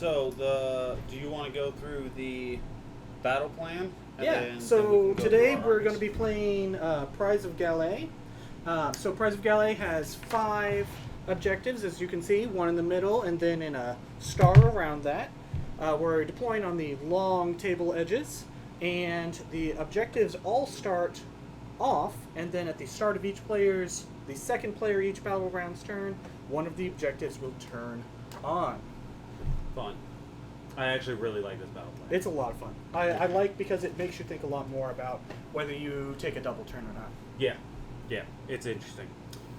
So do you want to go through the battle plan? Yeah, Then we so can go today through our we're going to armies? be playing Prize of Galais. So Prize of Galais has 5 objectives, as you can see, one in the middle and then in a star around that. We're deploying on the long table edges, and the objectives all start off, and then at the start of the second player each battleground's turn, one of the objectives will turn on. Fun. I actually really like this battle plan. It's a lot of fun. I like because it makes you think a lot more about whether you take a double turn or not. Yeah, it's interesting.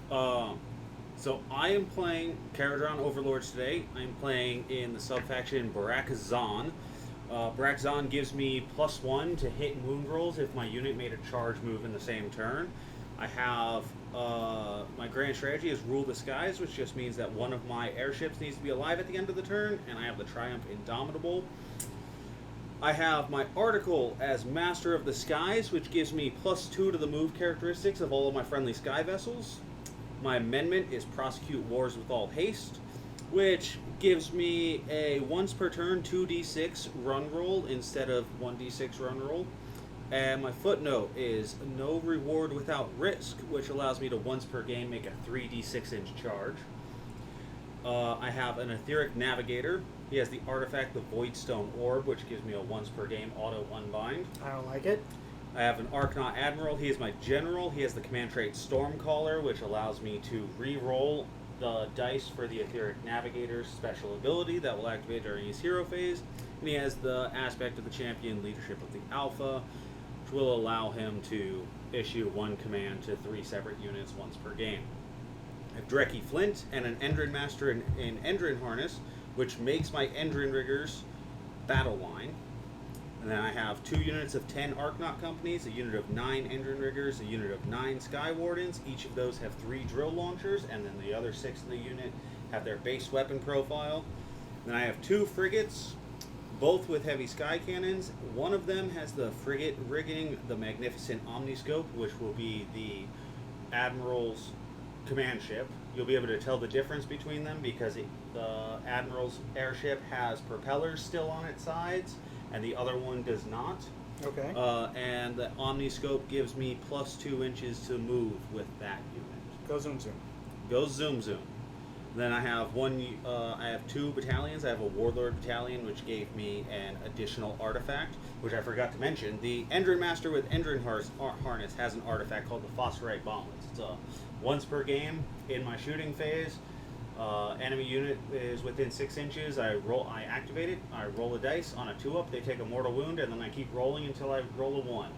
So I am playing Kharadron Overlords today. I'm playing in the subfaction Barak Zan. Barak Zan gives me +1 to hit and wound rolls if my unit made a charge move in the same turn. I have my grand strategy is Rule the Skies, which just means that one of my airships needs to be alive at the end of the turn, and I have the Triumph Indomitable. I have my article as Master of the Skies, which gives me +2 to the move characteristics of all of my friendly sky vessels. My amendment is Prosecute Wars with All Haste, which gives me a once per turn 2d6 run roll instead of 1d6 run roll. And my footnote is No Reward Without Risk, which allows me to once per game make a 3d6 inch charge. I have an Etheric Navigator. He has the artifact, the Voidstone Orb, which gives me a once per game auto unbind. I don't like it. I have an Archnaut Admiral. He is my general. He has the command trait Stormcaller, which allows me to re-roll the dice for the Etheric Navigator's special ability that will activate during his hero phase. And he has the aspect of the champion, Leadership of the Alpha, which will allow him to issue one command to 3 separate units once per game. I have Drekkie Flint and an Endrin Master in Endrin Harness, which makes my Endrin Riggers battle line. And then I have 2 units of 10 Archnaut Companies, a unit of 9 Endrin Riggers, a unit of 9 Sky Wardens. Each of those have 3 drill launchers, and then the other 6 in the unit have their base weapon profile. Then I have 2 frigates, both with heavy sky cannons. One of them has the frigate rigging, the Magnificent Omniscope, which will be the Admiral's command ship. You'll be able to tell the difference between them because the Admiral's airship has propellers still on its sides, and the other one does not. Okay. And the Omniscope gives me +2 inches to move with that unit. Go zoom zoom. Go zoom zoom. Then I have I have 2 battalions. I have a Warlord battalion, which gave me an additional artifact, which I forgot to mention. The Endrin Master with Endrin Harness has an artifact called the Phosphorite Bomblets. It's a once per game in my shooting phase. Enemy unit is within 6 inches. I activate it. I roll a dice on a 2-up. They take a mortal wound, and then I keep rolling until I roll a 1.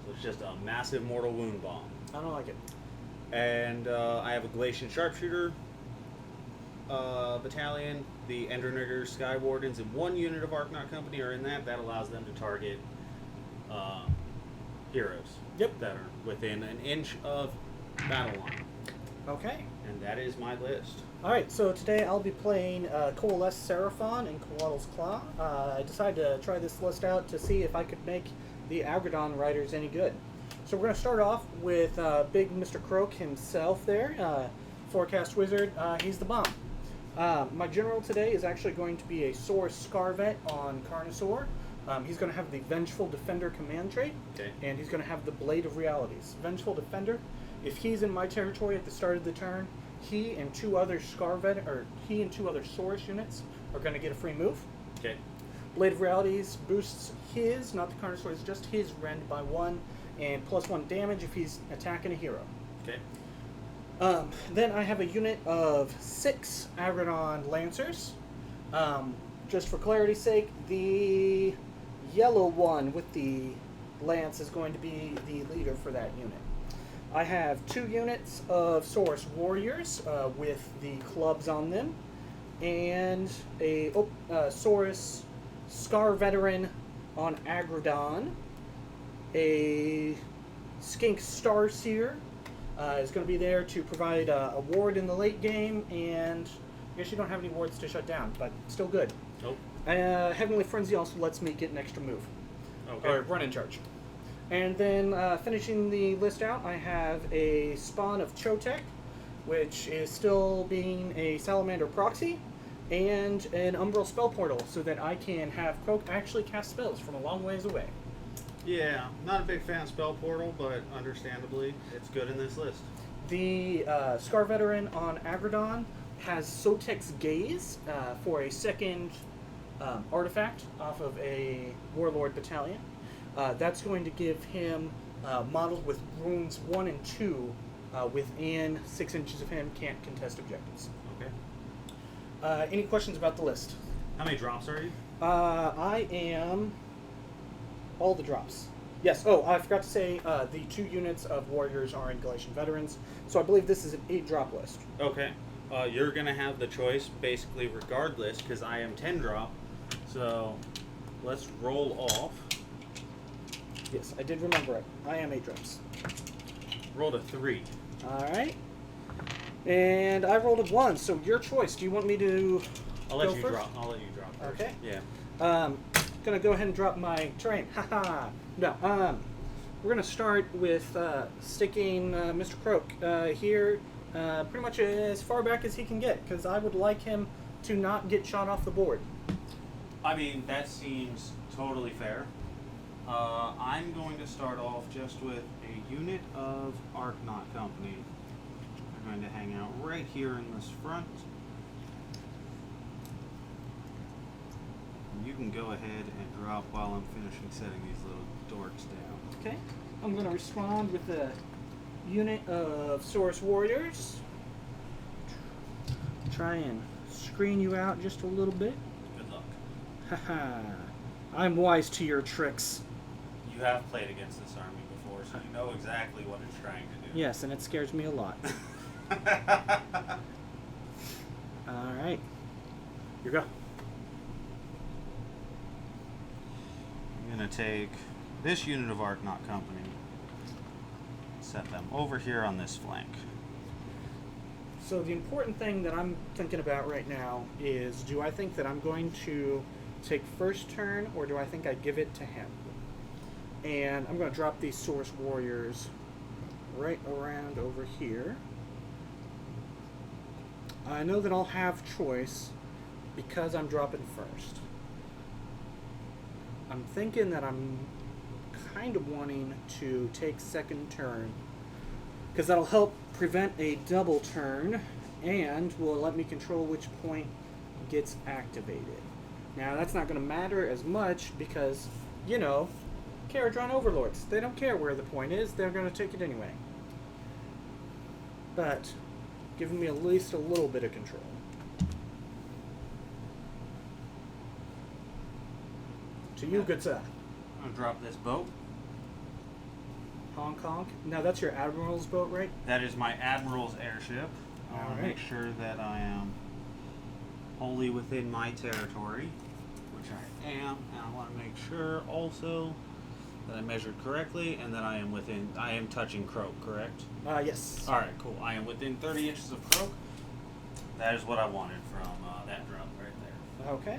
So it's just a massive mortal wound bomb. I don't like it. And I have a Galatian Sharpshooter battalion. The Endrin Riggers, Sky Wardens, and 1 unit of Archnaut Company are in that. That allows them to target heroes. Yep. That are within an inch of battle line. Okay. And that is my list. Alright, so today I'll be playing Coalesce Seraphon and Coatl's Claw. I decided to try this list out to see if I could make the Agradon riders any good. So we're going to start off with big Mr. Croak himself there, Forecast Wizard. He's the bomb. My general today is actually going to be a Saur Scarvet on Carnosaur. He's going to have the Vengeful Defender command trait, Okay. and he's going to have the Blade of Realities. Vengeful Defender, if he's in my territory at the start of the turn, he and 2 other Saurus units are going to get a free move. Okay. Blade of Realities boosts his, not the Carnosaur's, just his rend by 1, and +1 damage if he's attacking a hero. Okay. Then I have a unit of 6 Agradon Lancers. Just for clarity's sake, the yellow one with the lance is going to be the leader for that unit. I have 2 units of Saurus Warriors with the clubs on them, and a Saurus Scar Veteran on Agradon. A Skink Starseer is going to be there to provide a ward in the late game, and I guess you don't have any wards to shut down, but still good. Nope. Heavenly Frenzy also lets me get an extra move. Okay. Or run in charge. And then finishing the list out, I have a spawn of Chotek, which is still being a Salamander proxy. and an Umbral spell portal so that I can have Croak actually cast spells from a long ways away. Yeah, not a big fan of Spell Portal, but understandably, it's good in this list. The Scar Veteran on Agradon has Sotek's Gaze for a second artifact off of a Warlord battalion. That's going to give him models with runes 1 and 2 within 6 inches of him, can't contest objectives. Okay. Any questions about the list? How many drops are you? I am all the drops. Yes. Oh, I forgot to say the 2 units of warriors are in Galatian veterans, so I believe this is an 8-drop list. Okay. You're going to have the choice basically regardless because I am 10 drop. So let's roll off. Yes, I did remember it. I am 8 drops. Rolled a 3. All right. And I rolled a 1, so your choice. Do you want me to I'll let go you first? drop. I'll let you drop first. Okay. Yeah. Gonna go ahead and drop my terrain. Haha. No. We're gonna start with sticking Mr. Croak here, pretty much as far back as he can get, because I would like him to not get shot off the board. I mean, that seems totally fair. I'm going to start off just with a unit of Arknaut Company. They're going to hang out right here in this front. You can go ahead and drop while I'm finishing setting these little dorks down. Okay. I'm gonna respond with a unit of Source Warriors. Try and screen you out just a little bit. Good luck. Haha. I'm wise to your tricks. You have played against this army before, so you know exactly what it's trying to do. Yes, and it scares me a lot. All right. Here you go. I'm going to take this unit of Arknaut Company, set them over here on this flank. So the important thing that I'm thinking about right now is, do I think that I'm going to take first turn, or do I think I give it to him? And I'm going to drop these Source Warriors right around over here. I know that I'll have choice because I'm dropping first. I'm thinking that I'm kind of wanting to take second turn, because that'll help prevent a double turn and will let me control which point gets activated. Now that's not going to matter as much because, you know, Kharadron Overlords, they don't care where the point is, they're going to take it anyway. But giving me at least a little bit of control. To you, good sir. I'm going to drop this boat. Hong Kong. Now that's your Admiral's boat, right? That is my Admiral's airship. I want to Alright. make sure that I am wholly within my territory, which I am, and I want to make sure also that I measured correctly and that I am touching Croak, correct? Yes. Alright, cool. I am within 30 inches of Croak. That is what I wanted from that drop right there. Okay.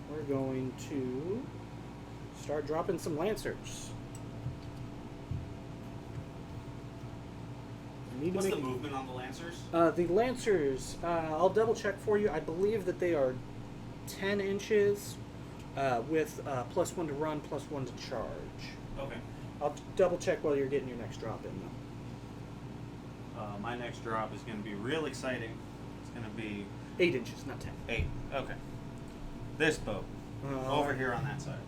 We're going to start dropping some Lancers. I need What's to the make movement on the Lancers? the Lancers. I'll double check for you. I believe that they are 10 inches with +1 to run, +1 to charge. Okay. I'll double check while you're getting your next drop in, though. My next drop is going to be real exciting. It's going to be 8 inches, not 10. 8. Okay. This boat. Over here on that side.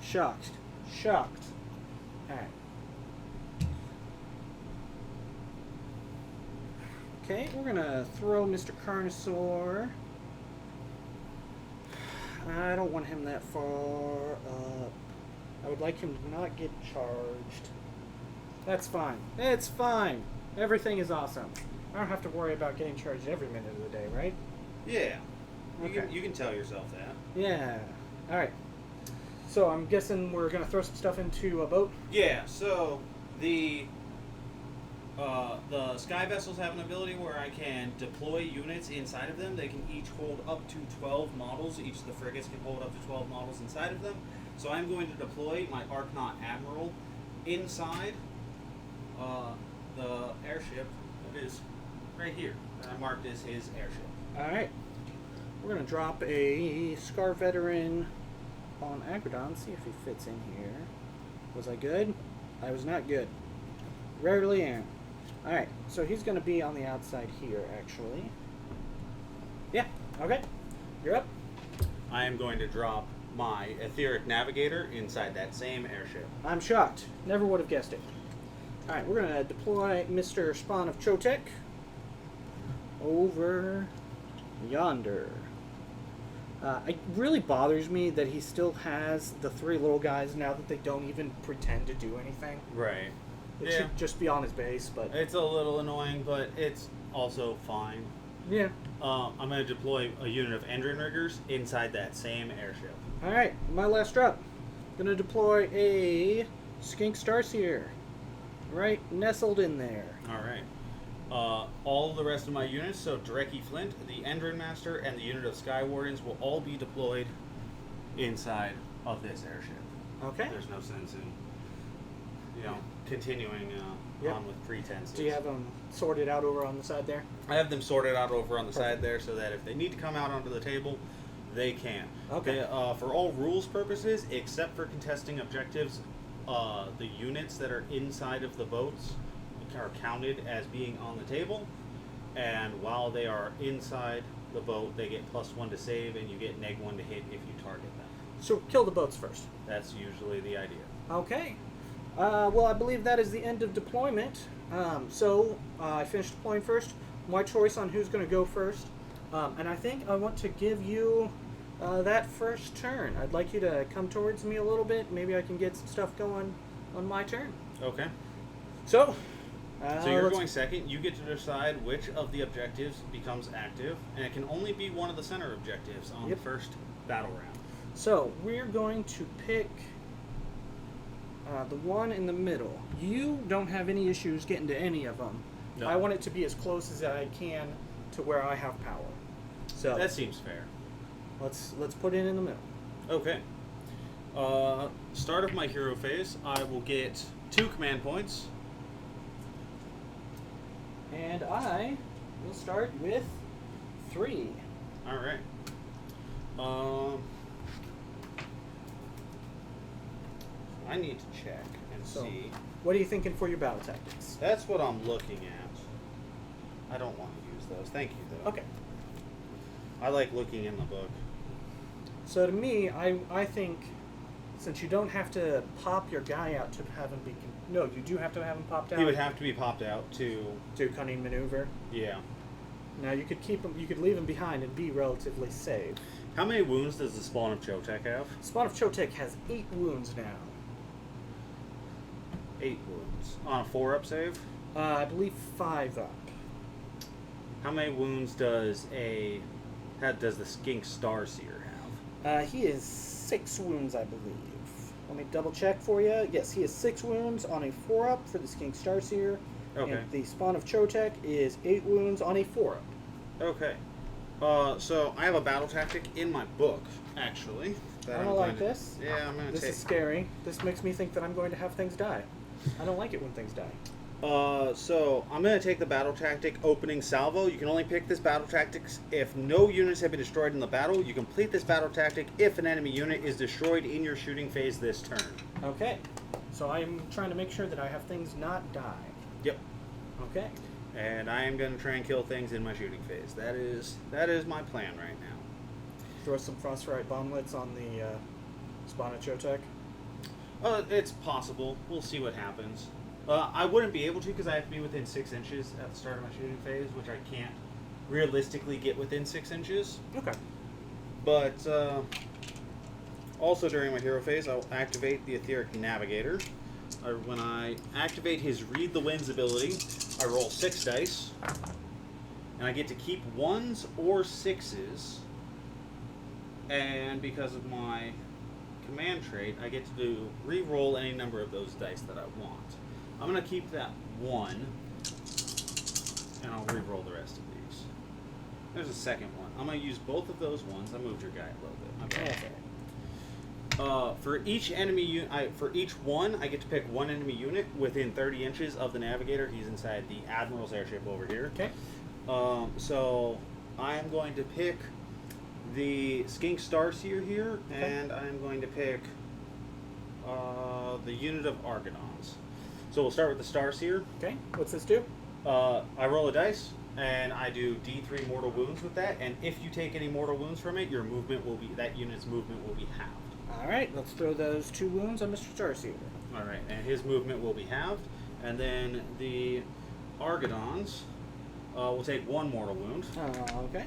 Shocked. Shocked. Alright. Okay, we're gonna throw Mr. Carnosaur. I don't want him that far up. I would like him to not get charged. That's fine. It's fine. Everything is awesome. I don't have to worry about getting charged every minute of the day, right? Yeah. Okay. You can tell yourself that. Yeah. Alright. So I'm guessing we're gonna throw some stuff into a boat? Yeah, so the sky vessels have an ability where I can deploy units inside of them. They can each hold up to 12 models. Each of the frigates can hold up to 12 models inside of them. So I'm going to deploy my Arknaut Admiral inside the airship that is right here that I marked as his airship. Alright. We're going to drop a Scar Veteran on Agrodon, see if he fits in here. Was I good? I was not good. Rarely am. Alright, so he's going to be on the outside here, actually. Yeah, okay. You're up. I am going to drop my Etheric Navigator inside that same airship. I'm shocked. Never would have guessed it. Alright, we're going to deploy Mr. Spawn of Chotek over yonder. It really bothers me that he still has the 3 little guys now that they don't even pretend to do anything. Right. It should just be on his base, but... It's a little annoying, but it's also fine. Yeah. I'm going to deploy a unit of Endrin Riggers inside that same airship. Alright, my last drop. Going to deploy a Skink Starseer. Right nestled in there. Alright. All of the rest of my units, so Dreki Flint, the Endrin Master, and the unit of Sky Wardens will all be deployed inside of this airship. Okay. There's no sense in, continuing on with pretenses. Do you have them sorted out over on the side there? I have them sorted out over on the side there so that if they need to come out onto the table, they can. Okay. For all rules purposes, except for contesting objectives, the units that are inside of the boats are counted as being on the table, and while they are inside the boat, they get +1 to save, and you get -1 to hit if you target them. So kill the boats first. That's usually the idea. Okay. Well, I believe that is the end of deployment. So I finished deploying first. My choice on who's going to go first. And I think I want to give you that first turn. I'd like you to come towards me a little bit. Maybe I can get some stuff going on my turn. Okay. So you're going second. You get to decide which of the objectives becomes active, and it can only be one of the center objectives on the first battle round. So we're going to pick the one in the middle. You don't have any issues getting to any of them. No. I want it to be as close as I can to where I have power. So That seems fair. let's put it in the middle. Okay. Start of my hero phase, I will get 2 command points. And I will start with 3. All right. I need to check and So, see. what are you thinking for your battle tactics? That's what I'm looking at. I don't want to use those. Thank you, though. Okay. I like looking in the book. So to me, I think since you don't have to pop your guy out to have him be... No, you do have to have him popped out. He would have to be popped out to... Do cunning maneuver. Yeah. Now you could keep him. You could leave him behind and be relatively safe. How many wounds does the Spawn of Chotek have? Spawn of Chotek has 8 wounds now. 8 wounds. On a 4-up save? I believe 5 up. How many wounds does the Skink Starseer have? He is 6 wounds, I believe. Let me double check for you. Yes, he has 6 wounds on a 4-up for the Skink Starseer. Okay. And the Spawn of Chotek is 8 wounds on a 4-up. Okay. So I have a battle tactic in my book, actually. I don't like this. Yeah, I'm going to This take... is scary. This makes me think that I'm going to have things die. I don't like it when things die. So I'm going to take the battle tactic opening salvo. You can only pick this battle tactic if no units have been destroyed in the battle. You complete this battle tactic if an enemy unit is destroyed in your shooting phase this turn. Okay. So I'm trying to make sure that I have things not die. Yep. Okay. And I am going to try and kill things in my shooting phase. That is my plan right now. Throw some Frostfrite Bomblets on the Spawn of Chotek. It's possible. We'll see what happens. I wouldn't be able to because I have to be within 6 inches at the start of my shooting phase, which I can't realistically get within 6 inches. Okay. But also during my hero phase, I will activate the Etheric Navigator. When I activate his Read the Winds ability, I roll 6 dice, and I get to keep 1s or 6s. And because of my command trait, I get to re-roll any number of those dice that I want. I'm going to keep that 1, and I'll re-roll the rest of these. There's a second one. I'm going to use both of those ones. I moved your guy a little bit. My bad. Okay. For each enemy for each one, I get to pick 1 enemy unit within 30 inches of the Navigator. He's inside the Admiral's airship over here. Okay. So I am going to pick the Skink Starseer here, Okay. and I'm going to pick the unit of Argonauts. So we'll start with the Starseer. Okay. What's this do? I roll a dice, and I do D3 mortal wounds with that. And if you take any mortal wounds from it, your movement will be that unit's movement will be halved. All right. Let's throw those 2 wounds on Mr. Starseer. All right, and his movement will be halved, and then the Argonauts will take 1 mortal wound. Okay.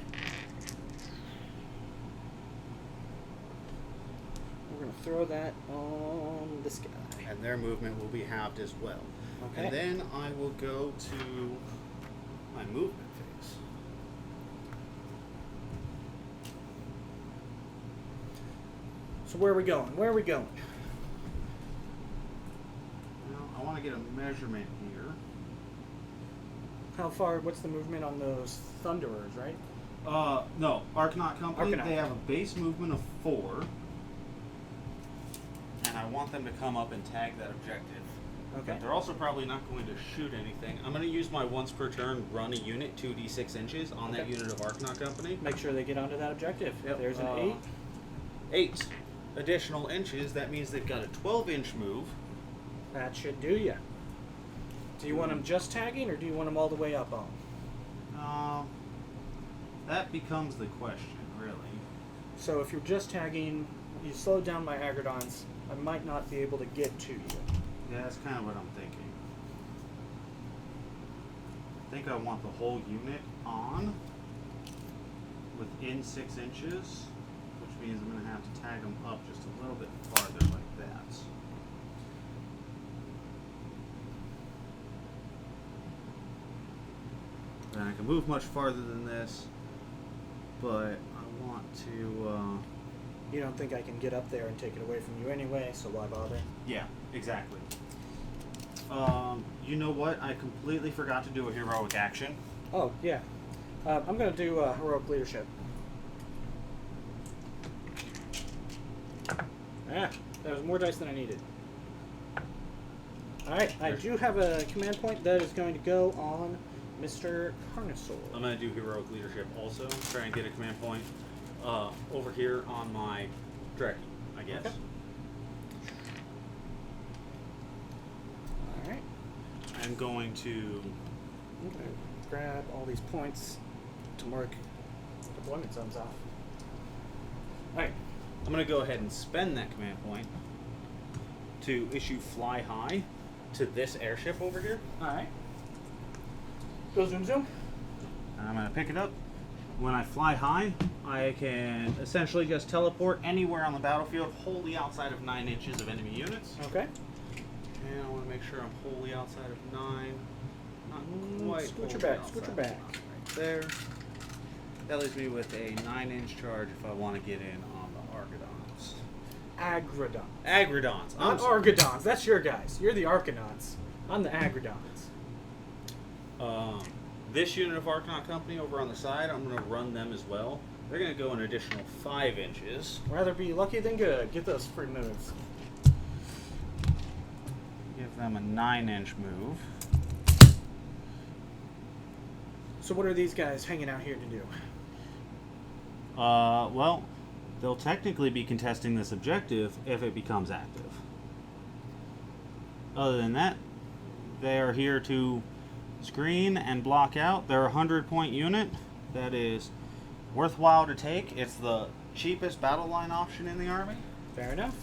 We're gonna throw that on this guy. And their movement will be halved as well. Okay. And then I will go to my movement phase. So where are we going? Where are we going? Now, I want to get a measurement here. How far? What's the movement on those Thunderers? Right. No, Argonaut Company, Argonaut. they have a base movement of 4. And I want them to come up and tag that objective. Okay. But they're also probably not going to shoot anything. I'm going to use my once per turn run a unit 2d6 inches on that Okay. unit of Argonaut Company. Make sure they get onto that objective. Yep, There's an 8. 8 additional inches. That means they've got a 12-inch move. That should do ya. Do you want them just tagging, or do you want them all the way up on? That becomes the question, really. So if you're just tagging, you slow down my Agrodons, I might not be able to get to you. Yeah, that's kind of what I'm thinking. I think I want the whole unit on within 6 inches, which means I'm going to have to tag them up just a little bit farther like that. And I can move much farther than this, but I want to... You don't think I can get up there and take it away from you anyway, so why bother? Yeah, exactly. You know what? I completely forgot to do a heroic action. Oh, yeah. I'm going to do Heroic Leadership. Ah, that was more dice than I needed. Alright, I do have a command point that is going to go on Mr. Carnosaur. I'm going to do heroic leadership also. Try and get a command point over here on my Dreki, I guess. Okay. Alright. I'm going to... I'm going to grab all these points to mark deployment zones off. Alright. I'm going to go ahead and spend that command point to issue fly high to this airship over here. Alright. Go zoom zoom. And I'm going to pick it up. When I fly high, I can essentially just teleport anywhere on the battlefield wholly outside of 9 inches of enemy units. Okay. And I want to make sure I'm wholly outside of 9. Not quite. Scoot your wholly back, outside scoot your of back. 9 right there. That leaves me with a 9-inch charge if I want to get in on the Argonauts. Agrodons. Agrodons. Not Argodons. That's your guys. You're the Argonauts. I'm the Agrodons. This unit of Argonaut Company over on the side, I'm going to run them as well. They're going to go an additional 5 inches. Rather be lucky than good. Get those free moves. Give them a 9-inch move. So what are these guys hanging out here to do? Well, they'll technically be contesting this objective if it becomes active. Other than that, they are here to screen and block out. They're a 100-point unit that is worthwhile to take. It's the cheapest battle line option in the army. Fair enough.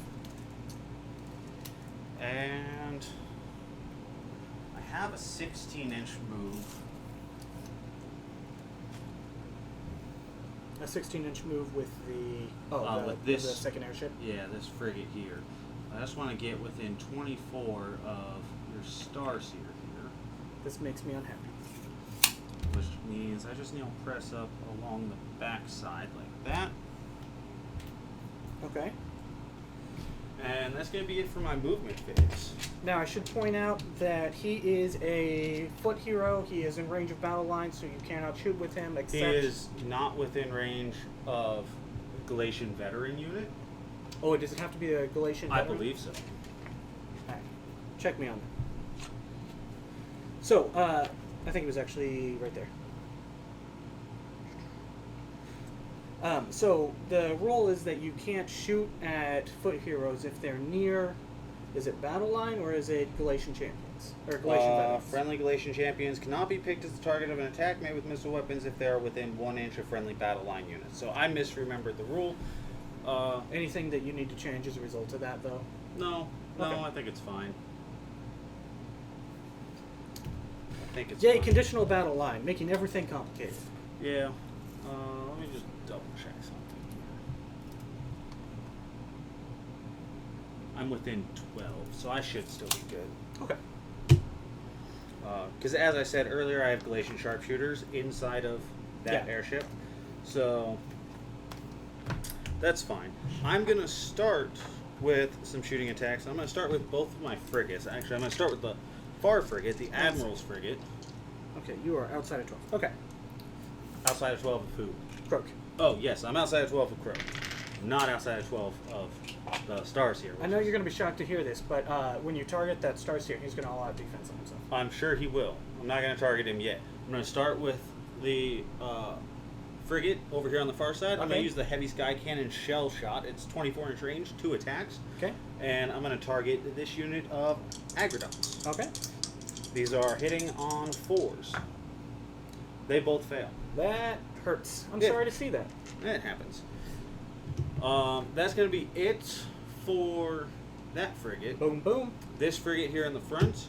And I have a 16-inch move. A 16-inch move with the with this, the second airship. Yeah, this frigate here. I just want to get within 24 of your Starseer here, This makes me unhappy. which means I just need to press up along the back side like that. Okay. And that's going to be it for my movement phase. Now I should point out that he is a foot hero. He is in range of battle lines, so you cannot shoot with him. Except He is not within range of Galatian veteran unit. Oh, does it have to be a Galatian? I veteran? believe so. Alright. Check me on that. So, I think it was actually right there. So the rule is that you can't shoot at foot heroes if they're near. Is it battle line or is it Galatian champions or Galatian veterans? Friendly Galatian champions cannot be picked as the target of an attack made with missile weapons if they are within 1 inch of friendly battle line units. So I misremembered the rule. Anything that you need to change as a result of that, though? No, Okay. I think it's fine. I think it's Yay, fine. conditional battle line, making everything complicated. Yeah. Let me just double check something here. I'm within 12, so I should still be good. Okay. Because as I said earlier, I have Galatian sharpshooters inside of that airship. So that's fine. I'm going to start with some shooting attacks. I'm going to start with both of my frigates. Actually, I'm going to start with the Far frigate, the Admiral's frigate. Okay, you are outside of 12. Okay. Outside of 12 of who? Croak. Oh, yes, I'm outside of 12 of Croak. Not outside of 12 of the Stars here. I know you're going to be shocked to hear this, but when you target that Starseer, he's going to all out defense on himself. I'm sure he will. I'm not going to target him yet. I'm going to start with the frigate over here on the far side. I'm going to use the heavy sky cannon shell shot. It's 24-inch range, 2 attacks. Okay. And I'm going to target this unit of Agrodons. Okay. These are hitting on 4s. They both fail. That hurts. I'm Yeah. sorry to see that. That happens. That's going to be it for that frigate. Boom, boom. This frigate here in the front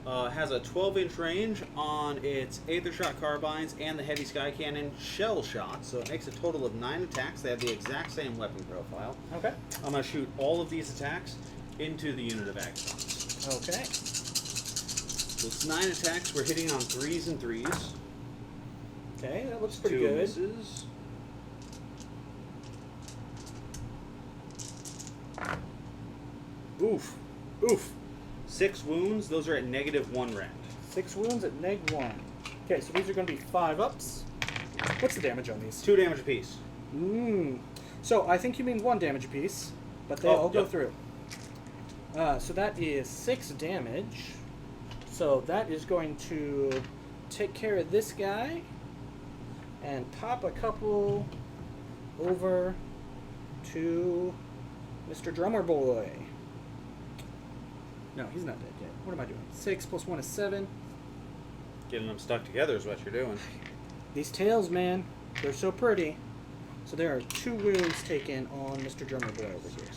has a 12-inch range on its Aethershot carbines and the heavy sky cannon shell shot, so it makes a total of 9 attacks. They have the exact same weapon profile. Okay. I'm going to shoot all of these attacks into the unit of Agrodons. Okay. So it's 9 attacks. We're hitting on 3s and 3s. Okay, that looks pretty 2 good. misses. Oof. Oof. 6 wounds. Those are at -1 rend. 6 wounds at -1. Okay, so these are going to be 5 ups. What's the damage on these? 2 damage apiece. So I think you mean 1 damage apiece, but they all go through. So that is 6 damage. So that is going to take care of this guy and pop a couple over to Mr. Drummer Boy. No, he's not dead yet. What am I doing? 6 plus 1 is 7. Getting them stuck together is what you're doing. These tails, man, they're so pretty. So there are 2 wounds taken on Mr. Drummer Boy over here.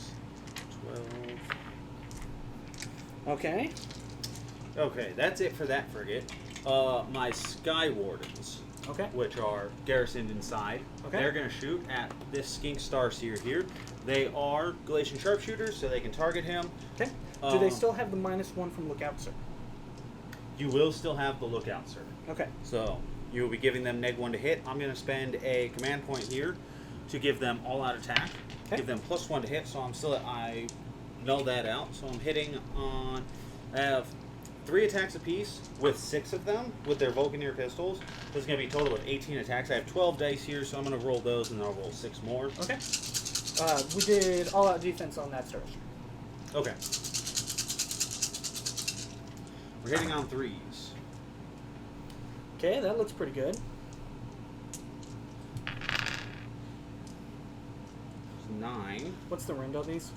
12. Okay. Okay, that's it for that frigate. My Sky Wardens, Okay. which are garrisoned inside, Okay. they're going to shoot at this Skink Starseer here. They are Galatian sharpshooters, so they can target him. Okay. Do they still have the -1 from Lookout, sir? You will still have the Lookout, sir. Okay. So you will be giving them -1 to hit. I'm going to spend a command point here to give them all-out attack. Okay. Give them +1 to hit, so I null that out. So I'm hitting on... I have 3 attacks apiece with 6 of them with their Vulcaneer pistols. So it's going to be a total of 18 attacks. I have 12 dice here, so I'm going to roll those and then I'll roll 6 more. Okay. We did all-out defense on that Starseer. Okay. We're hitting on 3s. Okay, that looks pretty good. 9. What's the rend on these?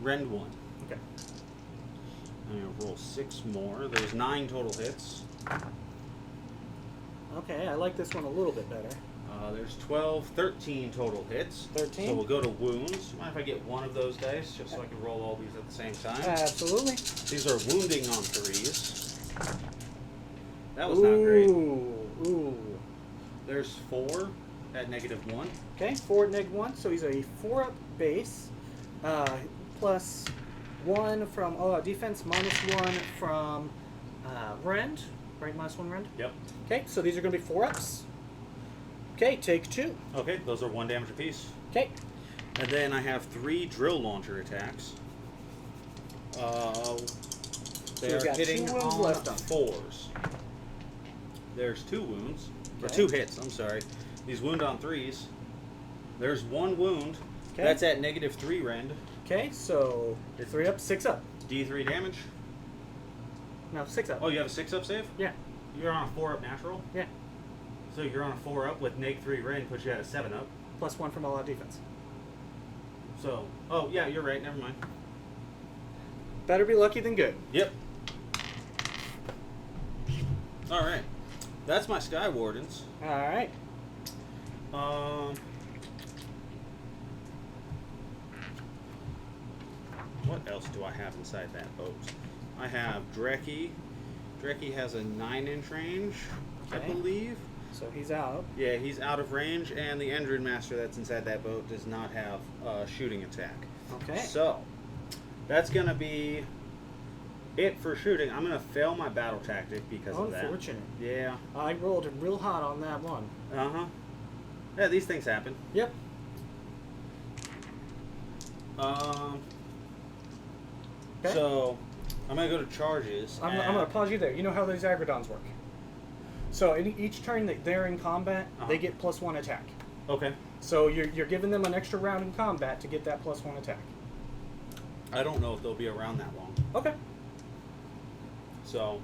Rend 1. Okay. I'm going to roll 6 more. There's 9 total hits. Okay, I like this one a little bit better. There's 13 total hits. 13? So we'll go to wounds. Mind if I get one of those dice, just so I can roll all these at the same time? Absolutely. These are wounding on 3s. That was not great. Ooh. There's 4 at -1. Okay, 4 at -1, so he's a 4-up base, plus 1 from defense, -1 from rend, right? -1 rend. Yep. Okay, so these are going to be 4-ups. Okay, take 2. Okay, those are 1 damage apiece. Okay. And then I have 3 drill launcher attacks. They we've are got hitting 2 wounds on left on. 4s. There's 2 wounds. Or Okay. 2 hits, I'm sorry. These wound on 3s. There's 1 wound. Okay. That's at -3 rend. Okay, so 3 up, 6 up. D3 damage. No, 6 up. Oh, you have a 6-up save? Yeah, You're on a 4-up natural? yeah. So you're on a 4-up with -3 rain, puts you at a 7-up. +1 from all out defense. So, oh yeah, you're right. Never mind. Better be lucky than good. Yep. All right, that's my Sky Wardens. All right. What else do I have inside that boat? I have Dreki. Dreki has a 9-inch range, I Okay. believe. So he's out. Yeah, he's out of range, and the Endrin Master that's inside that boat does not have a shooting attack. Okay. So, that's going to be it for shooting. I'm going to fail my battle tactic because of that. Unfortunate. Yeah. I rolled real hot on that one. Uh-huh. Yeah, these things happen. Yep. Okay. So, I'm going to go to charges. I'm going to pause you there. You know how those Agrodons work? So in each turn that they're in combat, they get +1 attack. Okay. So you're giving them an extra round in combat to get that +1 attack. I don't know if they'll be around that long. Okay. So,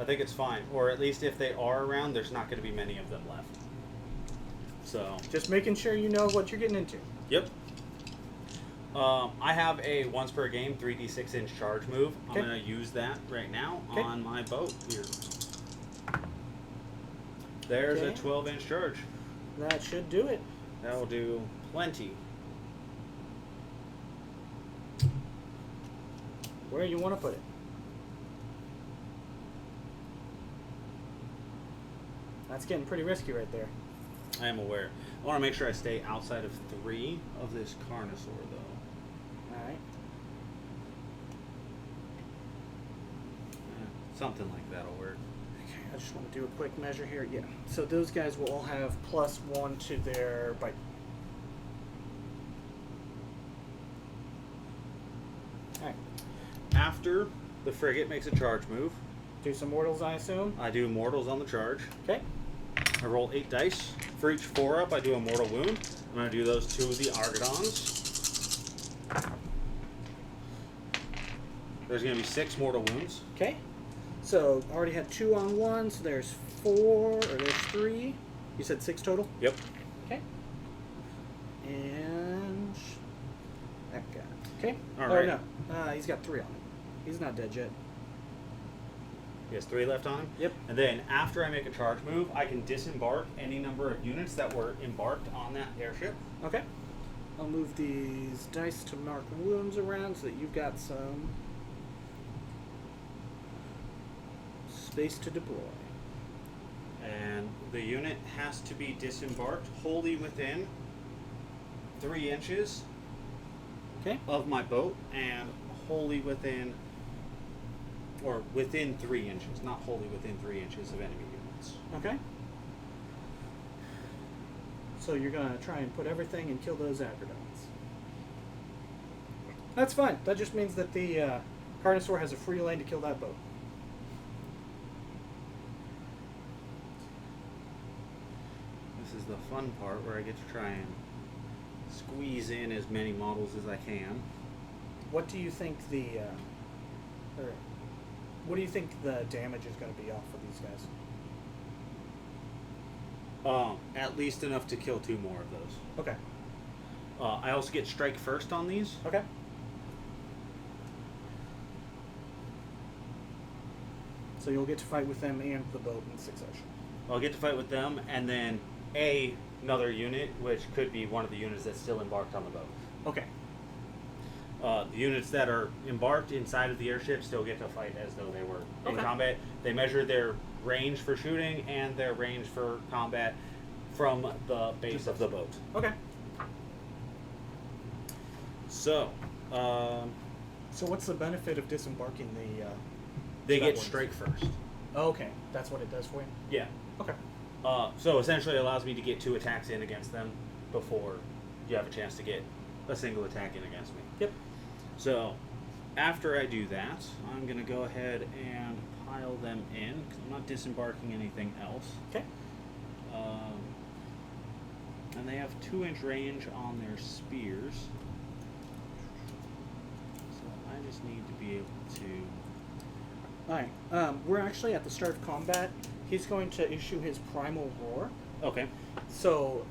I think it's fine. Or at least if they are around, there's not going to be many of them left. So, Just making sure you know what you're getting into. yep. I have a once per game 3d6-inch charge move. Okay. I'm going to use that right now Okay. on my boat here. There's a Okay. 12-inch charge. That should do it. That will do plenty. Where you want to put it. That's getting pretty risky right there. I am aware. I want to make sure I stay outside of 3 of this Carnosaur, though. All right. Something like that'll work. Okay, I just want to do a quick measure here. Yeah. So those guys will all have +1 to their bite. All right. After the frigate makes a charge move, Do some mortals, I assume. I do mortals on the charge. Okay. I roll 8 dice. For each 4-up, I do a mortal wound. I'm going to do those to the Argodons. There's going to be 6 mortal wounds. Okay. So already had 2 on 1, so there's 4, or there's 3. You said 6 total? Yep. Okay. And that guy. Okay. All Oh right. no, he's got 3 on him. He's not dead yet. He has 3 left on him. Yep. And then after I make a charge move, I can disembark any number of units that were embarked on that airship. Okay. I'll move these dice to mark wounds around so that you've got some space to deploy. And the unit has to be disembarked wholly within 3 inches Okay. of my boat and wholly within, or within 3 inches, not wholly within 3 inches of enemy units. Okay. So you're gonna try and put everything and kill those Agrodons. That's fine. That just means that the Carnosaur has a free lane to kill that boat. This is the fun part where I get to try and squeeze in as many models as I can. What do you think the what do you think the damage is going to be off of these guys? At least enough to kill 2 more of those. Okay. I also get strike first on these. Okay. So you'll get to fight with them and the boat in succession. I'll get to fight with them, and then another unit, which could be one of the units that's still embarked on the boat. Okay. The units that are embarked inside of the airship still get to fight as though they were in Okay. combat. They measure their range for shooting and their range for combat from the base of the boat. Okay. So, So what's the benefit of disembarking the? they That get one's- strike first. Okay, that's what it does for you. Yeah. Okay. So essentially it allows me to get 2 attacks in against them before you have a chance to get a single attack in against me. Yep. So after I do that, I'm going to go ahead and pile them in because I'm not disembarking anything else. Okay. And they have 2-inch range on their spears. So I just need to be able to... All right. We're actually at the start of combat. he's going to issue his Primal Roar. Okay. So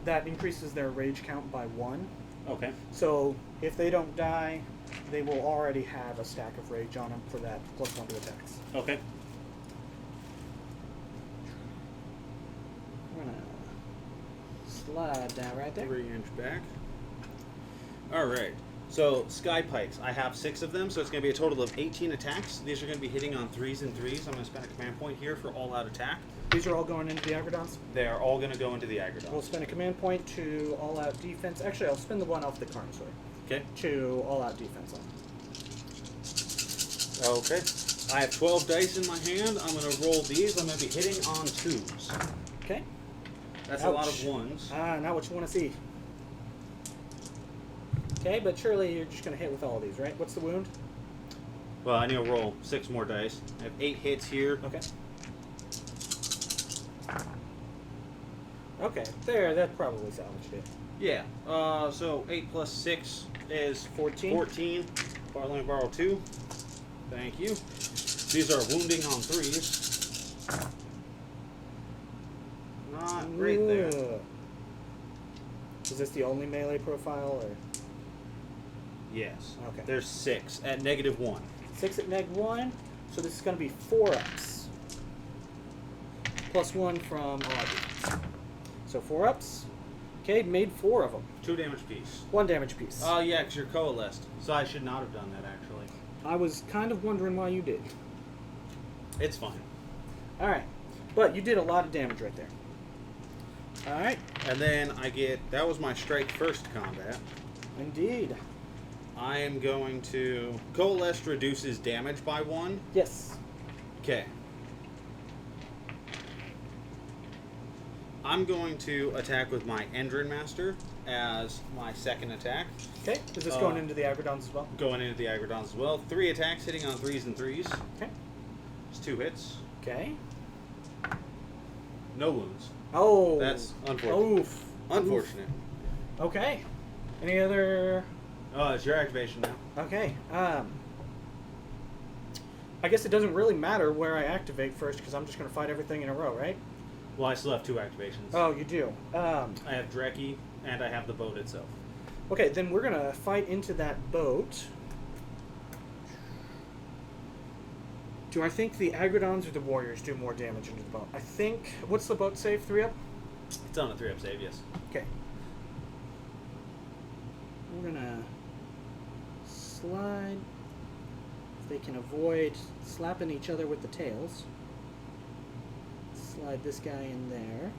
that increases their rage count by 1. Okay. So if they don't die, they will already have a stack of rage on them for that +1 to attacks. Okay. I'm gonna slide down right there. 3-inch back. All right. So Sky Pikes, I have 6 of them, so it's going to be a total of 18 attacks. These are going to be hitting on 3s and 3s. I'm going to spend a command point here for all-out attack. These are all going into the Agrodons. They are all going to go into the Agrodons. We'll spend a command point to all-out defense. Actually, I'll spend the one off the Carnosaur. Okay. To all-out defense on. Okay. I have 12 dice in my hand. I'm going to roll these. I'm going to be hitting on 2s. Okay. That's Ouch. a lot of 1s. Not what you want to see. Okay, but surely you're just going to hit with all of these, right? What's the wound? Well, I need to roll 6 more dice. I have 8 hits here. Okay. Okay, there, that probably salvaged it. Yeah. So 8 plus 6 is 14. 14. Let me borrow 2. Thank you. These are wounding on 3s. Not great there. Ugh. Is this the only melee profile, or Yes. Okay. There's 6 at -1. 6 at -1? So this is going to be 4 ups. +1 from all. So 4 ups. Okay, made 4 of them. 2 damage piece. 1 damage piece. Oh, yeah, because you're coalesced. So I should not have done that, actually. I was kind of wondering why you did. It's fine. Alright. But you did a lot of damage right there. Alright. And then I get... That was my strike first combat. Indeed. I am going to... Coalesced reduces damage by 1. Yes. Okay. I'm going to attack with my Endrin Master as my second attack. Okay. Is this going into the Agrodons as well? Going into the Agrodons as well. 3 attacks hitting on 3s and 3s. Okay. It's 2 hits. Okay. No wounds. Oh. That's unfortunate. Oof. Unfortunate. Oof. Okay. Any other... It's your activation now. Okay. I guess it doesn't really matter where I activate first because I'm just going to fight everything in a row, right? Well, I still have 2 activations. Oh, you do. I have Dreki, and I have the boat itself. Okay, then we're going to fight into that boat. Do I think the Agrodons or the Warriors do more damage into the boat? I think... What's the boat save? 3 up? It's on a 3-up save, yes. Okay. We're going to slide. If they can avoid slapping each other with the tails. Slide this guy in there.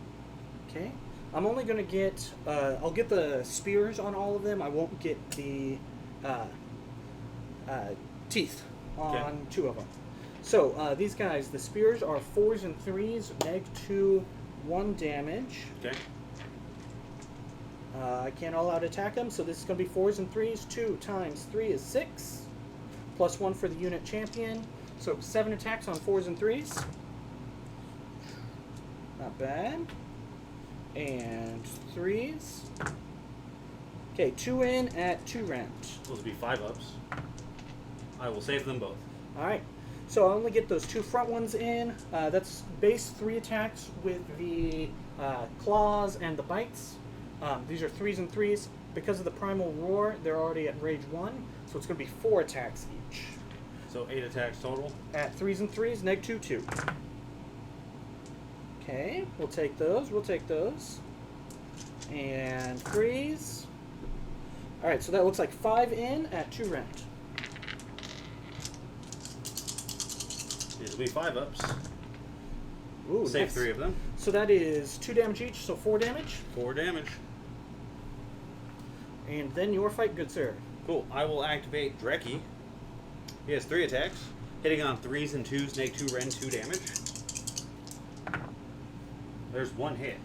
Okay. I'm only going to get... I'll get the spears on all of them. I won't get the teeth on 2 of them. So, these guys, the spears are 4s and 3s, -2, 1 damage. Okay. I can't all-out attack them, so this is going to be 4s and 3s. 2 times 3 is 6. +1 for the unit champion. So 7 attacks on 4s and 3s. Not bad. And 3s. Okay, 2 in at 2 round. Those will be 5-ups. I will save them both. Alright. So I only get those 2 front ones in. That's base 3 attacks with the claws and the bites. These are 3s and 3s. Because of the Primal Roar, they're already at Rage 1, so it's going to be 4 attacks each. So 8 attacks total? At 3s and 3s, -2, 2. Okay, we'll take those, And 3s. Alright, so that looks like 5 in at 2 round. These will be 5-ups. Ooh, Save nice. 3 of them. So that is 2 damage each, so 4 damage. 4 damage. And then your fight, good sir. Cool. I will activate Dreki. He has 3 attacks. Hitting on 3s and 2s, -2 rend, 2 damage. There's 1 hit.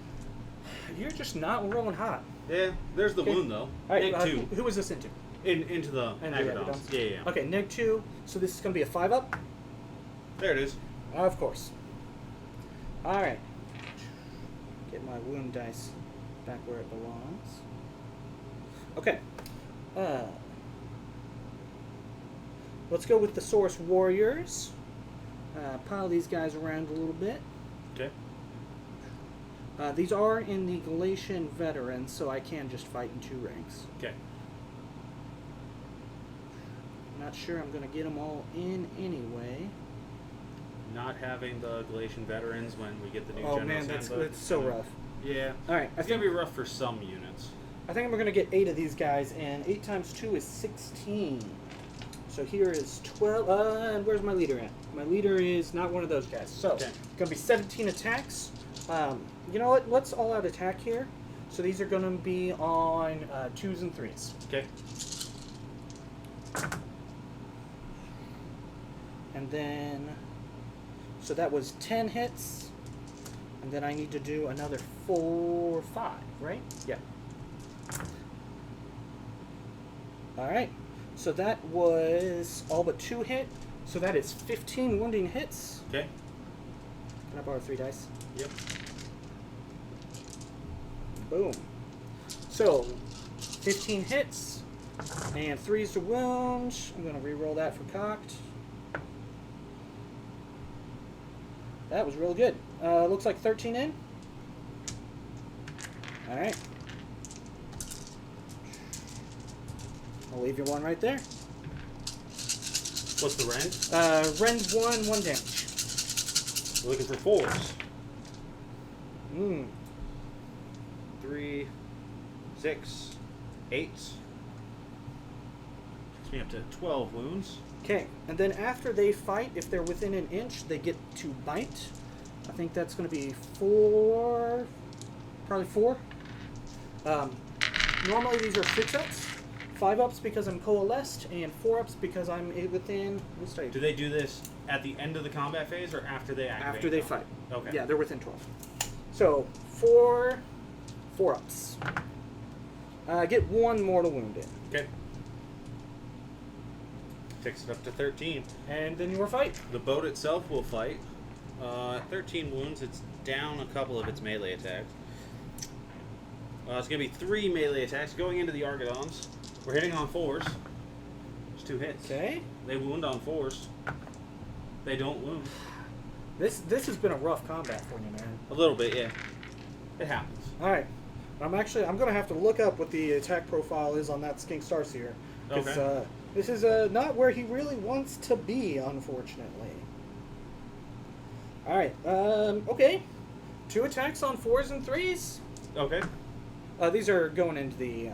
You're just not rolling hot. Yeah, there's the Okay. wound though. Alright, -2. who was this into? Into the And Agrodons. the Yeah. Okay, -2, so this is going to be a 5-up? There it is. Of course. Alright. Get my wound dice back where it belongs. Okay. Let's go with the Source Warriors. Pile these guys around a little bit. Okay. These are in the Galatian veterans, so I can just fight in 2 ranks. Okay. Not sure I'm going to get them all in anyway. Not having the Galatian veterans when we get the new Oh General's man, Handbook. that's so rough. Yeah. All right, It's going to be rough for some units. I think we're going to get 8 of these guys, and 8 times 2 is 16. So here is 12. And where's my leader at? My leader is not one of those guys. So, Okay. going to be 17 attacks. You know what? Let's all out attack here. So these are going to be on 2s and 3s. Okay. And then, so that was 10 hits. And then I need to do another 4, 5, right? Yeah. Alright. So that was all but 2 hit. So that is 15 wounding hits. Okay. Can I borrow 3 dice? Yep. Boom. So, 15 hits. And 3s to wound. I'm going to re-roll that for cocked. That was real good. Looks like 13 in. Alright. I'll leave your 1 right there. What's the rend? Rend 1 damage. We're looking for 4s. 3, 6, 8. Takes me up to 12 wounds. Okay, and then after they fight, if they're within an inch, they get to bite. I think that's going to be 4, probably 4. Normally these are 6 ups, 5 ups because I'm coalesced, and 4 ups because I'm within. What stage? Do they do this at the end of the combat phase or after they activate? After they fight. Okay. Yeah, they're within 12. So 4 ups. Get 1 mortal wound in. Okay. Takes it up to 13. And then your fight. The boat itself will fight. 13 wounds. It's down a couple of its melee attacks. It's going to be 3 melee attacks going into the Argodons. We're hitting on 4s. There's 2 hits. Okay. They wound on 4s. They don't wound. This has been a rough combat for you, man. A little bit, yeah. It happens. All right. I'm going to have to look up what the attack profile is on that Skink Starseer. Because Okay. this is not where he really wants to be, unfortunately. All right. Okay. 2 attacks on 4s and 3s. Okay. These are going into the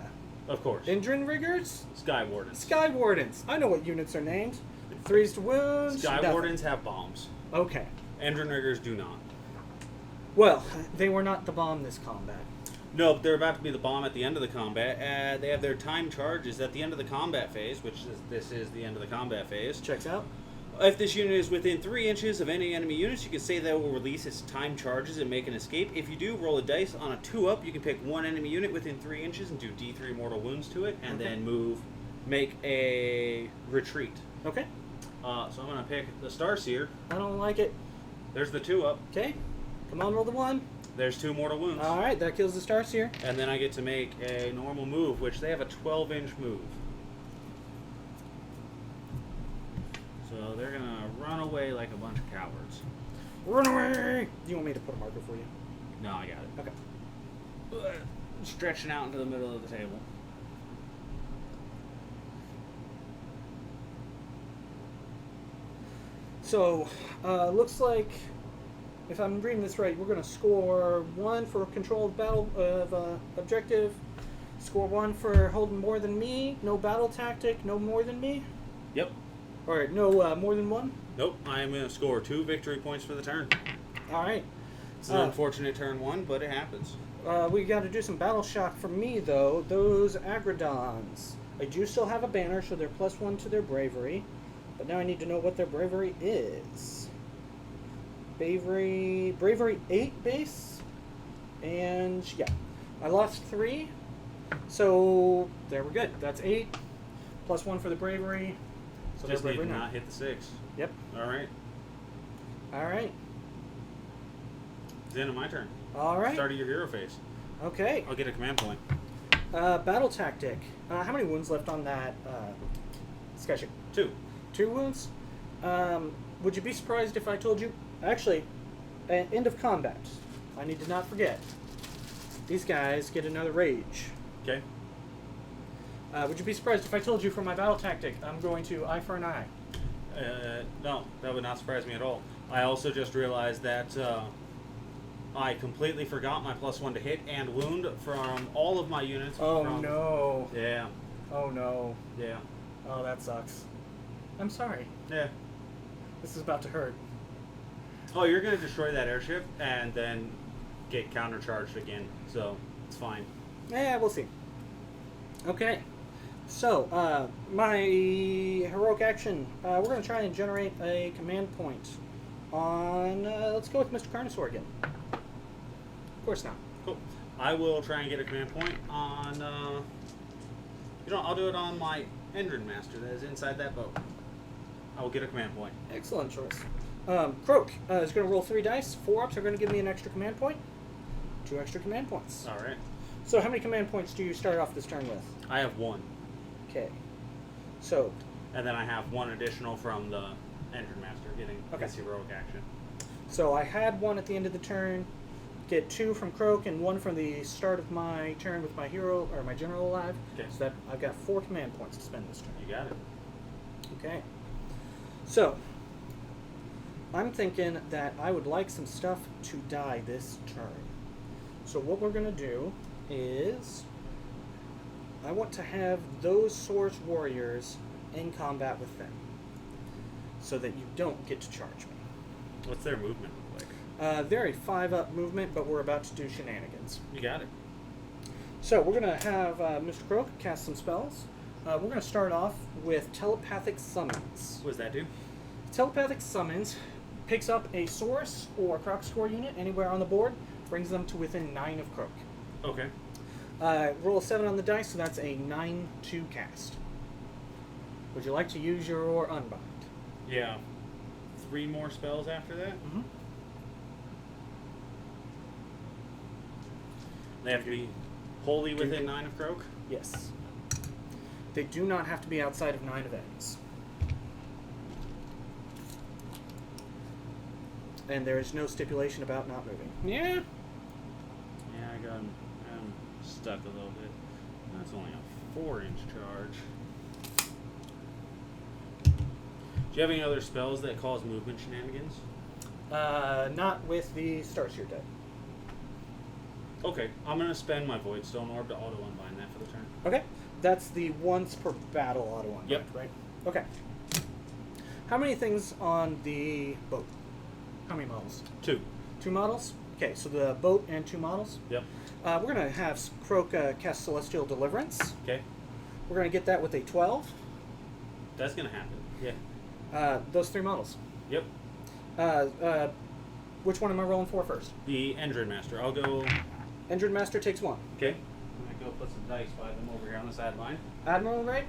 Of course. Indrin Riggers. Sky Wardens. Sky Wardens. I know what units are named. 3s to wound. Sky nothing. Wardens have bombs. Okay. Endrin Riggers do not. Well, they were not the bomb this combat. No, but they're about to be the bomb at the end of the combat. They have their time charges at the end of the combat phase, this is the end of the combat phase. Checks out. If this unit is within 3 inches of any enemy units, you can say that it will release its time charges and make an escape. If you do, roll a dice. On a 2-up, you can pick 1 enemy unit within 3 inches and do D3 mortal wounds to it, and then make a retreat. Okay. So I'm going to pick the Starseer. I don't like it. There's the 2-up. Okay. Come on, roll the 1. There's 2 mortal wounds. All right, that kills the Starseer. And then I get to make a normal move, which they have a 12-inch move. So they're going to run away like a bunch of cowards. Run away! Do you want me to put a marker for you? No, I got it. Okay. Stretching out into the middle of the table. So, looks like, if I'm reading this right, we're going to score 1 for control of battle of objective, score 1 for holding more than me, no battle tactic, no more than me. Yep. All right, no more than 1. Nope. I am going to score 2 victory points for the turn. All right. It's an unfortunate turn 1, but it happens. We got to do some battle shock for me though. Those Agrodons. I do still have a banner, so they're +1 to their bravery. But now I need to know what their bravery is. Bravery 8 base. And yeah, I lost 3. So there we're good. That's 8. +1 for the bravery. So Just their need bravery to 9. not hit the 6. Yep. Alright. Alright. It's the end of my turn. Alright. Start of your hero phase. Okay. I'll get a command point. Battle tactic. How many wounds left on that sketching? 2. 2 wounds? Would you be surprised if I told you? Actually, end of combat. I need to not forget. These guys get another rage. Okay. Would you be surprised if I told you for my battle tactic, I'm going to eye for an eye? No, that would not surprise me at all. I also just realized that I completely forgot my +1 to hit and wound from all of my units. Oh no. Yeah. Oh no. Yeah. Oh, that sucks. I'm sorry. Yeah. This is about to hurt. Oh, you're going to destroy that airship and then get countercharged again, so it's fine. Yeah, we'll see. Okay. So, my heroic action, we're going to try and generate a command point on, let's go with Mr. Carnosaur again. Of course not. Cool. I will try and get a command point on, I'll do it on my Endrin Master that is inside that boat. I will get a command point. Excellent choice. Croak is going to roll 3 dice. 4-ups are going to give me an extra command point. 2 extra command points. All right. So how many command points do you start off this turn with? I have 1. Okay. So. And then I have 1 additional from the Endrin Master getting Okay. his heroic action. So I had 1 at the end of the turn. Get 2 from Croak and 1 from the start of my turn with my hero or my general alive. Okay. So that I've got 4 command points to spend this turn. You got it. Okay. So I'm thinking that I would like some stuff to die this turn. So what we're going to do is I want to have those Source Warriors in combat with them so that you don't get to charge me. What's their movement look like? They're a 5-up movement, but we're about to do shenanigans. You got it. So we're going to have Mr. Croak cast some spells. We're going to start off with Telepathic Summons. What does that do? Telepathic Summons picks up a Source or Croc Score unit anywhere on the board, brings them to within 9 of Croak. Okay. Roll a 7 on the dice, so that's a 9-2 cast. Would you like to use your Unbind? Yeah. 3 more spells after that? Mm-hmm. They have to be wholly within 9 of Croak? Yes. They do not have to be outside of 9 of ends. And there is no stipulation about not moving. Yeah. Yeah, I'm stuck a little bit. That's only a 4-inch charge. Do you have any other spells that cause movement shenanigans? Not with the Starseer deck. Okay, I'm going to spend my Void Stone Orb to auto-unbind that for the turn. Okay. That's the once per battle auto unbind, Yep. right? Okay. How many things on the boat? How many models? 2. 2 models? Okay, so the boat and 2 models. Yep. We're going to have Croak cast Celestial Deliverance. Okay. We're going to get that with a 12. That's going to happen. Yeah. Those 3 models. Yep. Which one am I rolling for first? The Endrin Master. I'll go... Endrin Master takes 1. Okay. I'm going to go put some dice by them over here on the sideline. Admiral, right?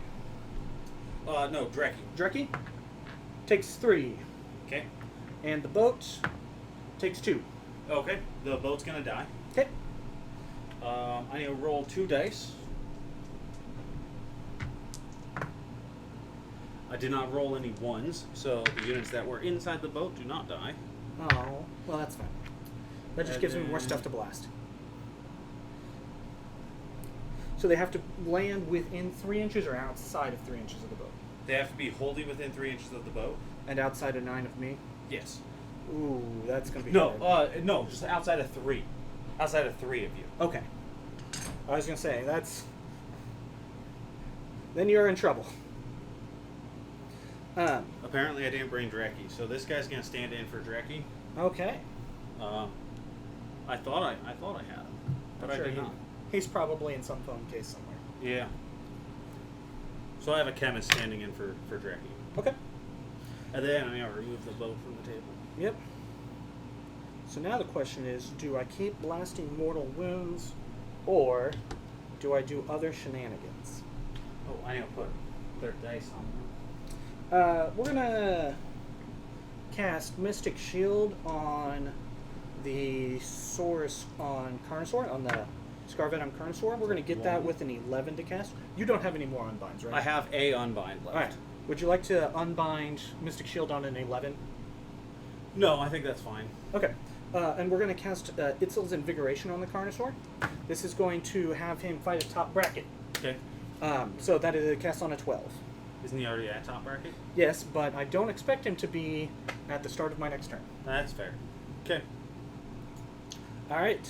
No, Dreki. Dreki takes 3. Okay. And the boat takes 2. Okay. The boat's going to die. Okay. I need to roll 2 dice. I did not roll any 1s, so the units that were inside the boat do not die. Oh, well, that's fine. That just And gives me more then- stuff to blast. So they have to land within 3 inches or outside of 3 inches of the boat? They have to be wholly within 3 inches of the boat. And outside of 9 of me? Yes. Ooh, that's going to be No, hard. no, just outside of 3. Outside of 3 of you. Okay. I was going to say, that's... Then you're in trouble. Apparently I didn't bring Dreki, so this guy's going to stand in for Dreki. Okay. I thought I had him, but I'm sure I did not. He's probably in some phone case somewhere. Yeah. So I have a chemist standing in for Dreki. Okay. And then I'm going to remove the boat from the table. Yep. So now the question is, do I keep blasting mortal wounds, or do I do other shenanigans? Oh, I need to put their dice on them. We're gonna cast Mystic Shield on the Source on Carnosaur, on the Scarvenom Carnosaur. We're gonna get that with an 11 to cast. You don't have any more unbinds, right? I have a unbind left. Alright. Would you like to unbind Mystic Shield on an 11? No, I think that's fine. Okay. And we're going to cast Itzel's Invigoration on the Carnosaur. This is going to have him fight a top bracket. Okay. So that is a cast on a 12. Isn't he already at top bracket? Yes, but I don't expect him to be at the start of my next turn. That's fair. Okay. All right.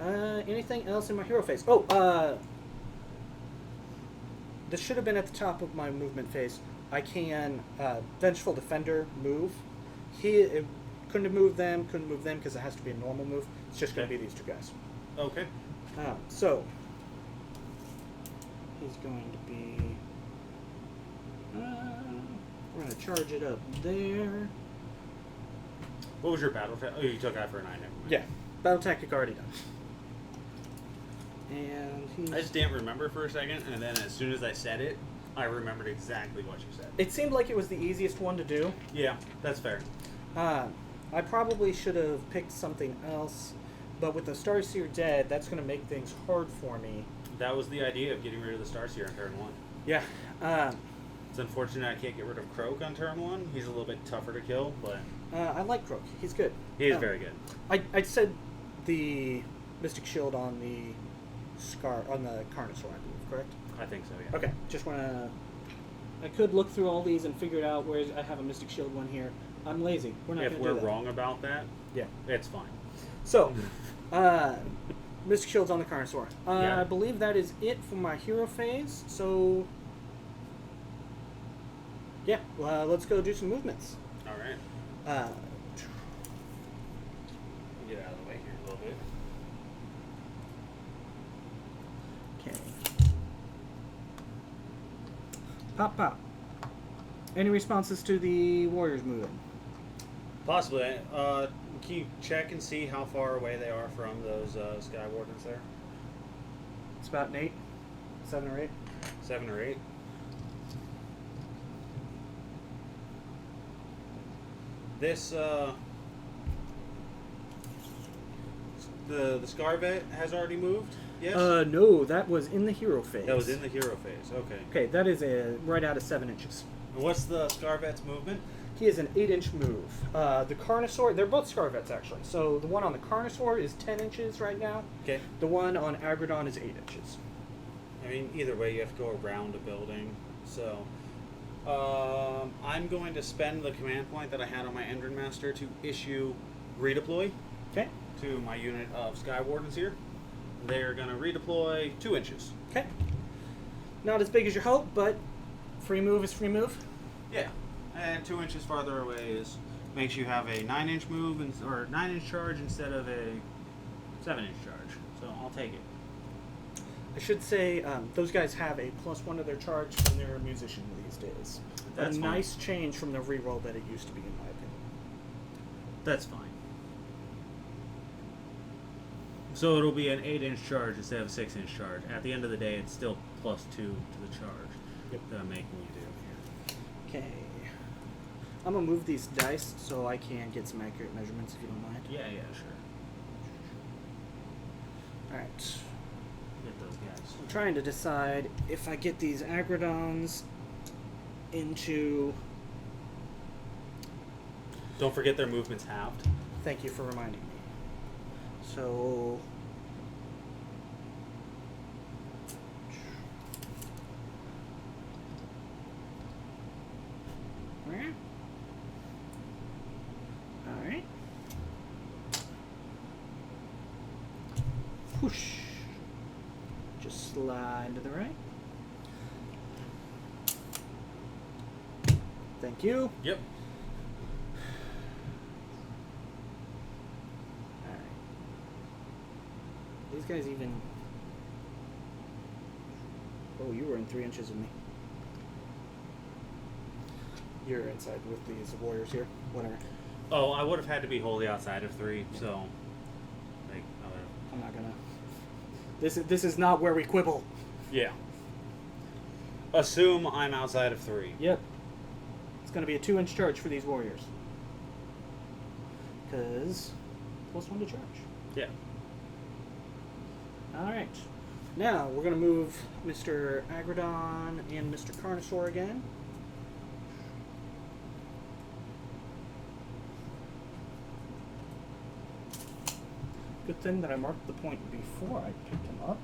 Anything else in my hero phase? Oh, this should have been at the top of my movement phase. I can Vengeful Defender move. He couldn't have moved them, couldn't move them because it has to be a normal move. It's just going to be these two guys. Okay. So he's going to be. We're going to charge it up there. What was your battle? Oh, you took that for a 9. Never mind. Yeah, battle tactic already done. And he's... I just didn't remember for a second, and then as soon as I said it, I remembered exactly what you said. It seemed like it was the easiest one to do. Yeah, that's fair. I probably should have picked something else, but with the Starseer dead, that's going to make things hard for me. That was the idea of getting rid of the Starseer on turn 1. Yeah. It's unfortunate I can't get rid of Croak on turn 1. He's a little bit tougher to kill, but... I like Croak. He's good. He is very good. I said the Mystic Shield on the on the Carnosaur, I believe, correct? I think so, yeah. Okay, just want to... I could look through all these and figure it out where I have a Mystic Shield one here. I'm lazy. We're not If going to do we're that. wrong about that, Yeah. it's fine. So, Mystic Shield's on the Carnosaur. Yeah. I believe that is it for my hero phase, so... Yeah, let's go do some movements. Alright. Get out of the way here a little bit. Okay. Pop. Any responses to the Warriors moving? Possibly. Can you check and see how far away they are from those Sky Wardens there? It's about an 8, 7 or 8. 7 or 8? This, the Scarvet has already moved? Yes? No, that was in the hero phase. That was in the hero phase, okay. Okay, that is right out of 7 inches. And what's the Scarvet's movement? He is an 8-inch move. The Carnosaur, they're both Scarvets actually. So the one on the Carnosaur is 10 inches right now. Okay. The one on Agradon is 8 inches. I mean, either way, you have to go around a building. So, I'm going to spend the command point that I had on my Endrin Master to issue redeploy Okay. to my unit of Sky Wardens here. They're going to redeploy 2 inches. Okay. Not as big as you hope, but free move is free move. Yeah, and 2 inches farther away makes you have a 9-inch move or 9-inch charge instead of a 7-inch charge. So I'll take it. I should say those guys have a +1 to their charge from their musician these days. That's a fine. nice change from the reroll that it used to be, in my opinion. That's fine. So it'll be an 8-inch charge instead of a 6-inch charge. At the end of the day, it's still +2 to the charge that I'm making you do here. Okay. I'm going to move these dice so I can get some accurate measurements, if you don't mind. Yeah, sure. Alright. Get those guys. I'm trying to decide if I get these Agradons into... Don't forget their movement's halved. Thank you for reminding me. So... Alright. Push. Just slide to the right. Thank you. Yep. Alright. These guys even... Oh, you were in 3 inches of me. You're inside with these warriors here. Whatever. Oh, I would have had to be wholly outside of 3, so... Like, I would have... I'm not gonna... This is not where we quibble. Yeah. Assume I'm outside of 3. Yep. It's gonna be a 2-inch charge for these warriors. Because... +1 to charge. Yeah. Alright. Now, we're gonna move Mr. Agradon and Mr. Carnosaur again. Good thing that I marked the point before I picked him up.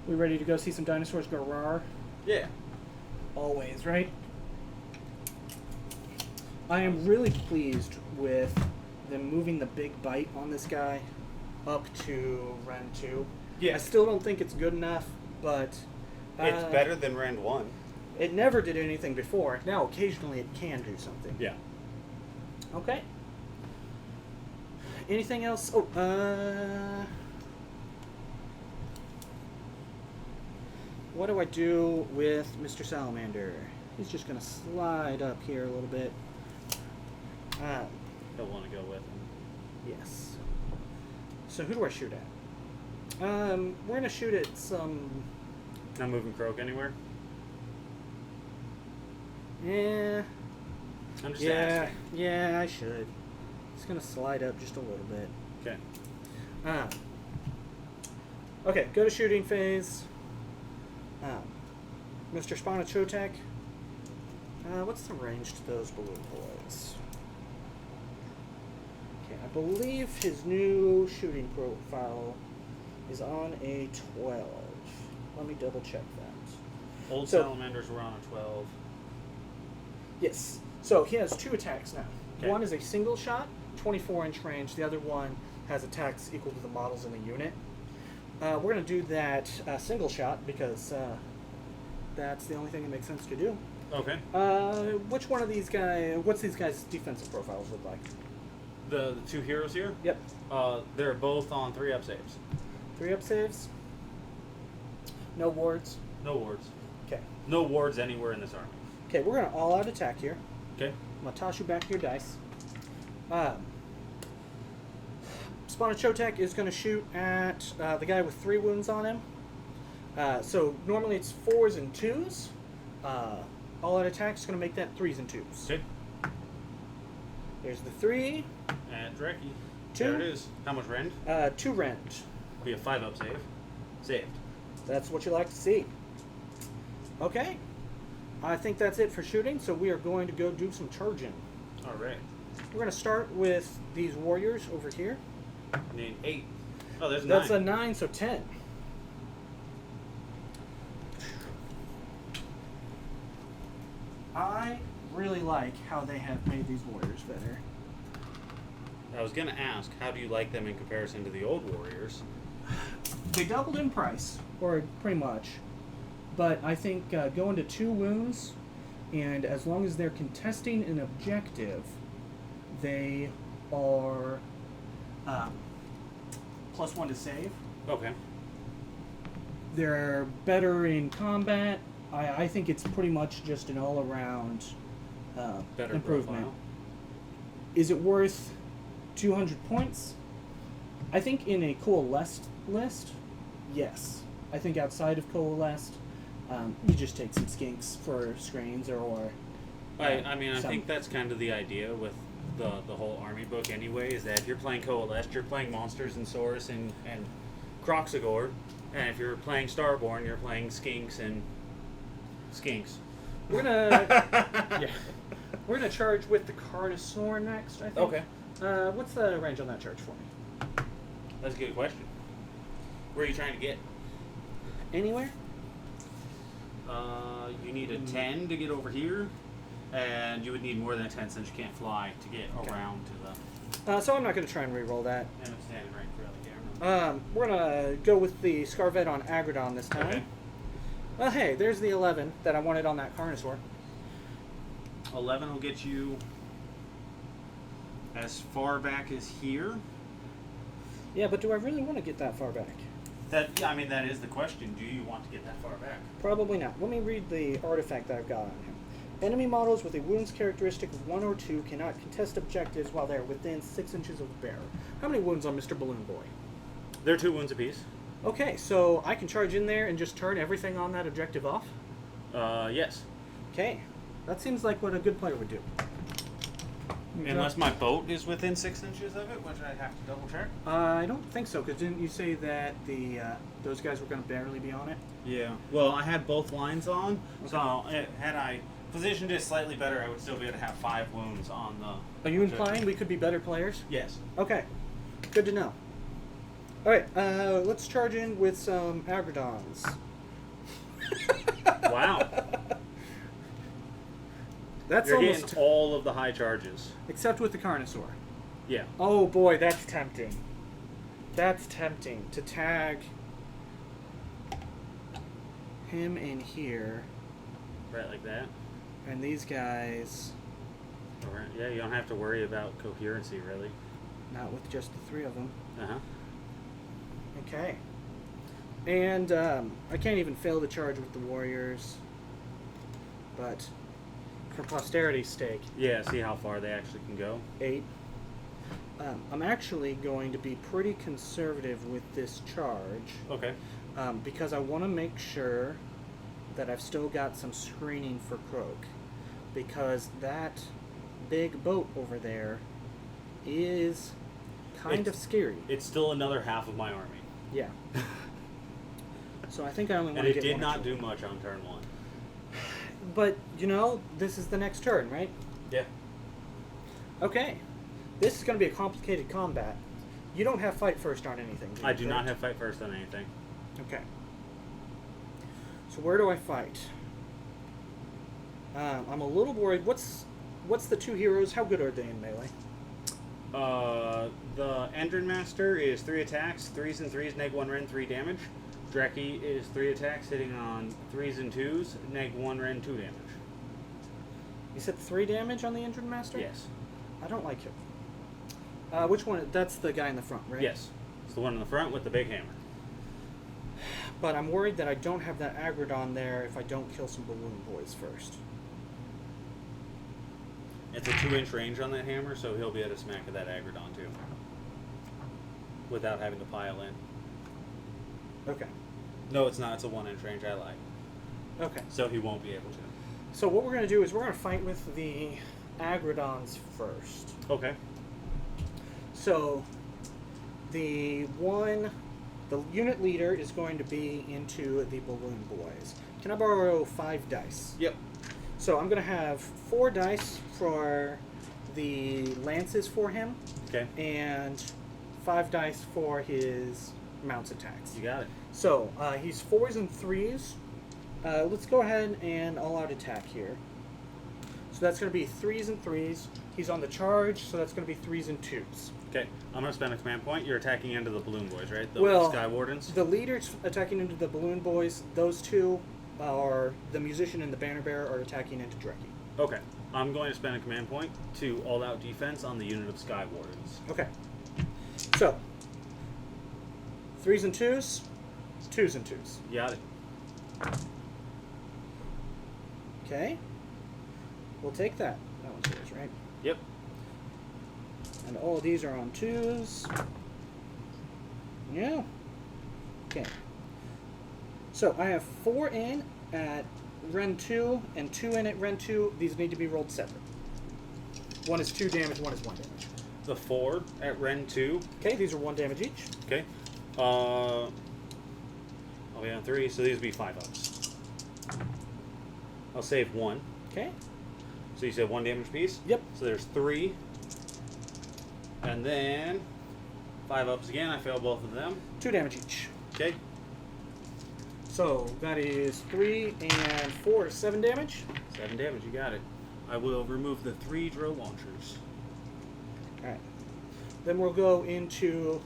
We ready to go see some dinosaurs go rawr? Yeah. Always, right? I am really pleased with them moving the big bite on this guy up to Ren 2. Yeah. I still don't think it's good enough, but... It's better than Rend 1. It never did anything before. Now, occasionally, it can do something. Yeah. Okay. Anything else? Oh, what do I do with Mr. Salamander? He's just going to slide up here a little bit. He'll want to go with him. Yes. So who do I shoot at? We're going to shoot at some... Not moving Croak anywhere? Yeah. I'm just asking. Yeah, I should. It's going to slide up just a little bit. Okay. Okay, go to shooting phase. Mr. Spanachotek. What's the range to those balloon boys? Okay, I believe his new shooting profile is on a 12. Let me double check that. Old Salamanders were on a 12. Yes. So he has 2 attacks now. Okay. One is a single shot, 24-inch range. The other one has attacks equal to the models in the unit. We're going to do that single shot because that's the only thing that makes sense to do. Okay. Which one of these guys... What's these guys' defensive profiles look like? The 2 heroes here? Yep. They're both on 3-up saves. 3-up saves? No wards? No wards. Okay. No wards anywhere in this army. Okay, we're going to all-out attack here. Okay. I'm going to toss you back your dice. Spanachotek is going to shoot at the guy with 3 wounds on him. So normally it's 4s and 2s. All-out attack is going to make that 3s and 2s. Okay. There's the 3. And Dreki. 2. There it is. How much rend? 2 rend. Be a 5-up save. Saved. That's what you like to see. Okay. I think that's it for shooting, so we are going to go do some charging. All right. We're going to start with these warriors over here. I need 8. Oh, there's 9. That's a 9, so 10. I really like how they have made these warriors better. I was going to ask, how do you like them in comparison to the old warriors? They doubled in price, or pretty much. But I think going to 2 wounds, and as long as they're contesting an objective, they are +1 to save. Okay. They're better in combat. I think it's pretty much just an all-around Better improvement. profile. Is it worth 200 points? I think in a coalesced list, yes. I think outside of coalesced, you just take some skinks for screens or I mean, I think that's kind of the idea with the whole army book anyway, is that if you're playing Coalesced, you're playing Monsters and Saurus and Croxagore, and if you're playing Starborn, you're playing Skinks and Skinks. We're gonna we're gonna charge with the Carnosaur next, I think. Okay. What's the range on that charge for me? That's a good question. Where are you trying to get? Anywhere? You need a 10 to get over here, and you would need more than a 10 since you can't fly to get around to the... So I'm not going to try and re-roll that. And I'm standing right throughout the camera. We're going to go with the Scarvet on Agradon this time. Okay. Well, hey, there's the 11 that I wanted on that Carnosaur. 11 will get you as far back as here. Yeah, but do I really want to get that far back? I mean, that is the question. Do you want to get that far back? Probably not. Let me read the artifact that I've got on him. Enemy models with a wounds characteristic of 1 or 2 cannot contest objectives while they're within 6 inches of the bearer. How many wounds on Mr. Balloon Boy? They're 2 wounds apiece. Okay, so I can charge in there and just turn everything on that objective off? Yes. Okay. That seems like what a good player would do. Unless my boat is within 6 inches of it, which I have to double check. I don't think so, because didn't you say that those guys were going to barely be on it? Yeah. Well, I had both lines on, Okay. so had I Positioned is slightly better. I would still be able to have 5 wounds on the... Are you implying we could be better players? Yes. Okay. Good to know. Alright, let's charge in with some Agrodons. Wow. That's You're almost... getting all of the high charges. Except with the Carnosaur. Yeah. Oh boy, that's tempting. That's tempting to tag him in here. Right like that. And these guys, Alright. Yeah, you don't have to worry about coherency, really. not with just the 3 of them. Uh-huh. Okay. And I can't even fail the charge with the Warriors. But for posterity's sake, Yeah, see how far they actually can go. 8. I'm actually going to be pretty conservative with this charge. Okay. Because I want to make sure that I've still got some screening for Croak. Because that big boat over there is kind of scary. It's still another half of my army. Yeah. So I think I only want And to it get did one or not two. do much on turn 1. But, you know, this is the next turn, right? Yeah. Okay. This is going to be a complicated combat. You don't have fight first on anything, I do not correct? have fight first on anything. Okay. So where do I fight? I'm a little worried. What's the 2 heroes? How good are they in melee? The Endrin Master is 3 attacks, 3s and 3s, neg 1 Ren, 3 damage. Dreki is 3 attacks, hitting on 3s and 2s, neg 1 Ren, 2 damage. You said 3 damage on the Injured Master? Yes. I don't like him. Which one? That's the guy in the front, right? Yes. It's the one in the front with the big hammer. But I'm worried that I don't have that Agrodon there if I don't kill some Balloon Boys first. It's a 2-inch range on that hammer, so he'll be able to smack at that Agrodon too. Without having to pile in. Okay. No, it's not. It's a 1-inch range. I lied. Okay. So he won't be able to. So what we're going to do is we're going to fight with the Agrodons first. Okay. So the unit leader is going to be into the Balloon Boys. Can I borrow 5 dice? Yep. So I'm going to have 4 dice for the lances for him, Okay. and 5 dice for his mounts attacks. You got it. So he's 4s and 3s. Let's go ahead and all-out attack here. So that's going to be 3s and 3s. He's on the charge, so that's going to be 3s and 2s. Okay. I'm going to spend a command point. You're attacking into the Balloon Boys, right? The Well, Sky Wardens? The leaders attacking into the Balloon Boys. Those 2 are the Musician and the Banner Bearer are attacking into Dreki. Okay. I'm going to spend a command point to all-out defense on the unit of Sky Wardens. Okay. So 3s and 2s, 2s and 2s. You got it. Okay. We'll take that. That one's yours, right? Yep. And all of these are on 2s. Yeah. Okay. So I have 4 in at Ren 2 and 2 in at Ren 2. These need to be rolled separate. One is 2 damage, one is 1 damage. The 4 at Ren 2. Okay, these are 1 damage each. Okay. I'll be on 3, so these will be 5 ups. I'll save 1. Okay. So you said 1 damage piece? Yep. So there's 3. And then 5 ups again. I fail both of them. 2 damage each. Okay. So that is 3 and 4 is 7 damage. 7 damage. You got it. I will remove the 3 drill launchers. Alright. Then we'll go into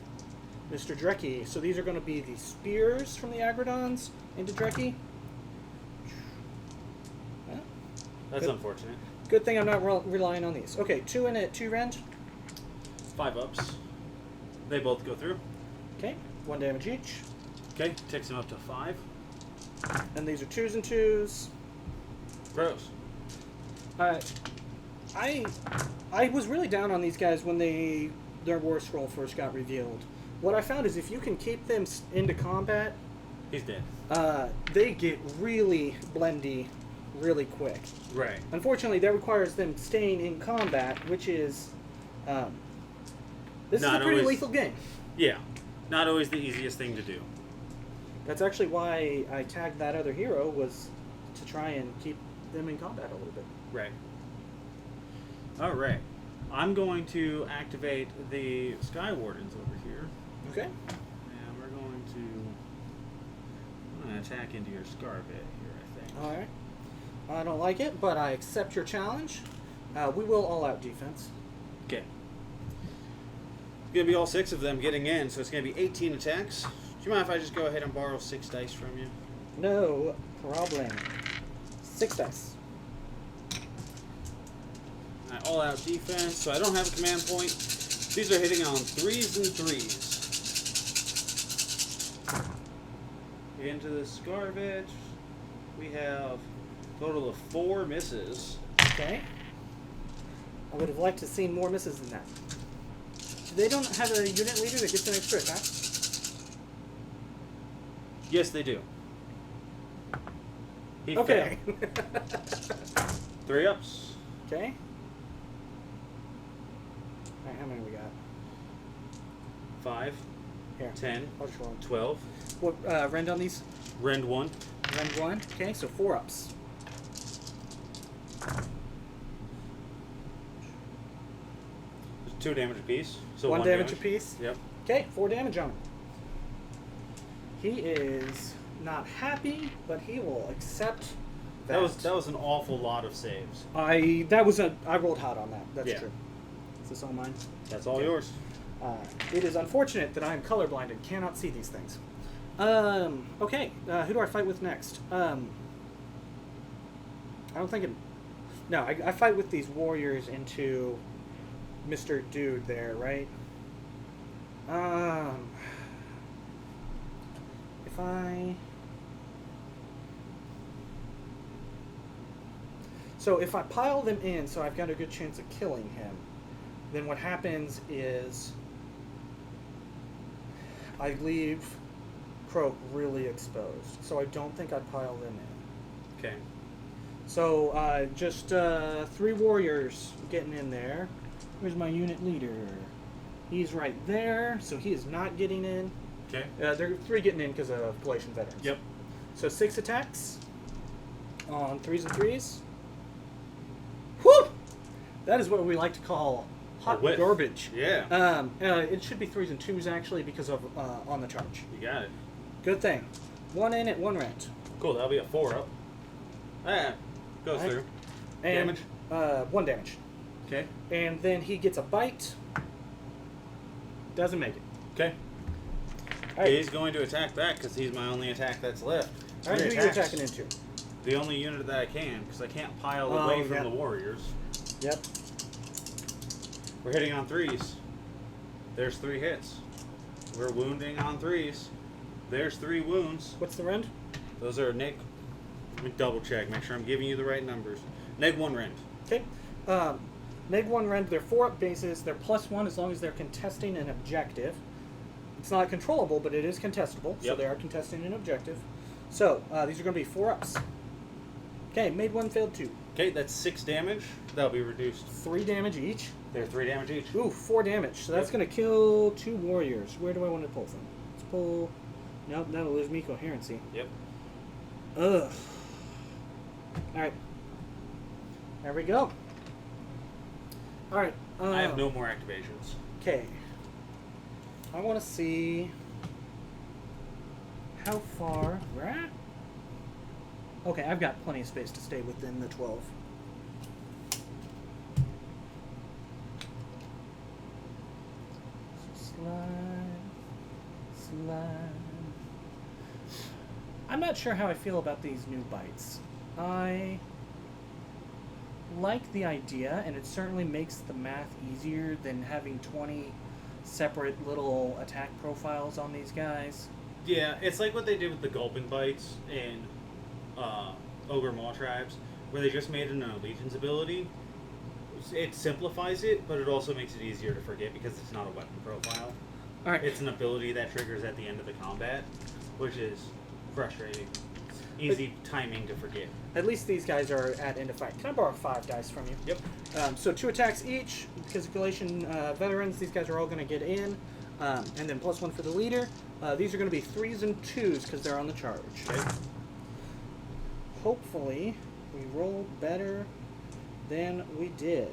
Mr. Dreki. So these are going to be the spears from the Agrodons into Dreki. Well, That's Good. unfortunate. good thing I'm not relying on these. Okay, 2 in at 2 rend. 5 ups. They both go through. Okay, 1 damage each. Okay. Takes them up to 5. And these are 2s and 2s. Gross. I was really down on these guys when their war scroll first got revealed. What I found is if you can keep them into combat, He's dead. they get really blendy really quick. Right. Unfortunately, that requires them staying in combat, which is this is Not a pretty always- lethal game. Yeah. Not always the easiest thing to do. That's actually why I tagged that other hero, was to try and keep them in combat a little bit. Right. All right. I'm going to activate the Sky Wardens over here. Okay. And we're going to attack into your Scarvet here, I think. All right. I don't like it, but I accept your challenge. We will all-out defense. Okay. It's going to be all 6 of them getting in, so it's going to be 18 attacks. Do you mind if I just go ahead and borrow 6 dice from you? No problem. 6 dice. All-out defense, so I don't have a command point. These are hitting on 3s and 3s. Into the Scarvet, we have a total of 4 misses. Okay. I would have liked to see more misses than that. They don't have a unit leader that gets an extra attack? Yes, they do. He Okay. failed. 3 ups. Okay. Alright, how many we got? 5, Here. 10, I'll just roll. 12. What, rend on these? Rend 1. Rend 1. Okay, so 4 ups. There's 2 damage apiece. So 1 damage apiece. Yep. Okay, 4 damage on him. He is not happy, but he will accept that. That was an awful lot of saves. I rolled hot on that. That's true. Is this all mine? That's all Okay. yours. It is unfortunate that I am colorblind and cannot see these things. Okay, who do I fight with next? I don't think it... No, I fight with these warriors into Mr. Dude there, right? If I... So if I pile them in so I've got a good chance of killing him, then what happens is I leave Croak really exposed. So I don't think I'd pile them in. Okay. So just 3 warriors getting in there. Where's my unit leader? He's right there, so he is not getting in. Okay. There are 3 getting in because of Galatian veterans. Yep. So 6 attacks on 3s and 3s. Whew! That is what we like to call hot whiff. garbage. Yeah. It should be 3s and 2s actually because of on the charge. You got it. Good thing. 1 in at 1 rent. Cool. That'll be a 4 up. Goes Right. through. And, Damage? 1 damage. Okay. And then he gets a bite. Doesn't make it. Okay. All right. He's going to attack back because he's my only attack that's left. All right, who are you Attacks. attacking into? The only unit that I can because I can't pile Oh, away from yeah. the warriors. Yep. We're hitting on 3s. There's 3 hits. We're wounding on 3s. There's 3 wounds. What's the rend? Those are neg. Let me double check. Make sure I'm giving you the right numbers. Neg 1 rend. Okay. Neg 1 rend, they're 4-up bases. They're +1 as long as they're contesting an objective. It's not controllable, but it is contestable. So Yep. they are contesting an objective. So these are going to be 4-ups. Okay, made 1, failed 2. Okay, that's 6 damage. That'll be reduced. 3 damage each. They're 3 damage each. Ooh, 4 damage. So that's Yep. going to kill 2 warriors. Where do I want to pull from? Let's pull... Nope, that'll lose me coherency. Yep. Ugh. Alright. There we go. Alright. I have no more activations. Okay. I want to see how far we're at. Okay, I've got plenty of space to stay within the 12. Slide. I'm not sure how I feel about these new bites. I like the idea, and it certainly makes the math easier than having 20 separate little attack profiles on these guys. Yeah, it's like what they did with the gulping bites in Ogre Maw Tribes, where they just made it an allegiance ability. It simplifies it, but it also makes it easier to forget because it's not a weapon profile. All right. It's an ability that triggers at the end of the combat, which is frustrating. Easy timing to forget. At least these guys are at end of fight. Can I borrow 5 dice from you? Yep. So 2 attacks each. Because of Galatian veterans, these guys are all going to get in. And then +1 for the leader. These are going to be 3s and 2s because they're on the charge. Okay. Hopefully, We rolled better than we did.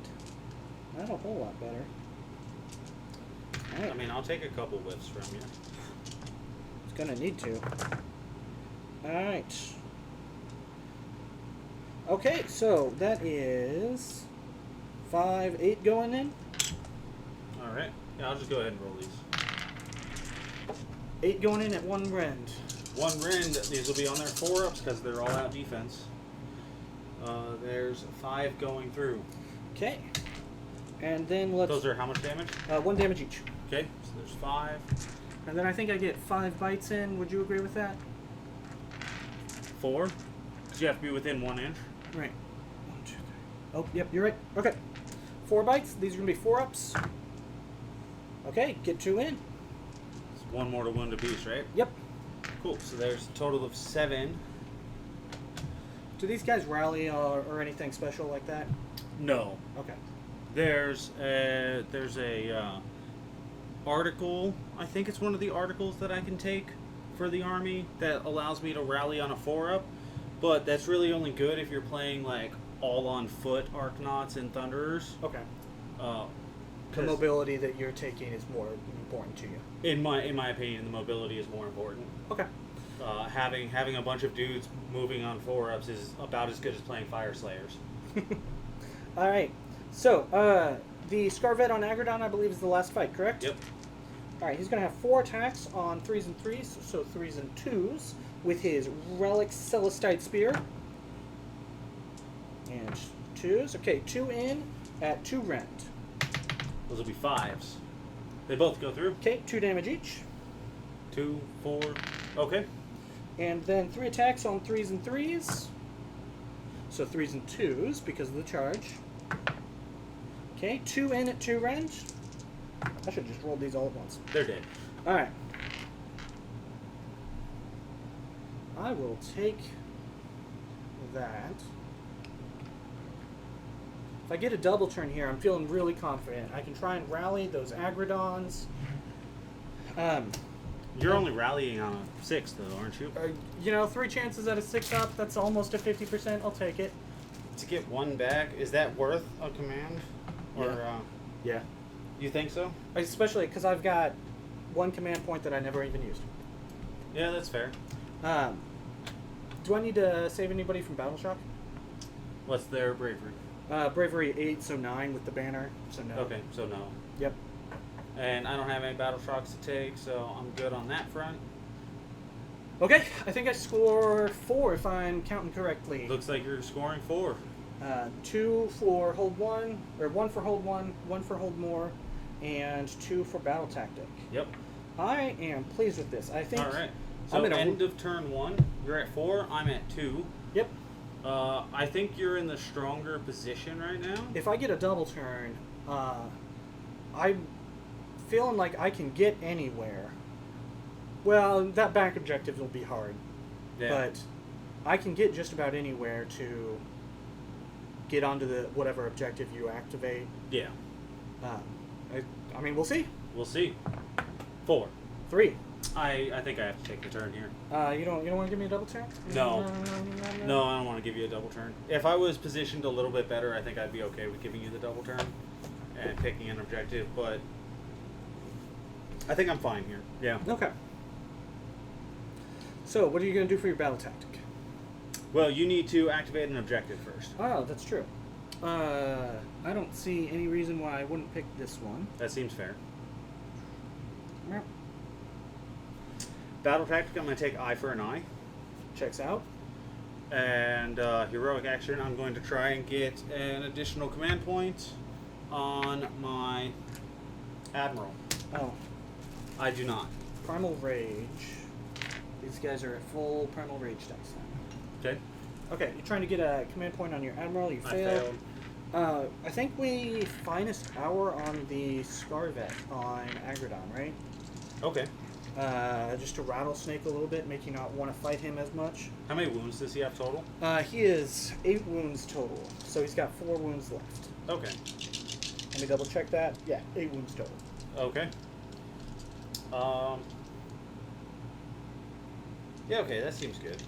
Not a whole lot better. All right. I mean, I'll take a couple whiffs from you. It's gonna need to. Alright. Okay, so that is 5, 8 going in. Alright. Yeah, I'll just go ahead and roll these. 8 going in at 1 rend. 1 rend, these will be on their 4-ups because they're all out defense. There's 5 going through. Okay. And then let's... Those are how much damage? 1 damage each. Okay, so there's 5. And then I think I get 5 bites in. Would you agree with that? 4. Because you have to be within 1 inch. Right. 1, 2, 3. Oh, yep, you're right. Okay. 4 bites. These are going to be 4-ups. Okay, get 2 in. It's 1 more to wound a beast, right? Yep. Cool, so there's a total of 7. Do these guys rally or anything special like that? No. Okay. There's a article, I think it's one of the articles that I can take for the army that allows me to rally on a 4-up, but that's really only good if you're playing like all on foot Arcanauts and Thunderers. Okay. The 'cause mobility that you're taking is more important to you. in my opinion, the mobility is more important. Okay. Having a bunch of dudes moving on 4-ups is about as good as playing Fire Slayers. All right. So, the Scarvet on Agradon, I believe, is the last fight, correct? Yep. All right, he's going to have 4 attacks on 3s and 3s, so 3s and 2s, with his Relic Celestite Spear. And 2s. Okay, 2 in at 2 rend. Those will be 5s. They both go through. Okay, 2 damage each. 2, 4. Okay. And then 3 attacks on 3s and 3s. So 3s and 2s because of the charge. Okay, 2 in at 2 rend. I should just roll these all at once. They're dead. Alright. I will take that. If I get a double turn here, I'm feeling really confident. I can try and rally those Agradons. You're only rallying on a 6, though, aren't you? 3 chances at a 6-up, that's almost a 50%. I'll take it. To get 1 back, is that worth a command? Or, Yeah. you think so? Especially because I've got 1 command point that I never even used. Yeah, that's fair. Do I need to save anybody from Battle Shock? What's their bravery? Bravery 8, so 9 with the banner, so no. Okay, so no. Yep. And I don't have any battle shocks to take, so I'm good on that front. Okay, I think I score 4 if I'm counting correctly. Looks like you're scoring 4. 2 for hold 1, or 1 for hold 1, 1 for hold more, and 2 for battle tactic. Yep. I am pleased with this. I think. All right. So I'm gonna end of turn 1, you're at 4. I'm at 2. Yep. I think you're in the stronger position right now. If I get a double turn, I'm feeling like I can get anywhere. Well, that back objective will be hard. Yeah. But I can get just about anywhere to get onto the whatever objective you activate. Yeah. I mean, we'll see. We'll see. 4. 3. I think I have to take the turn here. You don't want to give me a double turn? No. No, I don't want to give you a double turn. If I was positioned a little bit better, I think I'd be okay with giving you the double turn and picking an objective, but I think I'm fine here. Yeah. Okay. So, what are you going to do for your battle tactic? Well, you need to activate an objective first. Oh, that's true. I don't see any reason why I wouldn't pick this one. That seems fair. Yep. Battle tactic, I'm going to take eye for an eye. Checks out. And heroic action, I'm going to try and get an additional command point on my Admiral. Oh. I do not. Primal Rage. These guys are at full Primal Rage dice now. Okay. Okay, you're trying to get a command point on your Admiral. You I failed. failed. I think we finest hour on the Scarvet on Agradon, right? Okay. Just to rattlesnake a little bit, make you not want to fight him as much. How many wounds does he have total? He is 8 wounds total, so he's got 4 wounds left. Okay. Let me double check that. Yeah, 8 wounds total. Okay. Yeah, okay, that seems good.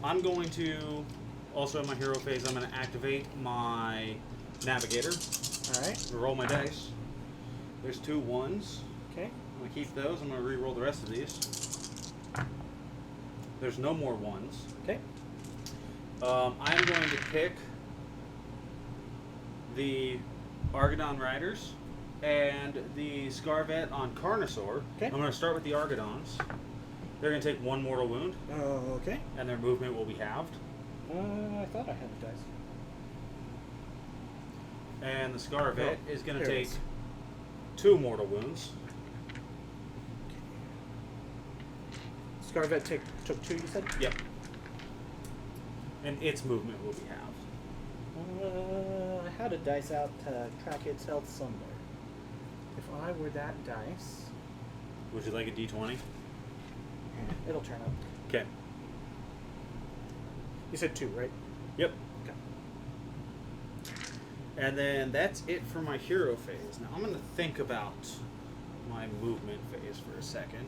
I'm going to Also in my hero phase, I'm going to activate my navigator. Alright. Roll my dice. There's 2 ones. Okay. I'm going to keep those. I'm going to re-roll the rest of these. There's no more ones. Okay. I'm going to pick the Argadon Riders and the Scarvet on Carnosaur. Okay. I'm going to start with the Argadons. They're going to take 1 mortal wound, Okay. and their movement will be halved. I thought I had the dice. And the Scarvet is going to there it take is. 2 mortal wounds. Scarvet took 2, you said? Yep. And its movement will be halved. I had a dice out to track its health somewhere. If I were that dice, Would you like a d20? it'll turn up. Okay. You said 2, right? Yep. Okay. And then that's it for my hero phase. Now I'm going to think about my movement phase for a second.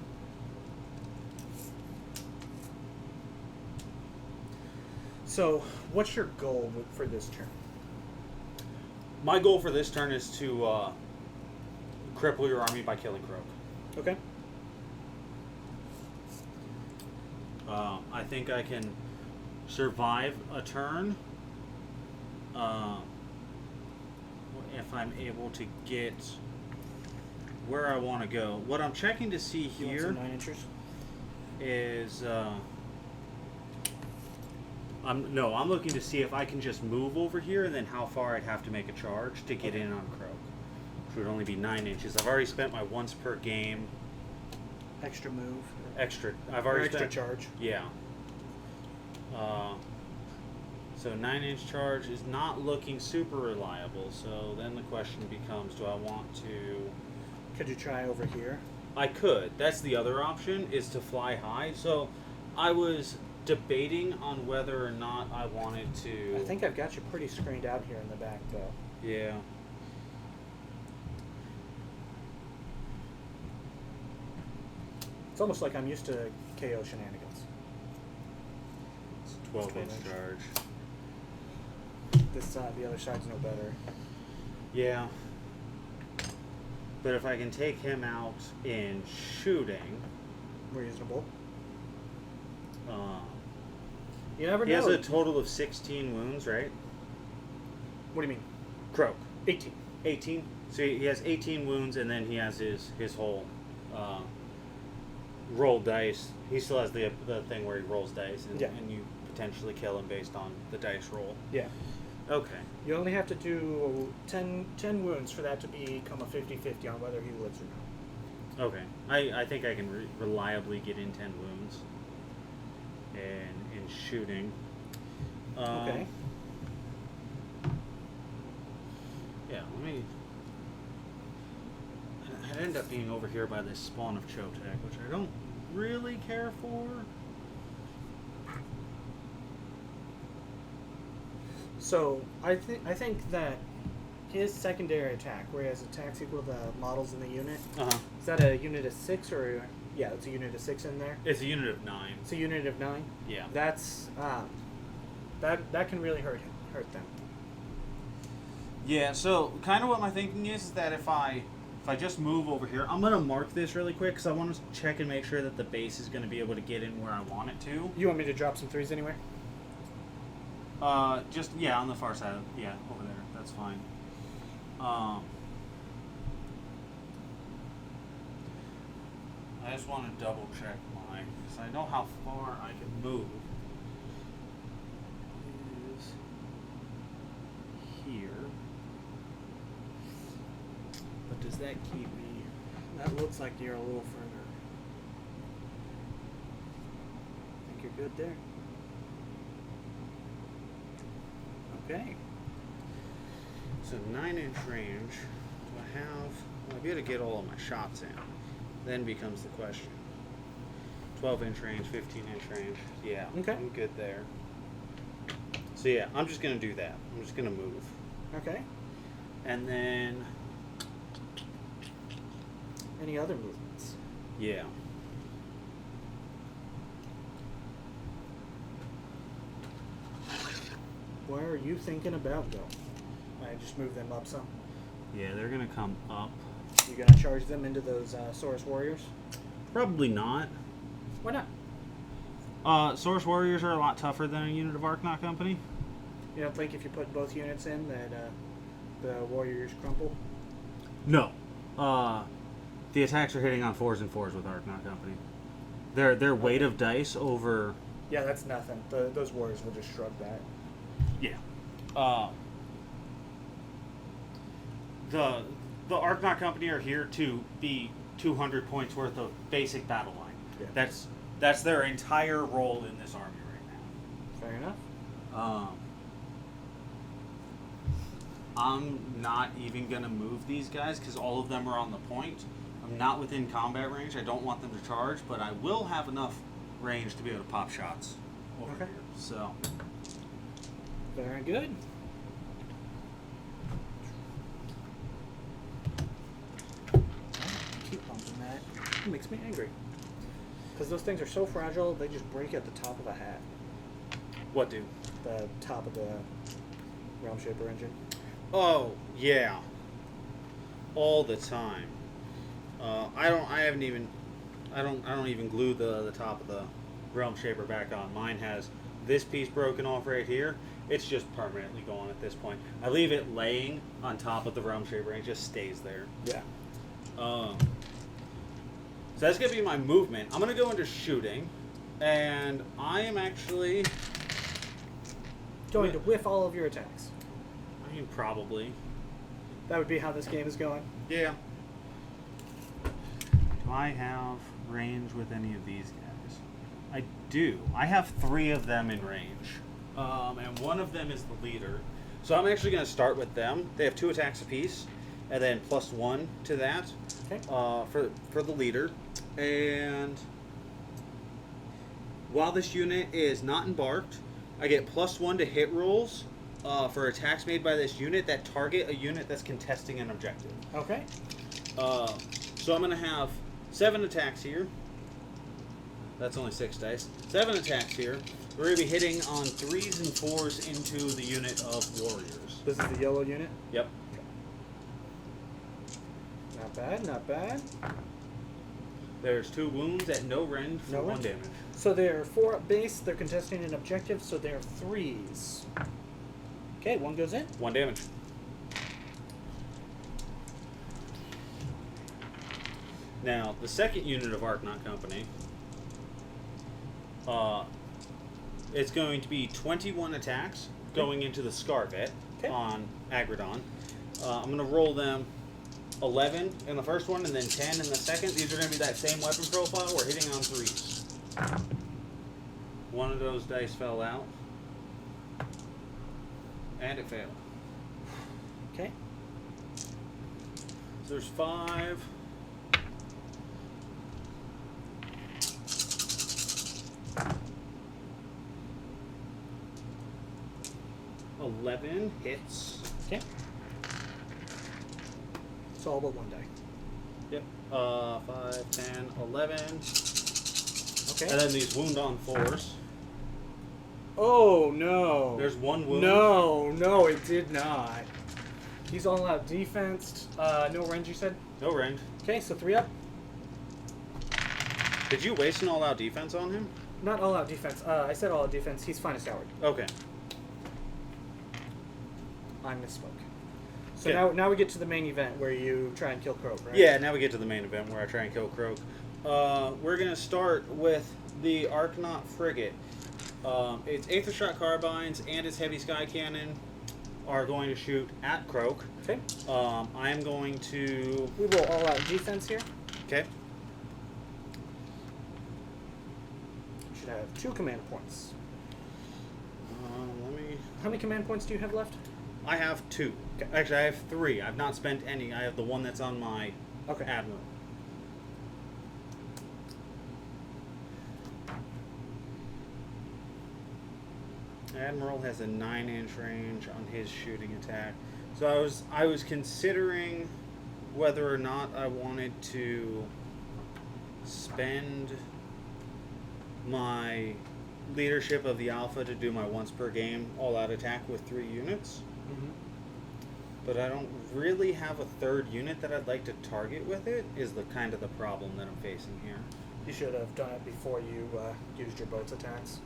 So, what's your goal for this turn? My goal for this turn is to cripple your army by killing Croak. Okay. I think I can survive a turn if I'm able to get where I want to go. What I'm checking to see You want here some 9 inchers? is I'm looking to see if I can just move over here and then how far I'd have to make a charge to get in on Croak, which would only be 9 inches. I've already spent my once per game Extra move. extra. I've Or already extra spent charge. Yeah. So 9-inch charge is not looking super reliable. So then the question becomes: do I want to? Could you try over here? I could. That's the other option, is to fly high. So I was debating on whether or not I wanted to. I think I've got you pretty screened out here in the back, though. Yeah. It's almost like I'm used to KO shenanigans. It's 12-inch 12-inch. charge. This side, the other side's no better. Yeah. But if I can take him out in shooting, Reasonable. uh, You never he know. has a total of 16 wounds, right? What do you mean? Croak. 18. 18. So he has 18 wounds, and then he has his whole roll dice. He still has the thing where he rolls dice, and, Yeah. and you potentially kill him based on the dice roll. Yeah. Okay. You only have to do 10 wounds for that to become a 50-50 on whether he lives or not. Okay. I think I can reliably get in 10 wounds in shooting. Okay. Yeah, let me... I'd end up being over here by this spawn of Chotek, which I don't really care for. So I think that his secondary attack, where he has attacks equal to the models in the unit, Uh-huh. is that a unit of 6 or yeah, it's a unit of 6 in there. It's a unit of 9. It's a unit of 9. Yeah. That's that can really hurt them. Yeah, so kind of what my thinking is that if I just move over here, I'm going to mark this really quick because I want to check and make sure that the base is going to be able to get in where I want it to. You want me to drop some 3s anywhere? Just, yeah, on the far side. Yeah, over there. That's fine. I just want to double check because I know how far I can move. It is here. But does that keep me? That looks like you're a little further. I think you're good there. Okay. So 9-inch range. Do I have? Well, I'll be able to get all of my shots in. Then becomes the question. 12-inch range, 15-inch range. Yeah, Okay. I'm good there. So yeah, I'm just gonna do that. I'm just gonna move, Okay. and then Any other movements? yeah. where are you thinking about going? I just move them up some. Yeah, they're gonna come up. You gonna charge them into those Saurus Warriors? Probably not. Why not? Source Warriors are a lot tougher than a unit of Arknot Company. You don't think if you put both units in that the Warriors crumple? No. The attacks are hitting on 4s and 4s with Arknot Company. Their weight of dice over... Yeah, that's nothing. Those Warriors will just shrug that. Yeah. The Arknot Company are here to be 200 points worth of basic battle line. Yeah. That's their entire role in this army right Fair enough. now. I'm not even going to move these guys because all of them are on the point. I'm not within combat range. I don't want them to charge, but I will have enough range to be able to pop shots over Okay. here. So, Very good. Keep bumping that. It makes me angry. Because those things are so fragile, they just break at the top of a hat. what do? The top of the Realm Shaper engine. Oh, yeah. All the time. I don't even glue the top of the Realm Shaper back on. Mine has this piece broken off right here. It's just permanently gone at this point. I leave it laying on top of the Realm Shaper and it just stays there. Yeah. So that's going to be my movement. I'm going to go into shooting, and I am actually... Going to whiff all of your attacks. I mean, probably. That would be how this game is going. Yeah. Do I have range with any of these guys? I do. I have 3 of them in range. And one of them is the leader. So I'm actually going to start with them. They have 2 attacks apiece, and then +1 to that Okay. for the leader. And while this unit is not embarked, I get +1 to hit rolls for attacks made by this unit that target a unit that's contesting an objective. Okay. So I'm going to have 7 attacks here. That's only 6 dice. 7 attacks here. We're going to be hitting on 3s and 4s into the unit of warriors. This is the yellow unit. Yep. Not bad, not bad. There's 2 wounds at no rend for No 1 rend. damage. So they're 4 up base, they're contesting an objective, so they're 3s. Okay, 1 goes in. 1 damage. Now, the second unit of Arknot Company, it's going to be 21 attacks going into the Scarvet on Agradon. I'm going to roll them 11 in the first one and then 10 in the second. These are going to be that same weapon profile. We're hitting on 3s. One of those dice fell out. And it failed. Okay. So there's 5. $11 hits. Okay. It's all but 1 die. Yep. 5, 10, 11. Okay. And then these wound on 4s. Oh, no. There's 1 wound. No, it did not. He's all out defense. No range, you said? No range. Okay, so 3 up. Did you waste an all-out defense on him? Not all out defense. I said all out defense. He's finest hour. Okay. I misspoke. So Okay. now we get to the main event where you try and kill Croak, right? Yeah, now we get to the main event where I try and kill Croak. We're going to start with the Arknot Frigate. Its Aether-Shot carbines and its heavy sky cannon are going to shoot at Croak. Okay. I am going to... We roll all out defense here. Okay. Should have 2 command points. Let me... How many command points do you have left? I have 2. Okay. Actually, I have 3. I've not spent any. I have the one that's on my Admiral. Admiral has a 9-inch range on his shooting attack. So I was considering whether or not I wanted to spend my leadership of the Alpha to do my once per game all-out attack with 3 units. Mm-hmm. But I don't really have a third unit that I'd like to target with it, is the kind of the problem that I'm facing here. You should have done it before you used your boat's attacks.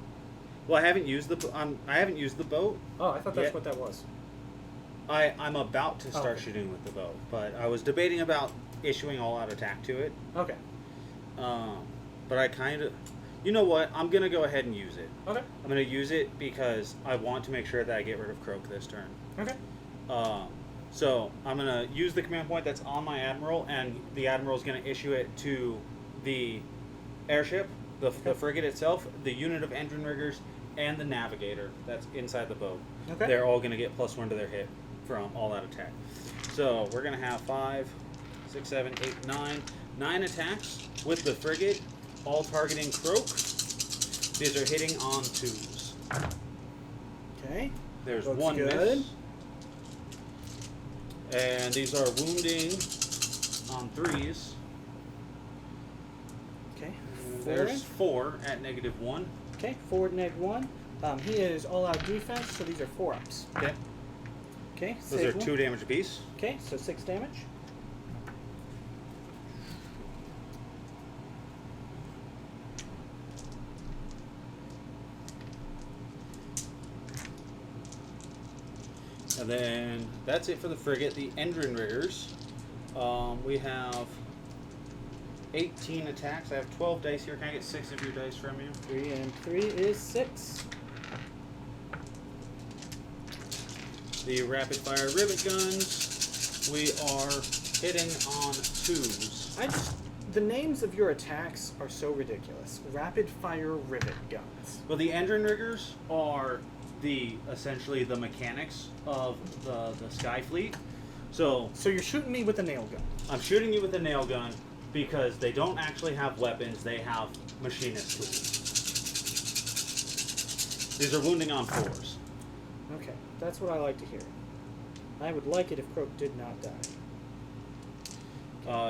Well, I haven't used the boat. Oh, I thought that's yet. what that was. I'm about to start okay. shooting with the boat, but I was debating about issuing all-out attack to it. Okay. But I kind of... You know what? I'm going to go ahead and use it. Okay. I'm going to use it because I want to make sure that I get rid of Croak this turn. Okay. So I'm going to use the command point that's on my Admiral, and the Admiral is going to issue it to the airship, the frigate itself, the unit of engine riggers, and the navigator that's inside the boat. Okay. They're all going to get +1 to their hit from all that attack. So we're going to have 5, 6, 7, 8, 9. 9 attacks with the frigate, all targeting Croak. These are hitting on 2s. Okay. There's Looks 1 good. miss. And these are wounding on 3s. Okay. There's 4 at -1. Okay, forward -1. He is all-out defense, so these are 4-ups. Okay. Okay, Those save are one. 2 damage apiece. Okay, so 6 damage. And then that's it for the frigate. The engine riggers. We have 18 attacks. I have 12 dice here. Can I get 6 of your dice from you? 3 and 3 is 6. The rapid fire rivet guns. We are hitting on 2s. The names of your attacks are so ridiculous. Rapid fire rivet guns. Well, the engine riggers are essentially the mechanics of the Sky Fleet. So you're shooting me with a nail gun. I'm shooting you with a nail gun because they don't actually have weapons. They have machinist tools. These are wounding on 4s. Okay, that's what I like to hear. I would like it if Croak did not die.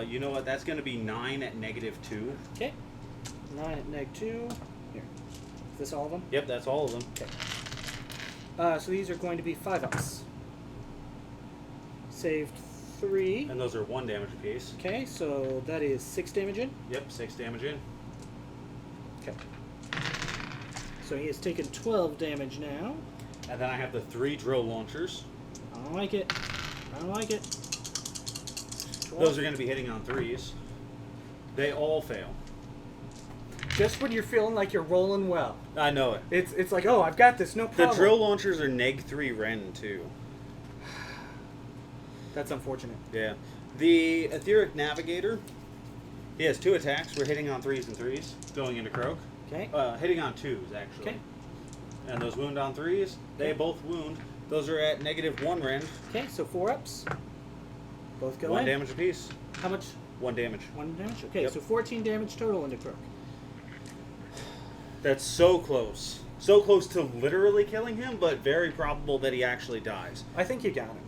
You know what? That's going to be 9 at -2. Okay. 9 at -2. Here. Is this all of them? Yep, that's all of them. Okay. So these are going to be 5-ups. Saved 3. And those are 1 damage apiece. Okay, so that is 6 damage in. Yep, 6 damage in. Okay. So he has taken 12 damage now. And then I have the 3 drill launchers. I don't like it. I don't like it. 12. Those are going to be hitting on 3s. They all fail. Just when you're feeling like you're rolling well. I know it. It's like, oh, I've got this, no The problem. drill launchers are -3 Ren, too. That's unfortunate. Yeah. The Etheric Navigator, he has 2 attacks. We're hitting on 3s and 3s, going into Croak. Okay. Hitting on 2s, actually. Okay. And those wound on 3s, they both wound. Those are at -1 Ren. Okay, so 4-ups. Both go 1 in. damage apiece. How much? 1 damage. 1 damage? Okay, Yep. so 14 damage total into Croak. That's so close. So close to literally killing him, but very probable that he actually dies. I think you got him.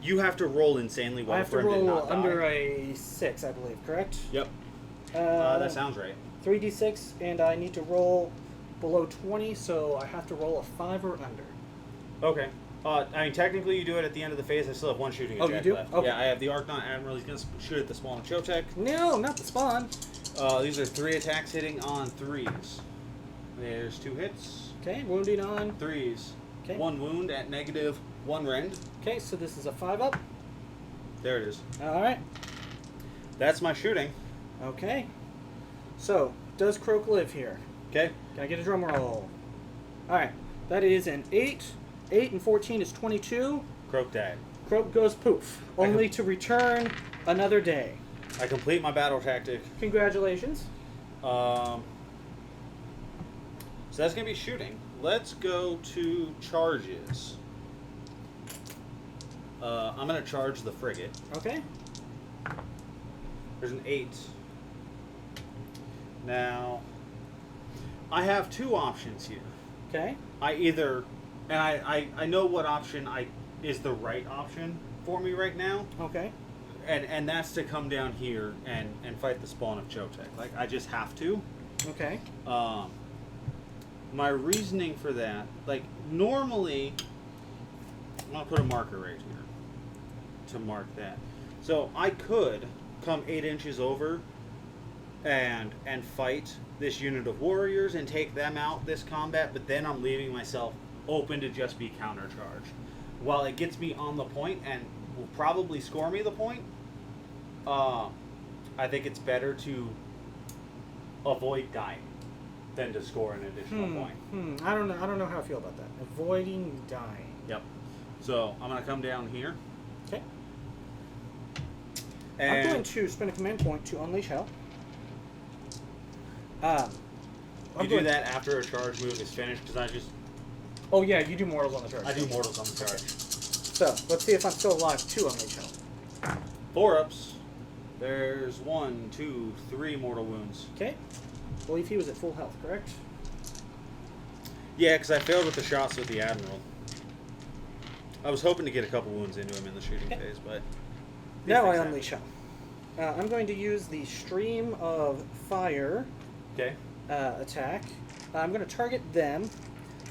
You have to roll insanely well I have for to him to roll not die. under a 6, I believe, correct? Yep. That sounds right. 3d6, and I need to roll below 20, so I have to roll a 5 or under. Okay. I mean, technically you do it at the end of the phase. I still have 1 shooting Oh, you attack do? left. Okay. Yeah, I have the Archnaut Admiral. He's going to shoot at the spawn of Chotek. No, not the spawn. These are 3 attacks hitting on 3s. There's 2 hits. Okay, wounding on. 3s. Okay. 1 wound at -1 rend. Okay, so this is a 5-up. There it is. All right. That's my shooting. Okay. So, does Croak live here? Okay. Can I get a drum roll? All right. That is an 8. 8 and 14 is 22. Croak died. Croak goes poof, only to return another day. I complete my battle tactic. Congratulations. So that's going to be shooting. Let's go to charges. I'm going to charge the frigate. Okay. There's an 8. Now, I have 2 options here. Okay. I know what option is the right option for me right now. Okay. And that's to come down here and fight the spawn of Chotek. Like, I just have to. Okay. my reasoning for that, like, normally, I'm going to put a marker right here to mark that. So I could come 8 inches over and fight this unit of warriors and take them out this combat, but then I'm leaving myself open to just be countercharged. While it gets me on the point and will probably score me the point, I think it's better to avoid dying than to score an additional point. I don't know how I feel about that. Avoiding dying. Yep. So I'm going to come down here. Okay. And I'm going to spend a command point to unleash hell. you do that after a charge move is finished, because I just... Oh yeah, you do mortals on the charge. I do mortals on the charge. So, let's see if I'm still alive to unleash hell. 4 ups. There's 1, 2, 3 mortal wounds. Okay. I believe he was at full health, correct? Yeah, because I failed with the shots with the Admiral. I was hoping to get a couple wounds into him in the shooting phase, but... Now I unleash hell. I'm going to use the Stream of Fire attack. I'm going to target them.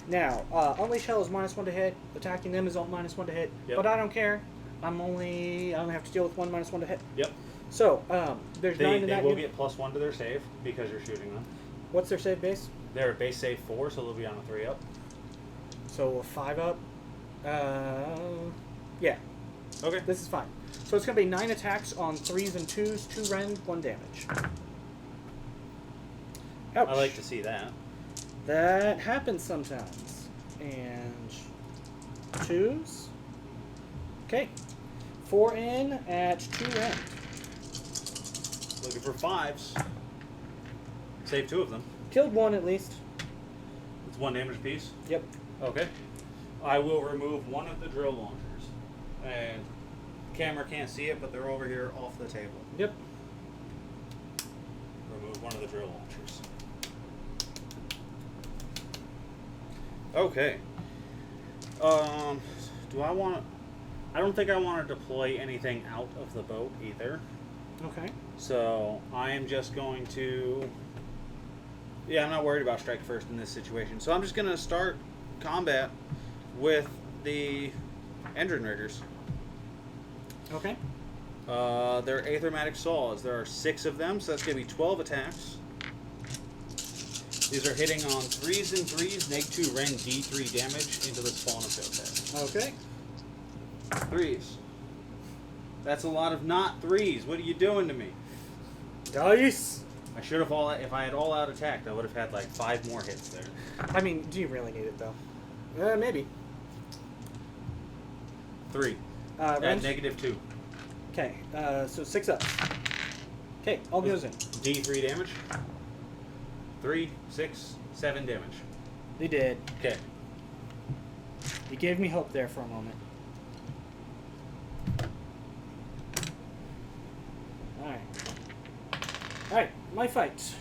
Now, Unleash Hell is -1 to hit. Attacking them is -1 to hit. Yep. But I don't care. I only have to deal with one -1 to hit. Yep. So, there's 9 in They that will unit. get +1 to their save because you're shooting them. What's their save base? They're a base save 4, so they'll be on a 3 up. So, a 5 up. Yeah. Okay. This is fine. So it's going to be 9 attacks on 3s and 2s, 2 rend, 1 damage. Ouch. I like to see that. That happens sometimes. And 2s. Okay. 4 in at 2 rend. Looking for 5s. Save 2 of them. Killed 1 at least. It's 1 damage piece. Yep. Okay. I will remove 1 of the drill launchers. And camera can't see it, but they're over here off the table. Yep. Remove 1 of the drill launchers. Okay. Do I want to... I don't think I want to deploy anything out of the boat either. Okay. So I am just going to... Yeah, I'm not worried about strike first in this situation. So I'm just going to start combat with the engine riggers. Okay. They're Aethermatic Saws. There are 6 of them, so that's going to be 12 attacks. These are hitting on 3s and 3s, neg 2 rend d3 damage into the spawn of Joteg. Okay. 3s. That's a lot of not 3s. What are you doing to me? Dice! I should have if I had all out attacked, I would have had like 5 more hits there. I mean, do you really need it though? Maybe. 3. Rend? At -2. Okay, so 6 up. Okay, all goes in. D3 damage. 3, 6, 7 damage. They did. Okay. You gave me hope there for a moment. Alright. Alright, my fight.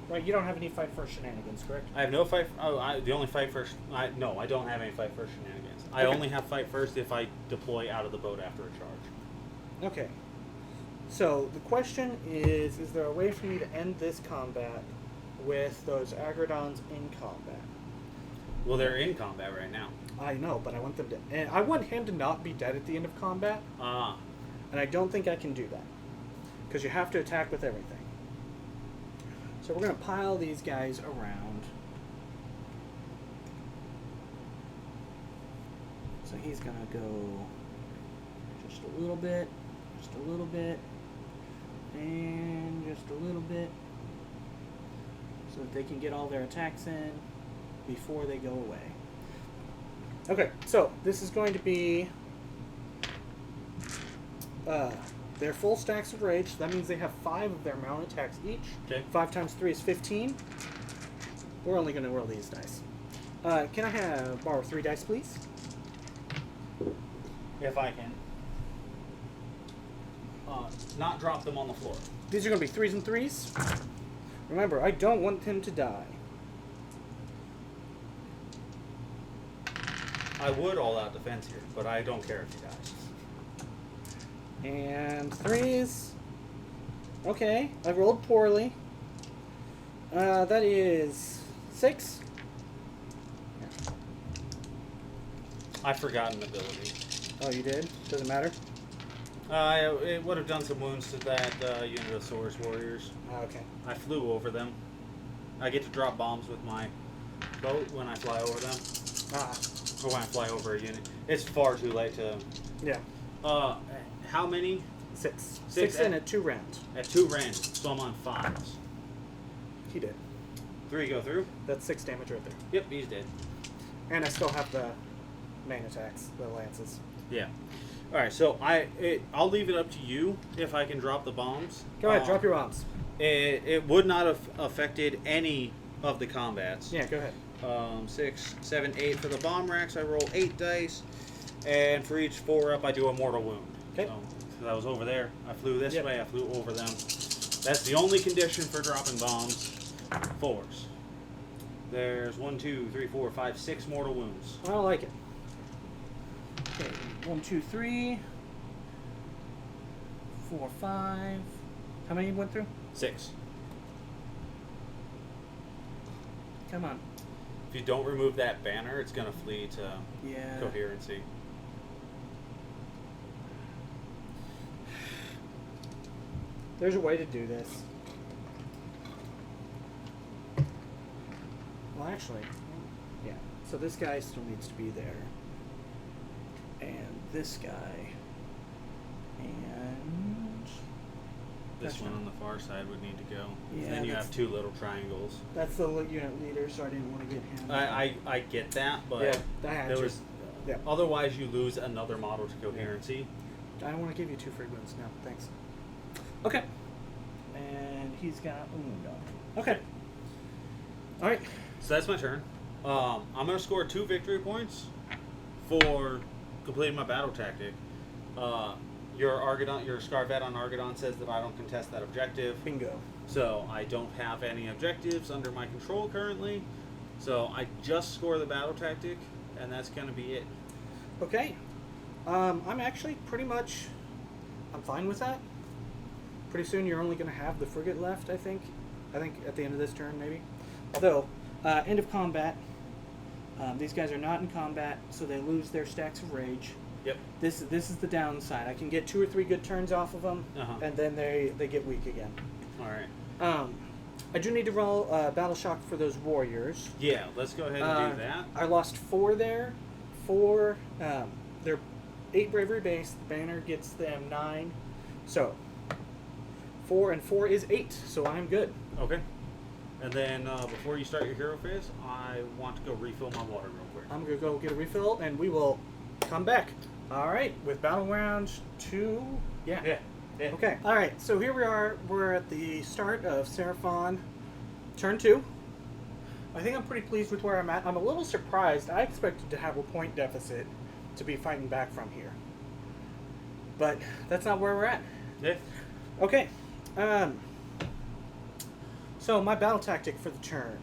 Right, you don't have any fight first shenanigans, correct? I have no fight. The only fight first. No, I don't have any fight first shenanigans. I Okay. only have fight first if I deploy out of the boat after a charge. Okay. So, the question is there a way for me to end this combat with those Agrodons in combat? Well, they're in combat right now. I know, but I want them to... And I want him to not be dead at the end of combat, Ah. and I don't think I can do that. Because you have to attack with everything. So we're going to pile these guys around. So he's going to go just a little bit, and just a little bit, so that they can get all their attacks in before they go away. Okay, so this is going to be their full stacks of rage. That means they have 5 of their mount attacks each. Okay. 5 times 3 is 15. We're only going to roll these dice. Can I borrow 3 dice, please? If I can. Not drop them on the floor. These are going to be 3s and 3s. Remember, I don't want him to die. I would all out defense here, but I don't care if he dies. And 3s. Okay, I rolled poorly. That is 6. I forgot an ability. Oh, you did? Doesn't matter? It would have done some wounds to that unit of Source Warriors. Oh, okay. I flew over them. I get to drop bombs with my boat when I fly over them. Ah. Or when I fly over a unit. It's far too late to... Yeah. How many? 6. Six 6 in at 2 rounds. At 2 rands, so I'm on 5s. He did. 3 go through? That's 6 damage right there. Yep, he's dead. And I still have the main attacks, the lances. Yeah. Alright, so I'll leave it up to you if I can drop the bombs. Go ahead, drop your bombs. It would not have affected any of the combats. Yeah, go ahead. 6, 7, 8 for the bomb racks. I roll 8 dice, and for each 4 up, I do a mortal wound. Okay. So, 'cause I was over there, I flew this Yep. way. I flew over them. That's the only condition for dropping bombs. 4s. There's 1, 2, 3, 4, 5, 6 mortal wounds. I don't like it. Okay, 1, 2, 3, 4, 5. How many you went through? 6. Come on. If you don't remove that banner, it's gonna flee to Yeah. coherency. There's a way to do this. Well, actually, yeah. So this guy still needs to be there. And this guy. And... This Gotcha. one on the far side would need to go. Yeah, And then you that's- have 2 little triangles. That's the unit leader, so I didn't want to get him. I get that, but Yeah, I had there to. was Yeah. otherwise you lose another model to coherency. I don't want to give you 2 free wounds now. Thanks. Okay. And he's got a wound on. Okay. All right. So that's my turn. I'm gonna score 2 victory points for completing my battle tactic. Your Scarvet on Argadon says that I don't contest that objective. Bingo. So I don't have any objectives under my control currently. So I just score the battle tactic, and that's gonna be it. Okay. I'm actually pretty much... I'm fine with that. Pretty soon you're only going to have the frigate left, I think. I think at the end of this turn, maybe. Although, end of combat. These guys are not in combat, so they lose their stacks of rage. Yep. This is the downside. I can get 2 or 3 good turns off of them, and then they get weak again. All right. I do need to roll Battle Shock for those warriors. Yeah, let's go ahead and do that. I lost 4 there. 4. They're 8 bravery base. The banner gets them 9. So 4 and 4 is 8. So I'm good. Okay. And then before you start your hero phase, I want to go refill my water real quick. I'm gonna go get a refill, and we will come back. All right, with Battleground 2. Yeah. Yeah. Okay. All right. So here we are. We're at the start of Seraphon, turn 2. I think I'm pretty pleased with where I'm at. I'm a little surprised. I expected to have a point deficit to be fighting back from here, but that's not where we're at. Yeah. Okay. So my battle tactic for the turn.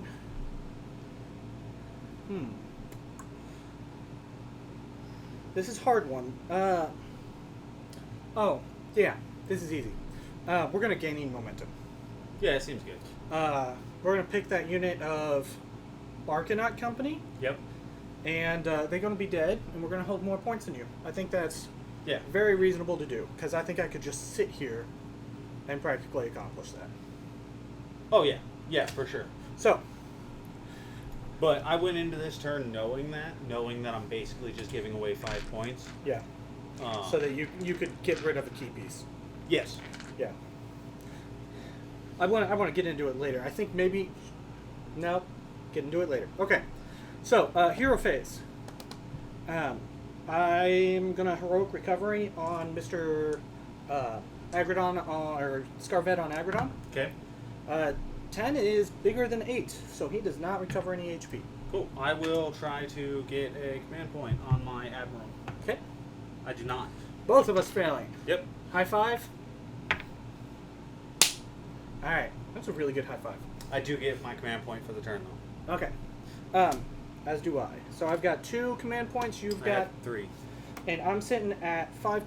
This is a hard one. Oh, yeah. This is easy. We're going to gain momentum. Yeah, it seems good. We're going to pick that unit of Arcanaut Company, Yep. and they're going to be dead, and we're going to hold more points than you. I think that's Yeah. very reasonable to do, because I think I could just sit here and practically accomplish that. Oh, yeah. Yeah, for sure. So, But I went into this turn knowing that I'm basically just giving away 5 points. yeah. So that you could get rid of a key piece. Yes. Yeah. I want to get into it later. I think maybe... No. Get into it later. Okay. So, hero phase. I'm going to heroic recovery on Mr. Agradon, or Scarvet on Agradon. Okay. 10 is bigger than 8, so he does not recover any HP. Cool. I will try to get a command point on my Admiral. Okay. I do not. Both of us failing. Yep. High five. Alright. That's a really good high five. I do get my command point for the turn, though. Okay. As do I. So I've got 2 command points. You've I got... have 3. And I'm sitting at 5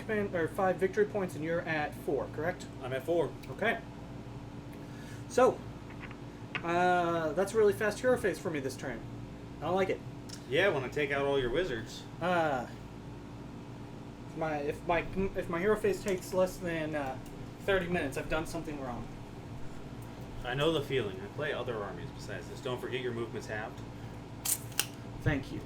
victory points, and you're at 4, correct? I'm at 4. Okay. So, that's a really fast hero phase for me this turn. I don't like it. Yeah, when I take out all your wizards. If my hero phase takes less than 30 minutes, I've done something wrong. I know the feeling. I play other armies besides this. Don't forget your movement's halved. Thank you.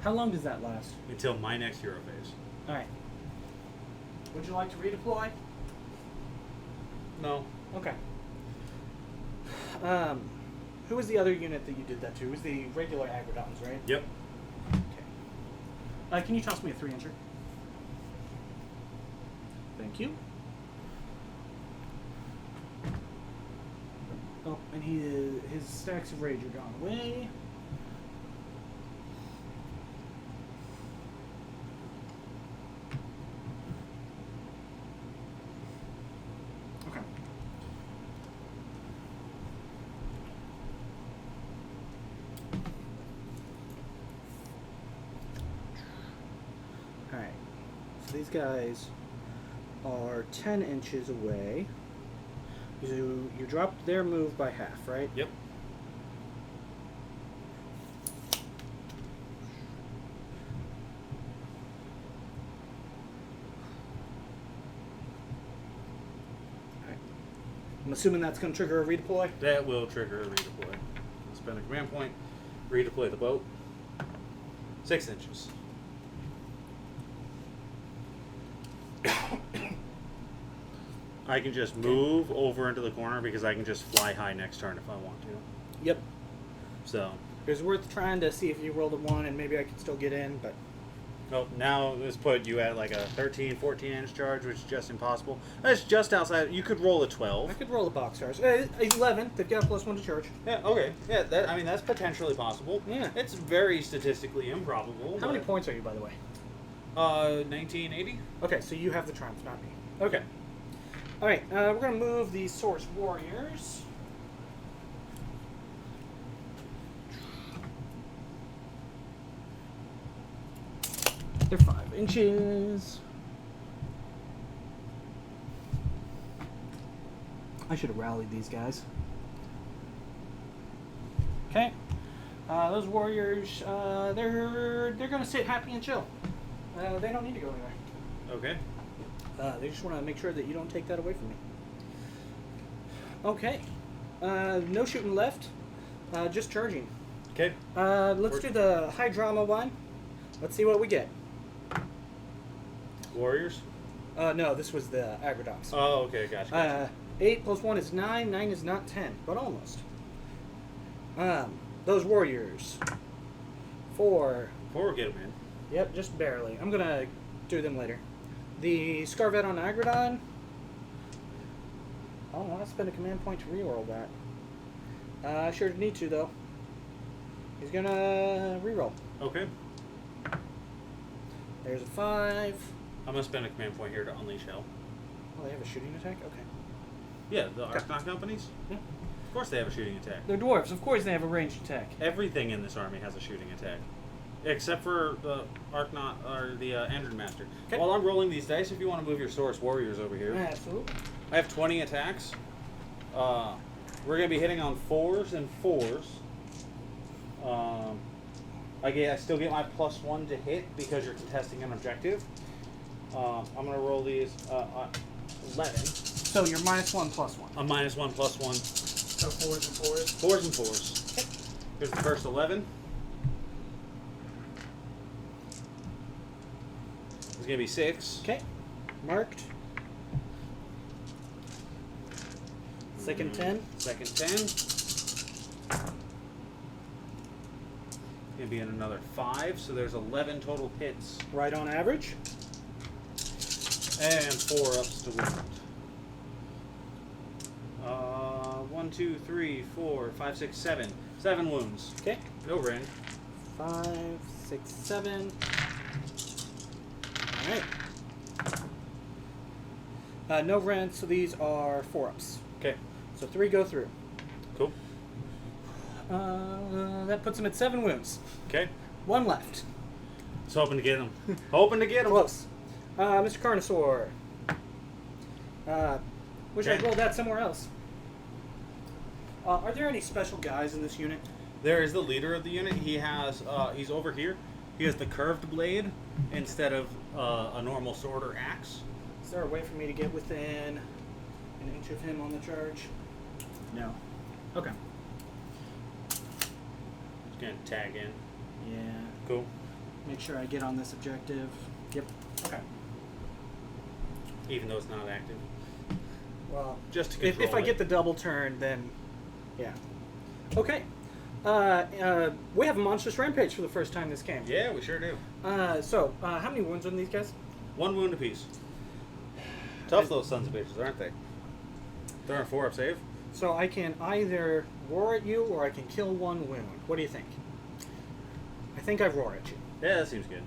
How long does that last? Until my next hero phase. All right. Would you like to redeploy? No. Okay. Who was the other unit that you did that to? It was the regular Agrodons, right? Yep. Okay. Can you toss me a 3-incher? Thank you. Oh, and his stacks of rage are gone away. Okay. Alright. So these guys are 10 inches away. You dropped their move by half, right? Yep. Alright. I'm assuming that's going to trigger a redeploy? That will trigger a redeploy. Spend a command point, redeploy the boat. 6 inches. I can just move over into the corner because I can just fly high next turn if I want to. Yep. So. It was worth trying to see if you rolled a 1 and maybe I could still get in, but... Oh, now this put you at like a 13, 14 inch charge, which is just impossible. That's just outside. You could roll a 12. I could roll a box stars. 11. They've got +1 to charge. Yeah, okay. Yeah, that's potentially possible. Yeah. It's very statistically improbable. How many points are you, by the way? 1980. Okay, so you have the triumph, not me. Okay. Alright, we're going to move the Source Warriors. They're 5 inches. I should have rallied these guys. Okay. Those warriors, they're going to sit happy and chill. They don't need to go anywhere. Okay. They just want to make sure that you don't take that away from me. Okay. No shooting left. Just charging. Okay. Let's do the high drama one. Let's see what we get. Warriors? No, this was the Agrodons. Oh, okay, gotcha. 8 + 1 is 9. 9 is not 10, but almost. Those warriors. 4. 4 get them in. Yep, just barely. I'm going to do them later. The Scarvet on Agrodon. I don't want to spend a command point to reroll that. I sure need to, though. He's going to reroll. Okay. There's a 5. I'm going to spend a command point here to unleash hell. Oh, they have a shooting attack? Okay. Yeah, the Archnot companies? Yeah. Of course they have a shooting attack. They're dwarves. Of course they have a ranged attack. Everything in this army has a shooting attack. Except for the Archnot, or the Andron Master. Okay. While I'm rolling these dice, if you want to move your Source Warriors over here. Absolutely. I have 20 attacks. We're going to be hitting on 4s and 4s. I still get my +1 to hit because you're contesting an objective. I'm going to roll these 11. So you're -1 +1. A -1 +1. So 4s and 4s? 4s and 4s. Okay. Here's the first 11. It's going to be 6. Okay. Marked. Second 10. Second 10. Going to be in another 5, so there's 11 total hits. Right on average. And 4 ups to wound. 1, 2, 3, 4, 5, 6, 7. 7 wounds. Okay. No rend. 5, 6, 7. Alright. No rent, so these are 4-ups. Okay. So 3 go through. Cool. That puts him at 7 wounds. Okay. 1 left. Just hoping to get him. Hoping to get him. Close. Mr. Carnosaur. Wish I'd Okay. rolled that somewhere else. Are there any special guys in this unit? There is the leader of the unit. He has, he's over here. He has the curved blade instead of a normal sword or axe. Is there a way for me to get within an inch of him on the charge? No. Okay. Just gonna tag in. Yeah. Cool. Make sure I get on this objective. Yep. Okay. Even though it's not active. Well, Just to if control I it. get the double turn, then yeah. Okay. We have a monstrous rampage for the first time this game. Yeah, we sure do. So, how many wounds on these guys? 1 wound apiece. Tough those sons of bitches, aren't they? They're on a 4-up save. So I can either roar at you or I can kill 1 wound. What do you think? I think I roar at you. Yeah, that seems good.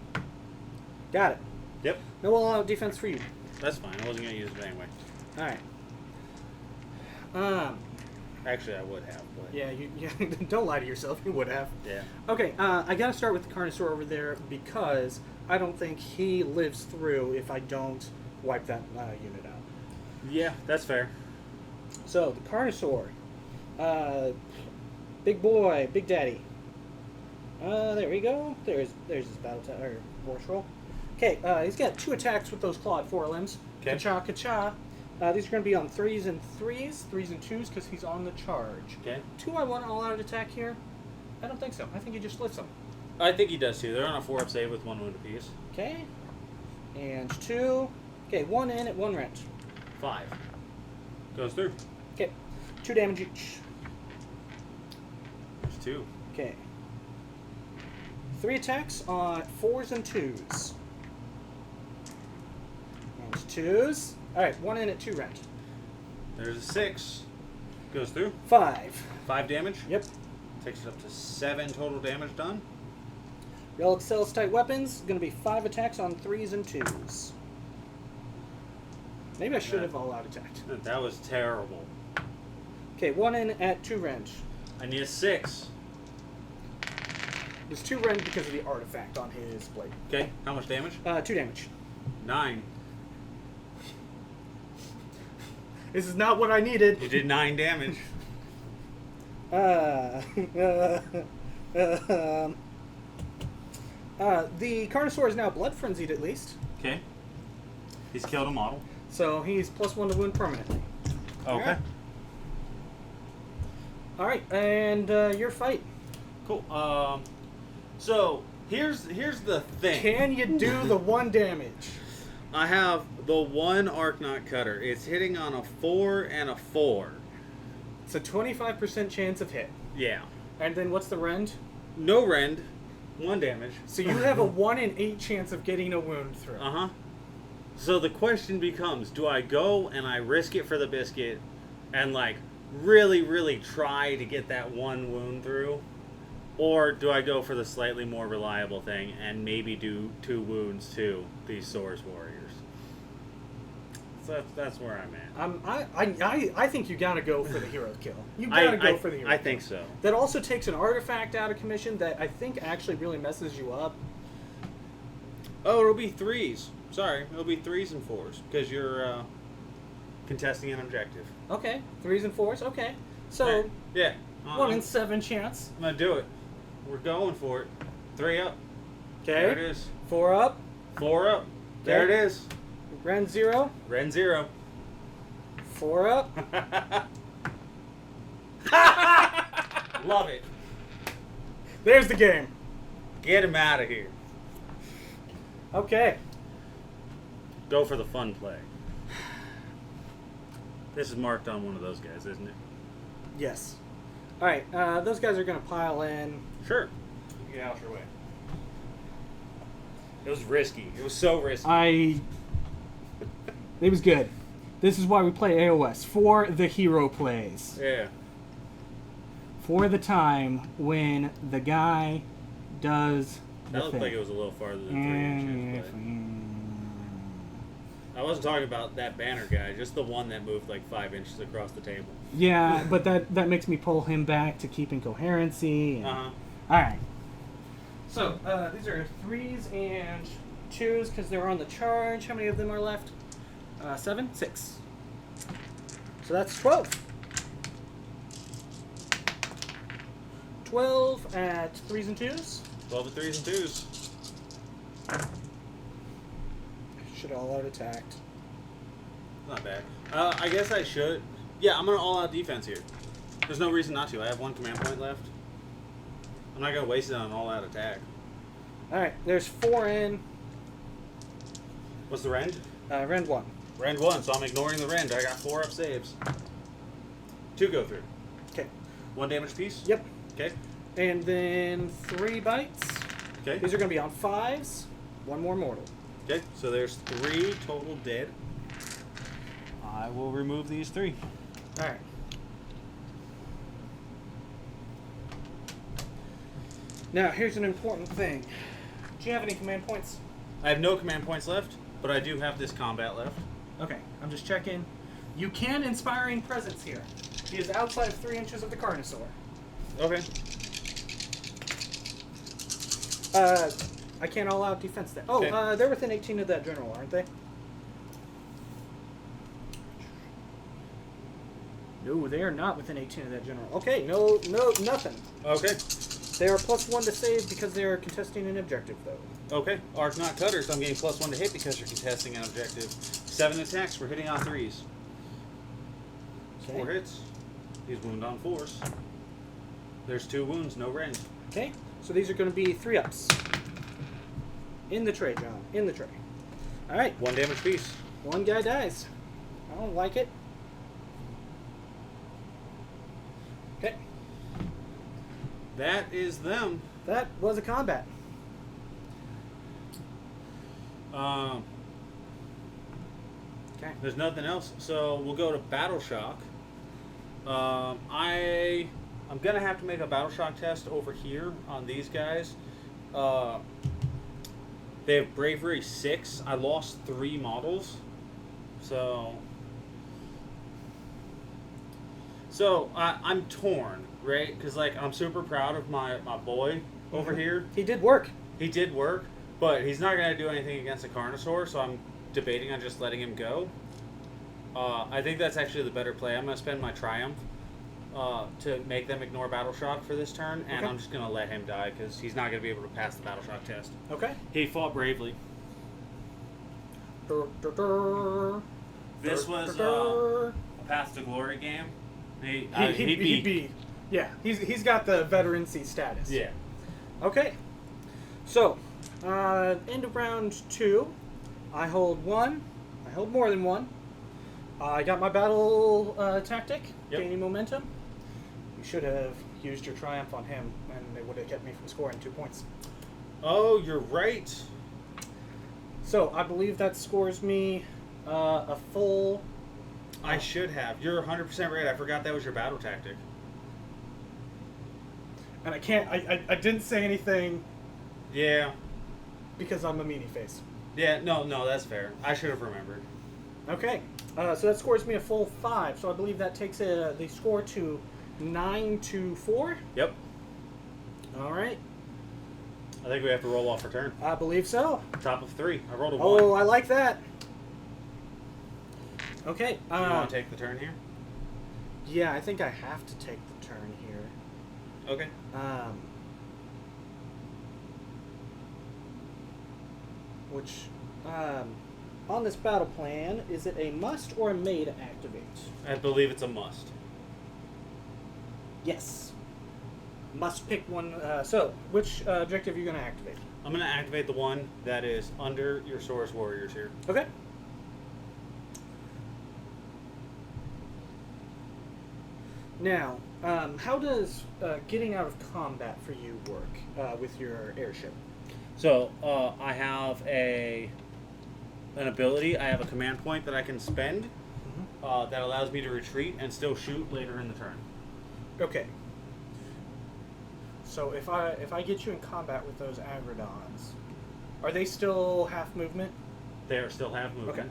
Got it. Yep. No all-out defense for you. That's fine. I wasn't gonna use it anyway. All right. Actually, I would have, but Yeah, you don't lie to yourself. You would have. yeah. Okay, I gotta start with the Carnosaur over there because I don't think he lives through if I don't wipe that unit out. Yeah, that's fair. So the Carnosaur, big boy, big daddy. There we go. There's his battle or war scroll. Okay, he's got 2 attacks with those clawed forelimbs. Okay. Ka-cha, ka-cha. These are going to be on 3s and 2s, because he's on the charge. Okay. 2 I want all-out attack here? I don't think so. I think he just lifts them. I think he does too. They're on a 4-up save with 1 wound apiece. Okay. And 2. Okay, 1 in at 1 wrench. 5. Goes through. Okay. 2 damage each. There's 2. Okay. 3 attacks on 4s and 2s. And 2s. Alright, 1 in at 2 wrench. There's a 6. Goes through. 5. 5 damage. Yep. Takes it up to 7 total damage done. Relic Cells type weapons, going to be 5 attacks on 3s and 2s. Maybe I should have all out attacked. That was terrible. Okay, 1 in at 2 wrench. I need a 6. There's 2 rend because of the artifact on his blade. Okay, how much damage? 2 damage. 9. This is not what I needed. You did 9 damage. The Carnosaur is now blood frenzied at least, Okay. He's killed a model. so he's +1 to wound permanently. Okay. All right, and your fight. Cool. So here's the thing. Can you do the 1 damage? I have the 1 Arcnot Cutter. It's hitting on a 4 and a 4. It's a 25% chance of hit. Yeah. And then what's the rend? No rend. 1 damage. So you have a 1 in 8 chance of getting a wound through. Uh-huh. So the question becomes, do I go and I risk it for the biscuit and like really, really try to get that 1 wound through? Or do I go for the slightly more reliable thing and maybe do 2 wounds to these Source Warriors? So that's where I'm at. I think you gotta go for the hero kill. You gotta go for the hero kill. I think so. That also takes an artifact out of commission that I think actually really messes you up. Oh, it'll be 3s. Sorry, it'll be 3s and 4s because you're contesting an objective. Okay, 3s and 4s. Okay, so Yeah. 1 in 7 chance. I'm gonna do it. We're going for it. 3 up. Okay, There it is. 4 up. 4 up. There it is. Rend 0. Ren 0. 4 up. Love it. There's the game. Get him out of here. Okay. Go for the fun play. This is marked on one of those guys, isn't it? Yes. All right. Those guys are gonna pile in. Sure. Get out your way. It was risky. It was so risky. It was good. This is why we play AOS, for the hero plays. Yeah. For the time when the guy does the That looked thing. like it was a little farther than 3 inches. But I wasn't talking about that banner guy, just the one that moved like 5 inches across the table. Yeah, but that makes me pull him back to keeping coherency. And... Uh-huh. Alright. So, these are 3s and 2s because they're on the charge. How many of them are left? 7? 6. So that's 12. 12 at 3s and 2s. 12 at 3s and 2s. Should all out attacked. Not bad. I guess I should. Yeah, I'm going to all-out defense here. There's no reason not to. I have 1 command point left. I'm not going to waste it on an all-out attack. Alright, there's 4 in. What's the rend? Rend 1. Rend 1, so I'm ignoring the rend. I got 4 up saves. 2 go through. Okay. 1 damage piece? Yep. Okay. And then 3 bites. Okay. These are going to be on 5s. 1 more mortal. Okay, so there's 3 total dead. I will remove these 3. Alright. Now, here's an important thing. Do you have any command points? I have no command points left, but I do have this combat left. Okay, I'm just checking. You can Inspiring Presence here. He is outside of 3 inches of the Carnosaur. Okay. I can't all-out defense that. Oh, Okay. They're within 18 of that general, aren't they? No, they are not within 18 of that general. Okay, no, nothing. Okay. They are +1 to save because they are contesting an objective, though. Okay. Arc not cutters. I'm getting +1 to hit because you're contesting an objective. 7 attacks. We're hitting on 3s. Okay. 4 hits. He's wound on 4s. There's 2 wounds, no rend. Okay, so these are going to be 3-ups. In the tray, John. In the tray. All right. 1 damage piece. 1 guy dies. I don't like it. Okay. That is them. That was a combat. Okay. There's nothing else, so we'll go to Battle Shock. I'm gonna have to make a Battle Shock test over here on these guys. They have Bravery 6. I lost 3 models, so I'm torn, right? Because like I'm super proud of my boy over here. He did work. He did work, but he's not gonna do anything against a Carnosaur, so I'm debating on just letting him go. I think that's actually the better play. I'm going to spend my Triumph to make them ignore Battle Shock for this turn, and Okay. I'm just going to let him die because he's not going to be able to pass the Battle Shock test. Okay. He fought bravely. This was a Path to Glory game. He beat. Yeah, he's got the veterancy status. Yeah. Okay. So, end of round 2. I hold 1. I hold more than 1. I got my battle tactic, Yep. gaining momentum. You should have used your Triumph on him, and it would have kept me from scoring 2 points. Oh, you're right. So, I believe that scores me a full... I should have. You're 100% right. I forgot that was your battle tactic. And I can't... I didn't say anything Yeah. because I'm a meanie face. Yeah, no, that's fair. I should have remembered. Okay, so that scores me a full 5. So I believe that takes the score to 9-4. Yep. All right. I think we have to roll off for turn. I believe so. Top of 3. I rolled a 1. Oh, I like that. Okay. You want to take the turn here? Yeah, I think I have to take the turn here. Okay. Which, on this battle plan, is it a must or a may to activate? I believe it's a must. Yes. Must pick one. So, which objective are you going to activate? I'm going to activate the one that is under your Saurus Warriors here. Okay. Now, how does getting out of combat for you work with your airship? So, I have an ability. I have a command point that I can spend that allows me to retreat and still shoot later in the turn. Okay. So if I get you in combat with those Agrodons, are they still half movement? They are still half movement. Okay.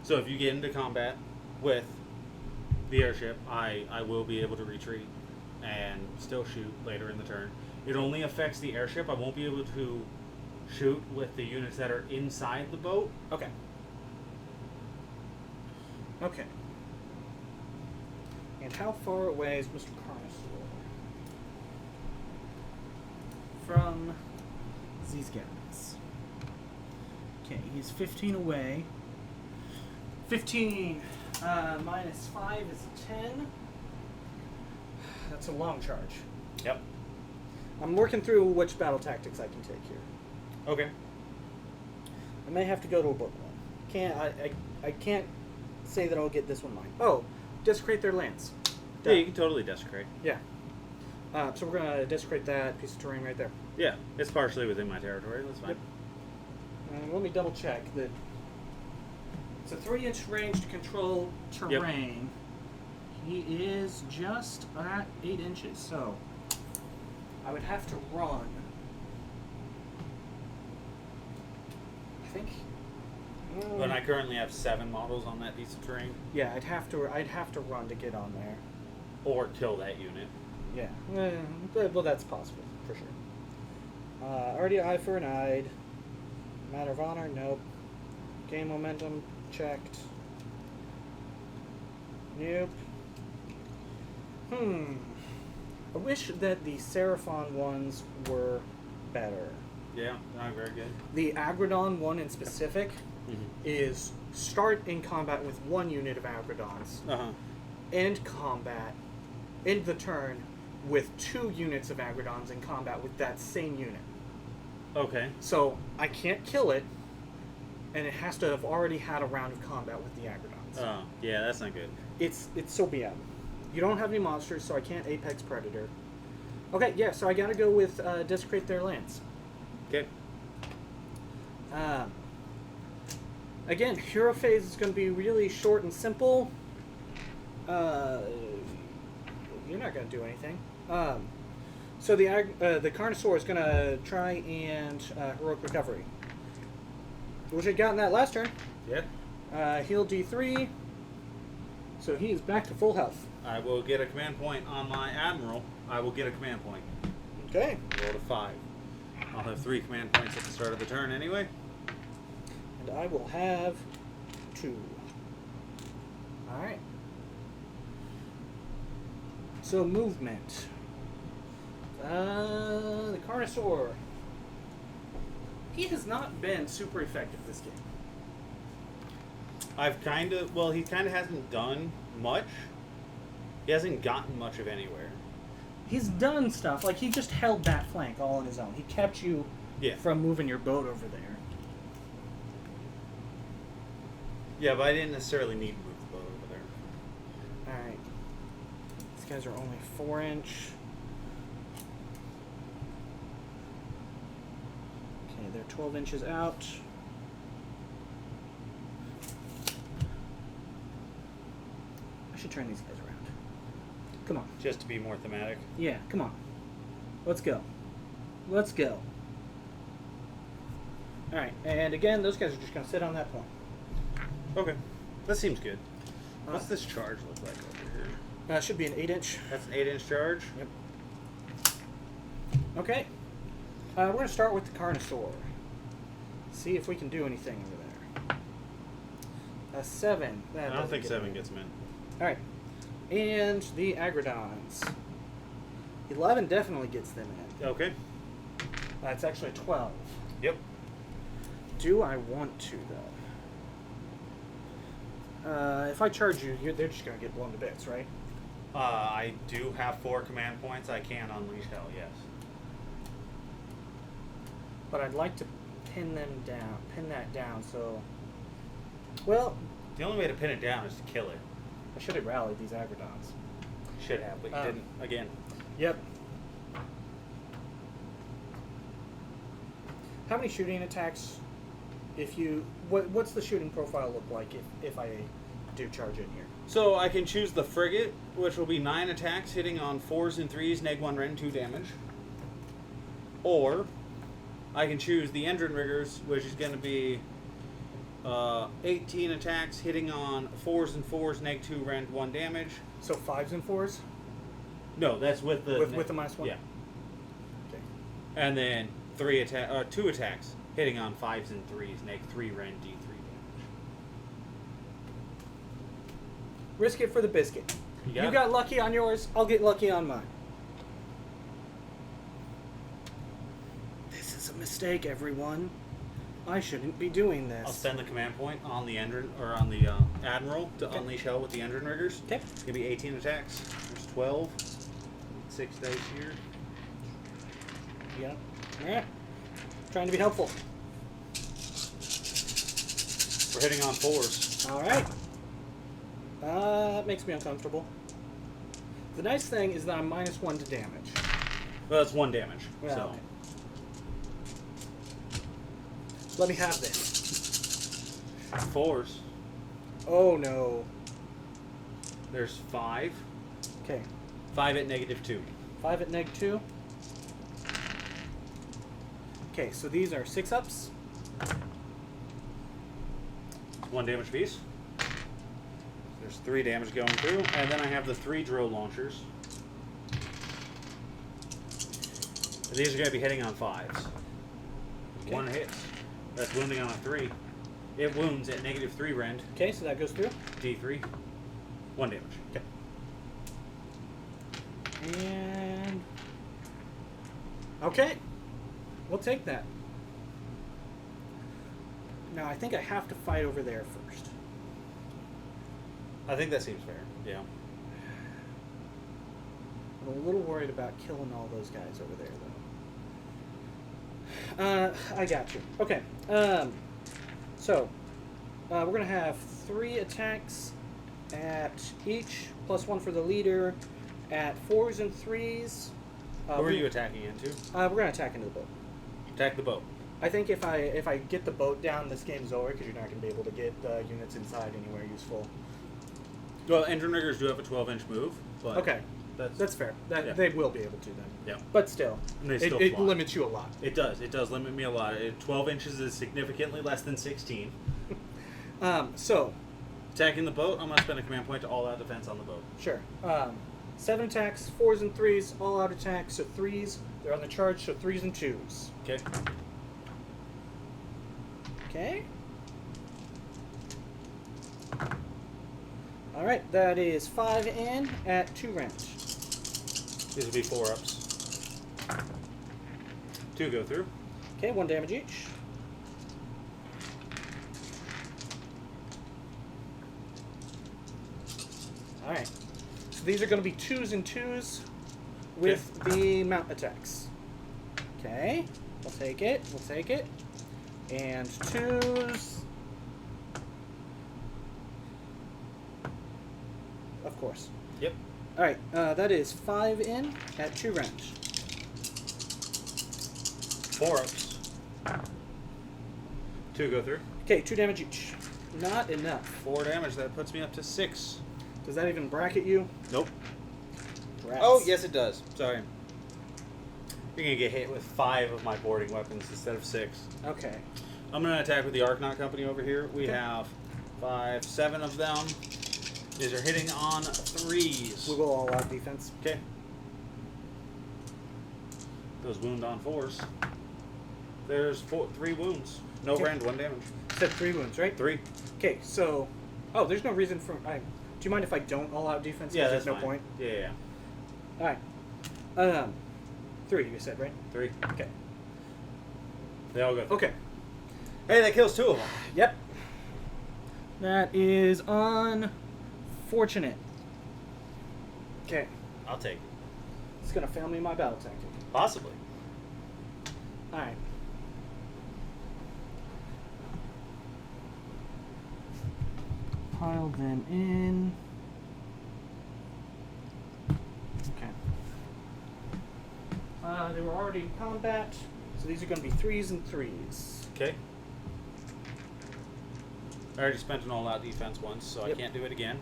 So if you get into combat with the airship, I will be able to retreat and still shoot later in the turn. It only affects the airship. I won't be able to shoot with the units that are inside the boat. Okay. Okay. And how far away is Mr. Carnosaur from these guys? Okay, he's 15 away. 15 minus 5 is 10. That's a long charge. Yep. I'm working through which battle tactics I can take here. Okay. I may have to go to a book one. I can't say that I'll get this one mine. Oh, desecrate their lands. Yeah, you can totally desecrate. Yeah. So we're gonna desecrate that piece of terrain right there. Yeah, it's partially within my territory. That's fine. Yep. Let me double check that. It's a 3-inch range to control terrain. Yep. He is just at 8 inches, so I would have to run. I think. But I currently have 7 models on that piece of terrain. Yeah, I'd have to run to get on there. Or kill that unit. Yeah. Well, that's possible for sure. Already eye for an eyed. Matter of honor, nope. Game momentum checked. Nope. I wish that the Seraphon ones were better. Yeah, not very good. The Agradon one in specific is start in combat with 1 unit of Agradons. End combat, end the turn with 2 units of Agradons in combat with that same unit. Okay. So I can't kill it, and it has to have already had a round of combat with the Agradons. Oh, yeah, that's not good. It's so BM. You don't have any monsters, so I can't Apex Predator. Okay, yeah, so I gotta go with desecrate their lands. Okay. Again, hero phase is going to be really short and simple. You're not going to do anything. So the Carnosaur is going to try and heroic recovery, which I got in that last turn. Yeah. Heal D3, so he is back to full health. I will get a command point on my Admiral. I will get a command point. Okay. Roll to 5. I'll have 3 command points at the start of the turn anyway. And I will have 2. Alright. So movement. The Carnosaur. He has not been super effective this game. He kind of hasn't done much. He hasn't gotten much of anywhere. He's done stuff, like he just held that flank all on his own. He kept you from moving your boat over there. Yeah, but I didn't necessarily need to move the boat over there. Alright. These guys are only 4-inch. Okay, they're 12 inches out. I should turn these guys around. Come on. Just to be more thematic. Yeah, come on. Let's go. Let's go. Alright, and again, those guys are just going to sit on that point. Okay. That seems good. What's this charge look like over here? Should be an 8-inch. That's an 8-inch charge? Yep. Okay. We're going to start with the Carnosaur. See if we can do anything over there. A 7. I don't think 7 gets him in. Alright. And the Agradons. 11 definitely gets them in. Okay. It's actually 12. Yep. Do I want to, though? If I charge you, they're just going to get blown to bits, right? I do have 4 command points. I can unleash hell, yes. But I'd like to pin that down, so... Well... The only way to pin it down is to kill it. I should have rallied these Agradons. Should have, but you didn't. Again. Yep. How many shooting attacks, if you... What's the shooting profile look like if I do charge in here? So I can choose the Frigate, which will be 9 attacks, hitting on 4s and 3s, neg 1 rend 2 damage. Or I can choose the Endrin Riggers, which is going to be 18 attacks, hitting on 4s and 4s, neg 2 rend 1 damage. So 5s and 4s? No, that's with the... With the -1? Yeah. Okay. And then 2 attacks, hitting on 5s and 3s, neg 3 rend D3 damage. Risk it for the biscuit. You got lucky on yours, I'll get lucky on mine. This is a mistake, everyone. I shouldn't be doing this. I'll spend the command point on the Admiral to unleash hell with the Endrin Riggers. Okay. It's going to be 18 attacks. There's 12. 6 dice here. Yeah. Alright. Trying to be helpful. We're hitting on 4s. Alright. That makes me uncomfortable. The nice thing is that I'm -1 to damage. Well, that's 1 damage. Yeah, so. okay. Let me have this. 4s. Oh no. There's 5. Okay. 5 at -2. 5 at -2. Okay, so these are 6-ups. 1 damage piece. There's 3 damage going through. And then I have the 3 drill launchers. And these are going to be hitting on 5s. Okay. 1 hits. That's wounding on a 3. It wounds at -3 rend. Okay, so that goes through. D3. 1 damage. Okay. And... okay. We'll take that. Now, I think I have to fight over there first. I think that seems fair. Yeah. I'm a little worried about killing all those guys over there, though. I got you. Okay. So, we're going to have 3 attacks at each, +1 for the leader, at 4s and 3s. Who are you attacking into? We're going to attack into the boat. Attack the boat. I think if I get the boat down, this game's over, because you're not going to be able to get units inside anywhere useful. Well, Endrin Riggers do have a 12-inch move, but Okay. That's fair. They will be able to then. Yeah. But still, And they still it fly. limits you a lot. It does. It does limit me a lot. 12 inches is significantly less than 16. So, Attacking the boat, I'm going to spend a command point to all-out defense on the boat. sure. 7 attacks, 4s and 3s, all out attacks. So 3s, they're on the charge, so 3s and 2s. Okay. Okay. Alright, that is 5 in at 2 rend. These will be 4-ups. 2 go through. Okay, 1 damage each. Alright. So these are going to be 2s and 2s with the mount attacks. Okay. We'll take it. We'll take it. And 2s. Of course. Yep. Alright, that is 5 in at 2 rend. 4-ups. 2 go through. Okay, 2 damage each. Not enough. 4 damage. That puts me up to 6. Does that even bracket you? Nope. Rats. Oh, yes, it does. Sorry. You're going to get hit with 5 of my boarding weapons instead of 6. Okay. I'm going to attack with the Arknaut Company over here. We Okay. have 5, 7 of them. These are hitting on 3s. We will all out defense. Okay. Those wound on 4s. There's 3 wounds. No Okay. rend, 1 damage. Said 3 wounds, right? 3. Okay, so... oh, there's no reason for... do you mind if I don't all out defense? 'Cause Yeah, there's that's no fine. point. Yeah. Alright. 3, you said, right? 3. Okay. They all go through. Okay. Hey, that kills 2 of them. Yep. That is unfortunate. Okay. I'll take it. It's gonna fail me my battle tactic. Possibly. Alright. Pile them in. Okay. They were already in combat, so these are going to be 3s and 3s. Okay. I already spent an all-out defense once, so Yep. I can't do it again.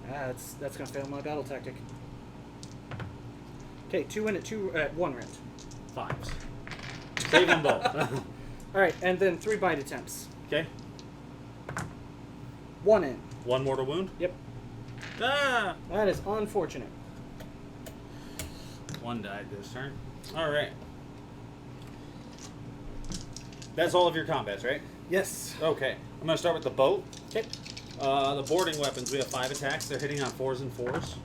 That's going to fail my battle tactic. Okay, 2 in at 1 rend. 5s. Save them both. Alright, and then 3 bind attempts. Okay. 1 in. 1 mortal wound. Yep. Ah! That is unfortunate. 1 died this turn. Alright. That's all of your combats, right? Yes. Okay. I'm going to start with the boat. Okay. The boarding weapons, we have 5 attacks. They're hitting on 4s and 4s.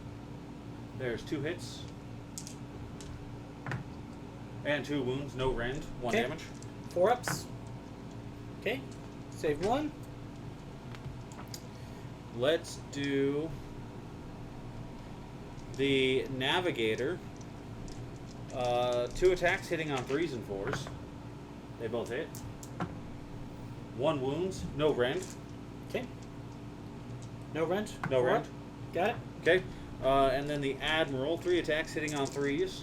There's 2 hits. And 2 wounds, no rend, 1 Okay. damage. 4 ups. Okay. Save 1. Let's do the Navigator. 2 attacks hitting on 3s and 4s. They both hit. 1 wounds, no rend. Okay. No rent? No 4 rend. up. Got it. Okay. And then the Admiral, 3 attacks hitting on 3s.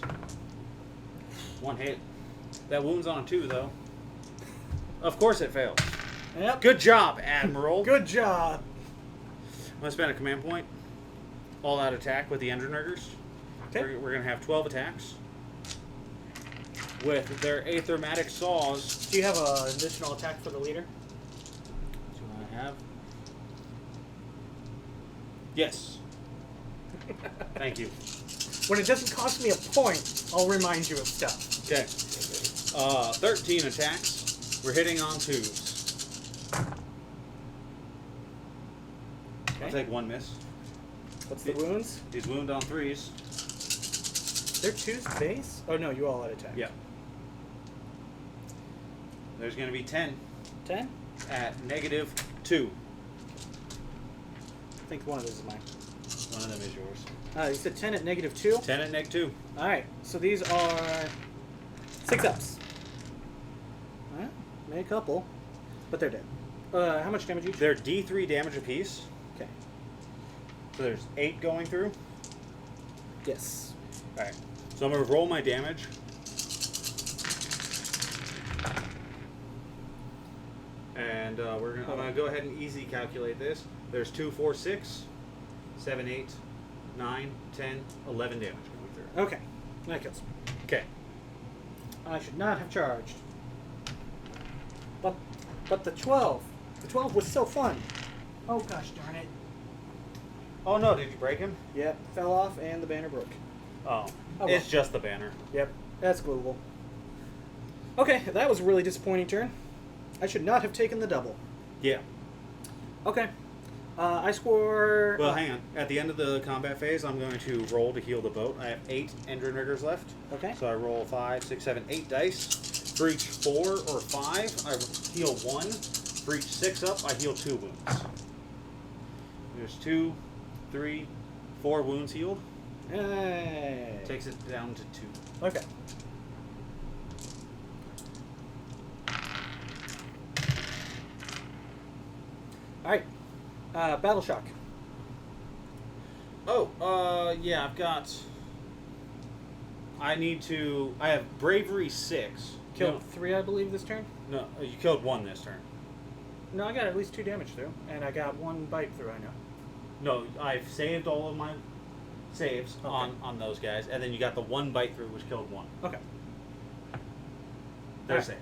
1 hit. That wound's on a 2, though. Of course it fails. Yep. Good job, Admiral. Good job. I'm going to spend a command point. All out attack with the Endrinriggers. Okay. We're going to have 12 attacks. With their Aethermatic Saws. Do you have an additional attack for the leader? Do I have? Yes. Thank you. When it doesn't cost me a point, I'll remind you of stuff. Okay. 13 attacks. We're hitting on 2s. I'll take 1 miss. What's the wounds? He's wounded on 3s. They're 2s base? Oh no, you all out attack. Yeah. There's going to be 10 10? at -2. I think one of those is mine. One of them is yours. You said 10 at -2? 10 at -2. Alright, so these are 6 ups. Alright, made a couple, but they're dead. How much damage each? They're D3 damage apiece. Okay. So there's 8 going through. Yes. Alright. So I'm going to roll my damage. And I'm going to go ahead and easy calculate this. There's 2, 4, 6, 7, 8, 9, 10, 11 damage going through. Okay, that kills me. Okay. I should not have charged. But the 12. The 12 was so fun. Oh gosh darn it. Oh no, did you break him? Yep, fell off and the banner broke. Oh. Oh, It's well. just the banner. Yep, that's gluable. Okay, that was a really disappointing turn. I should not have taken the double. Yeah. Okay. I score... Well, hang on. At the end of the combat phase, I'm going to roll to heal the boat. I have 8 Endrinriggers left. Okay. So I roll 5, 6, 7, 8 dice. For each 4 or 5, I heal 1. For each 6 up, I heal 2 wounds. There's 2, 3, 4 wounds healed. Hey. Takes it down to 2. Okay. Alright. Battle Shock. Oh, yeah, I've got... I have Bravery 6. Killed 3, I believe, this turn? No, you killed 1 this turn. No, I got at least 2 damage through. And I got 1 bite through, I know. No, I've saved all of my saves on those guys, and then you got the 1 bite through, which killed 1. Okay. They're Alright. safe.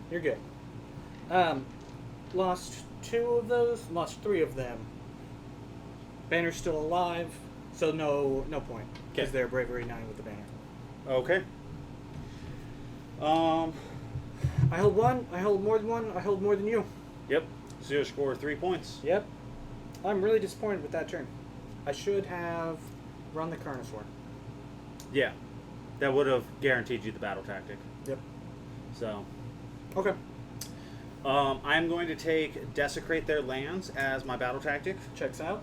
You're good. Lost 2 of those, lost 3 of them. Banner's still alive, so no point. Because Okay. they're Bravery 9 with the banner. Okay. I hold 1, I hold more than 1, I hold more than you. Yep. So you score 3 points. Yep. I'm really disappointed with that turn. I should have run the Carnosaur. Yeah. That would have guaranteed you the battle tactic. Yep. So, Okay. I'm going to take Desecrate Their Lands as my battle tactic. Checks out.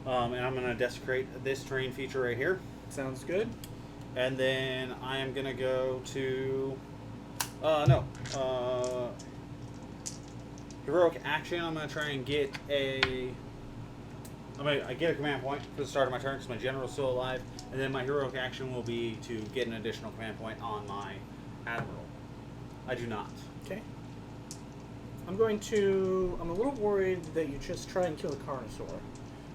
And I'm going to desecrate this terrain feature right here. Sounds good. And then I am going to go to... Heroic Action. I'm going to try and get I get a command point for the start of my turn because my general's still alive. And then my Heroic Action will be to get an additional command point on my Admiral. I do not. Okay. I'm a little worried that you just try and kill the Carnosaur,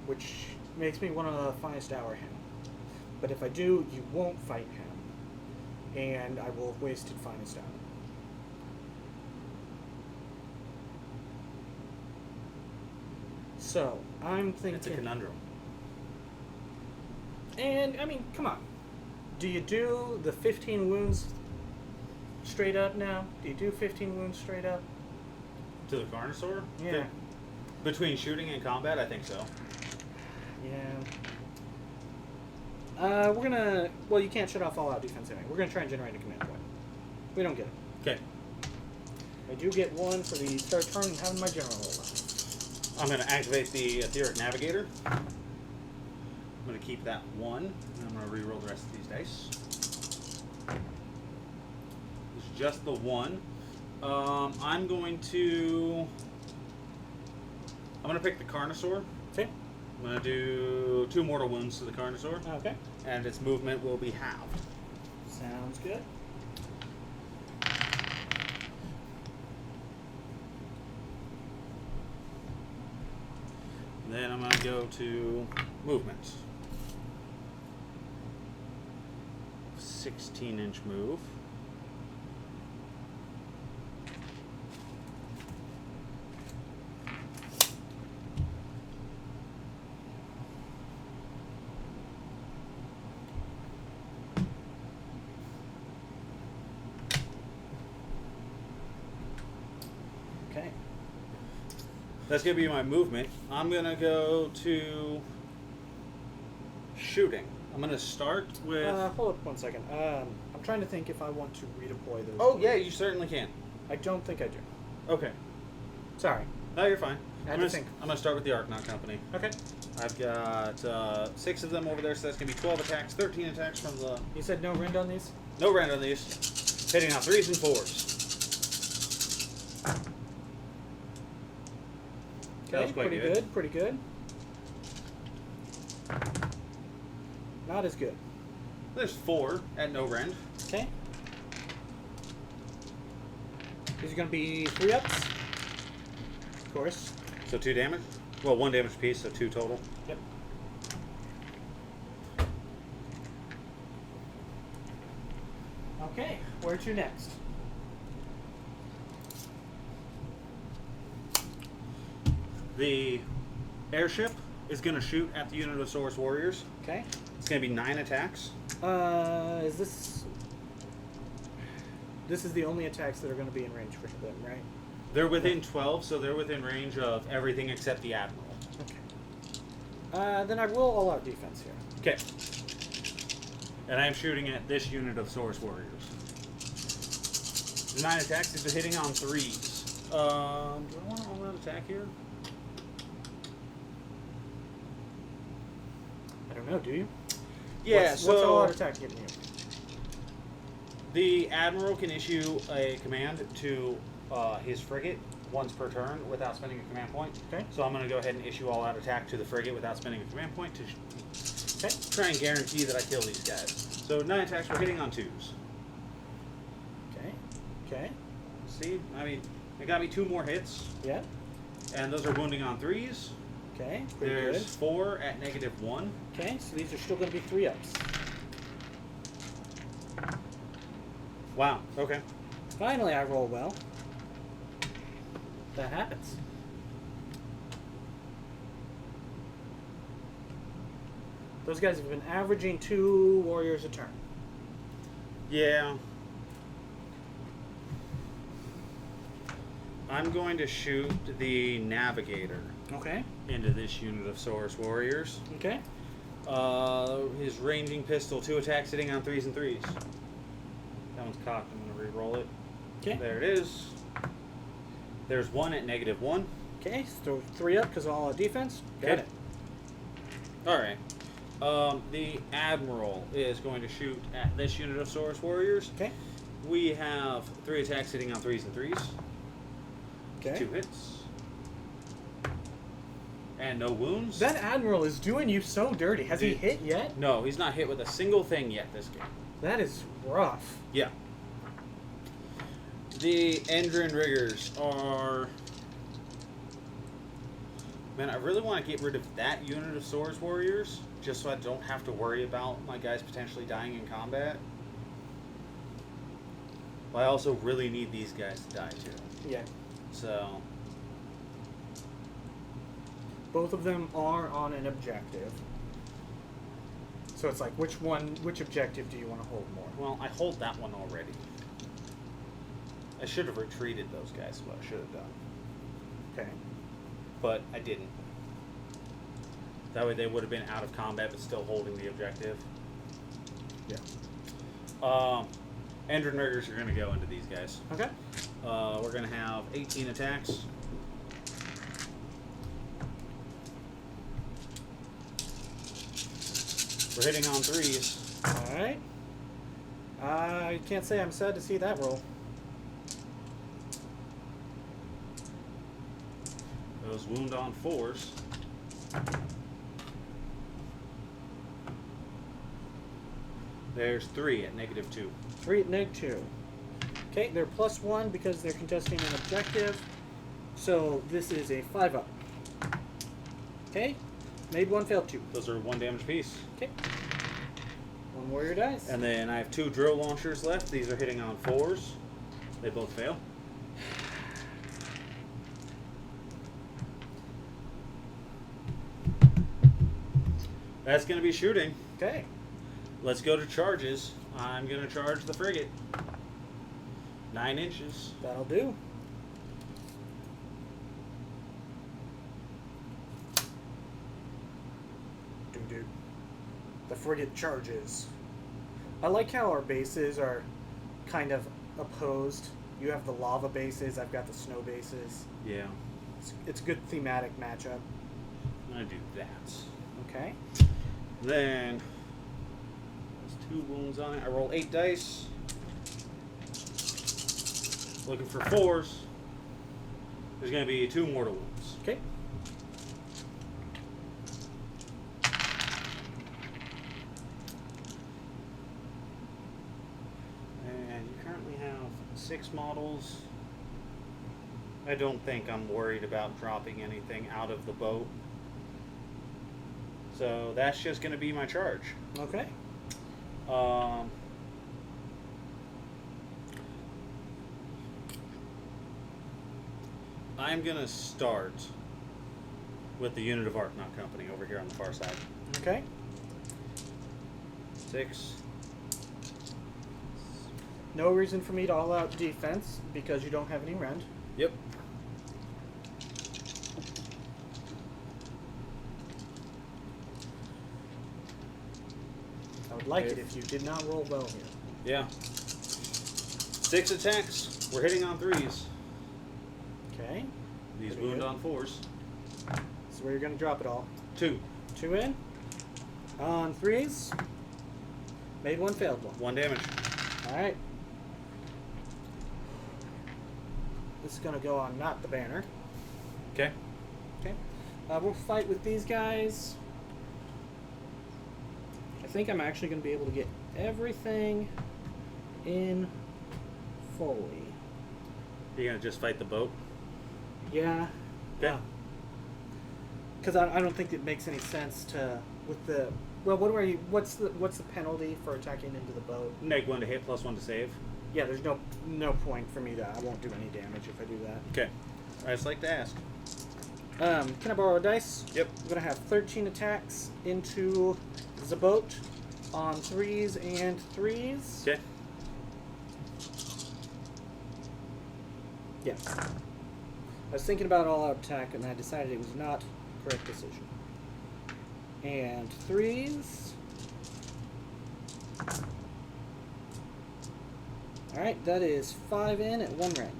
which makes me want to Finest Hour him. But if I do, you won't fight him, and I will have wasted Finest Hour. So, I'm thinking... It's a conundrum. And, I mean, come on. Do you do the 15 wounds straight up now? Do you do 15 wounds straight up? To the Carnosaur? Yeah. Between shooting and combat, I think so. Yeah. We're gonna... Well, you can't shut off all-out defense anyway. We're gonna try and generate a command point. We don't get it. Okay. I do get one for the start turn and having my general roll out. I'm going to activate the Etheric Navigator. I'm going to keep that one, and I'm going to re-roll the rest of these dice. It's just the one. I'm going to pick the Carnosaur. Okay. I'm going to do 2 mortal wounds to the Carnosaur. Okay. And its movement will be halved. Sounds good. Then I'm going to go to movement. 16-inch move. Okay. That's going to be my movement. I'm going to go to shooting. I'm going to start with... Hold up 1 second. I'm trying to think if I want to redeploy those. Oh, yeah, you certainly can. I don't think I do. Okay. Sorry. No, you're fine. I I'm had to going think. to start with the Arknaut Company. Okay. I've got 6 of them over there, so that's going to be 12 attacks, 13 attacks from the... You said no rend on these? No rend on these. Hitting on 3s and 4s. That Okay, was quite pretty good. good. Pretty good. Not as good. There's 4 at no rend. Okay. These are going to be 3-ups. Of course. So 2 damage. Well, 1 damage piece, so 2 total. Yep. Okay, where to next? The airship is going to shoot at the unit of Source Warriors. Okay. It's going to be 9 attacks. Is this... This is the only attacks that are going to be in range for them, right? They're within 12, so they're within range of everything except the Admiral. Okay. Then I roll all-out defense here. Okay. And I'm shooting at this unit of Source Warriors. 9 attacks. These are hitting on 3s. Do I want to all-out attack here? I don't know, do you? Yeah, What's all-out attack giving you? The Admiral can issue a command to his frigate once per turn without spending a command point. Okay. So I'm going to go ahead and issue all-out attack to the frigate without spending a command point to Okay. try and guarantee that I kill these guys. So 9 attacks, we're hitting on 2s. Okay. Okay. See? I mean, it got me 2 more hits, Yeah. and those are wounding on 3s. Okay. Pretty There's good. 4 at -1. Okay, so these are still going to be 3-ups. Wow, okay. Finally, I roll well. That happens. Those guys have been averaging 2 warriors a turn. Yeah. I'm going to shoot the Navigator Okay. into this unit of Source Warriors. Okay. His ranging pistol, 2 attacks hitting on 3s and 3s. That one's cocked. I'm going to re-roll it. Okay. There it is. There's 1 at -1. Okay, so 3-up because of all our defense. Got Okay. it. All right. The Admiral is going to shoot at this unit of Source Warriors. Okay. We have 3 attacks hitting on 3s and 3s. Okay. 2 hits. And no wounds. That Admiral is doing you so dirty. Has he hit yet? No, he's not hit with a single thing yet this game. That is rough. Yeah. The Endrin Riggers are... Man, I really want to get rid of that unit of Swords Warriors, just so I don't have to worry about my guys potentially dying in combat. But I also really need these guys to die too. Yeah. So... Both of them are on an objective. So it's like, which objective do you want to hold more? Well, I hold that one already. I should have retreated those guys, is what I should have done. Okay. but I didn't. That way they would have been out of combat, but still holding the objective. Yeah. Endrin Riggers are going to go into these guys. Okay. We're going to have 18 attacks. We're hitting on 3s. All right. I can't say I'm sad to see that roll. Those wound on 4s. There's 3 at -2. 3 at -2. Okay, they're +1 because they're contesting an objective. So this is a 5-up. Okay. Made 1, failed 2. Those are 1 damage apiece. Okay. 1 warrior dice. And then I have 2 drill launchers left. These are hitting on 4s. They both fail. That's going to be shooting. Okay. Let's go to charges. I'm going to charge the frigate. 9 inches. That'll do. Doo-doo. The frigate charges. I like how our bases are kind of opposed. You have the lava bases, I've got the snow bases. Yeah. It's a good thematic matchup. I'm going to do that. Okay. Then, there's 2 wounds on it. I roll 8 dice. Looking for 4s. There's going to be 2 mortal wounds. Okay. And you currently have 6 models. I don't think I'm worried about dropping anything out of the boat. So that's just going to be my charge. Okay. I'm going to start with the unit of Arknot Company over here on the far side. Okay. 6. No reason for me to all out defense because you don't have any rend. Yep. I would like it if you did not roll well here. Yeah. 6 attacks. We're hitting on 3s. Okay. These Pretty wound good. on 4s. So where you're going to drop it all. 2. 2 in. On 3s. Made 1, failed 1. 1 damage. Alright. This is going to go on not the banner. Okay. Okay. We'll fight with these guys. I think I'm actually going to be able to get everything in fully. You're going to just fight the boat? Yeah. Okay. Because I don't think it makes any sense to with the what's the penalty for attacking into the boat? -1 to hit, +1 to save. Yeah, there's no point for me to. I won't do any damage if I do that. Okay. I just like to ask. Can I borrow a dice? Yep. I'm gonna have 13 attacks into the boat on 3s and 3s. Okay. Yeah. I was thinking about all-out attack, and I decided it was not the correct decision. And 3s. Alright, that is 5 in at 1 rend.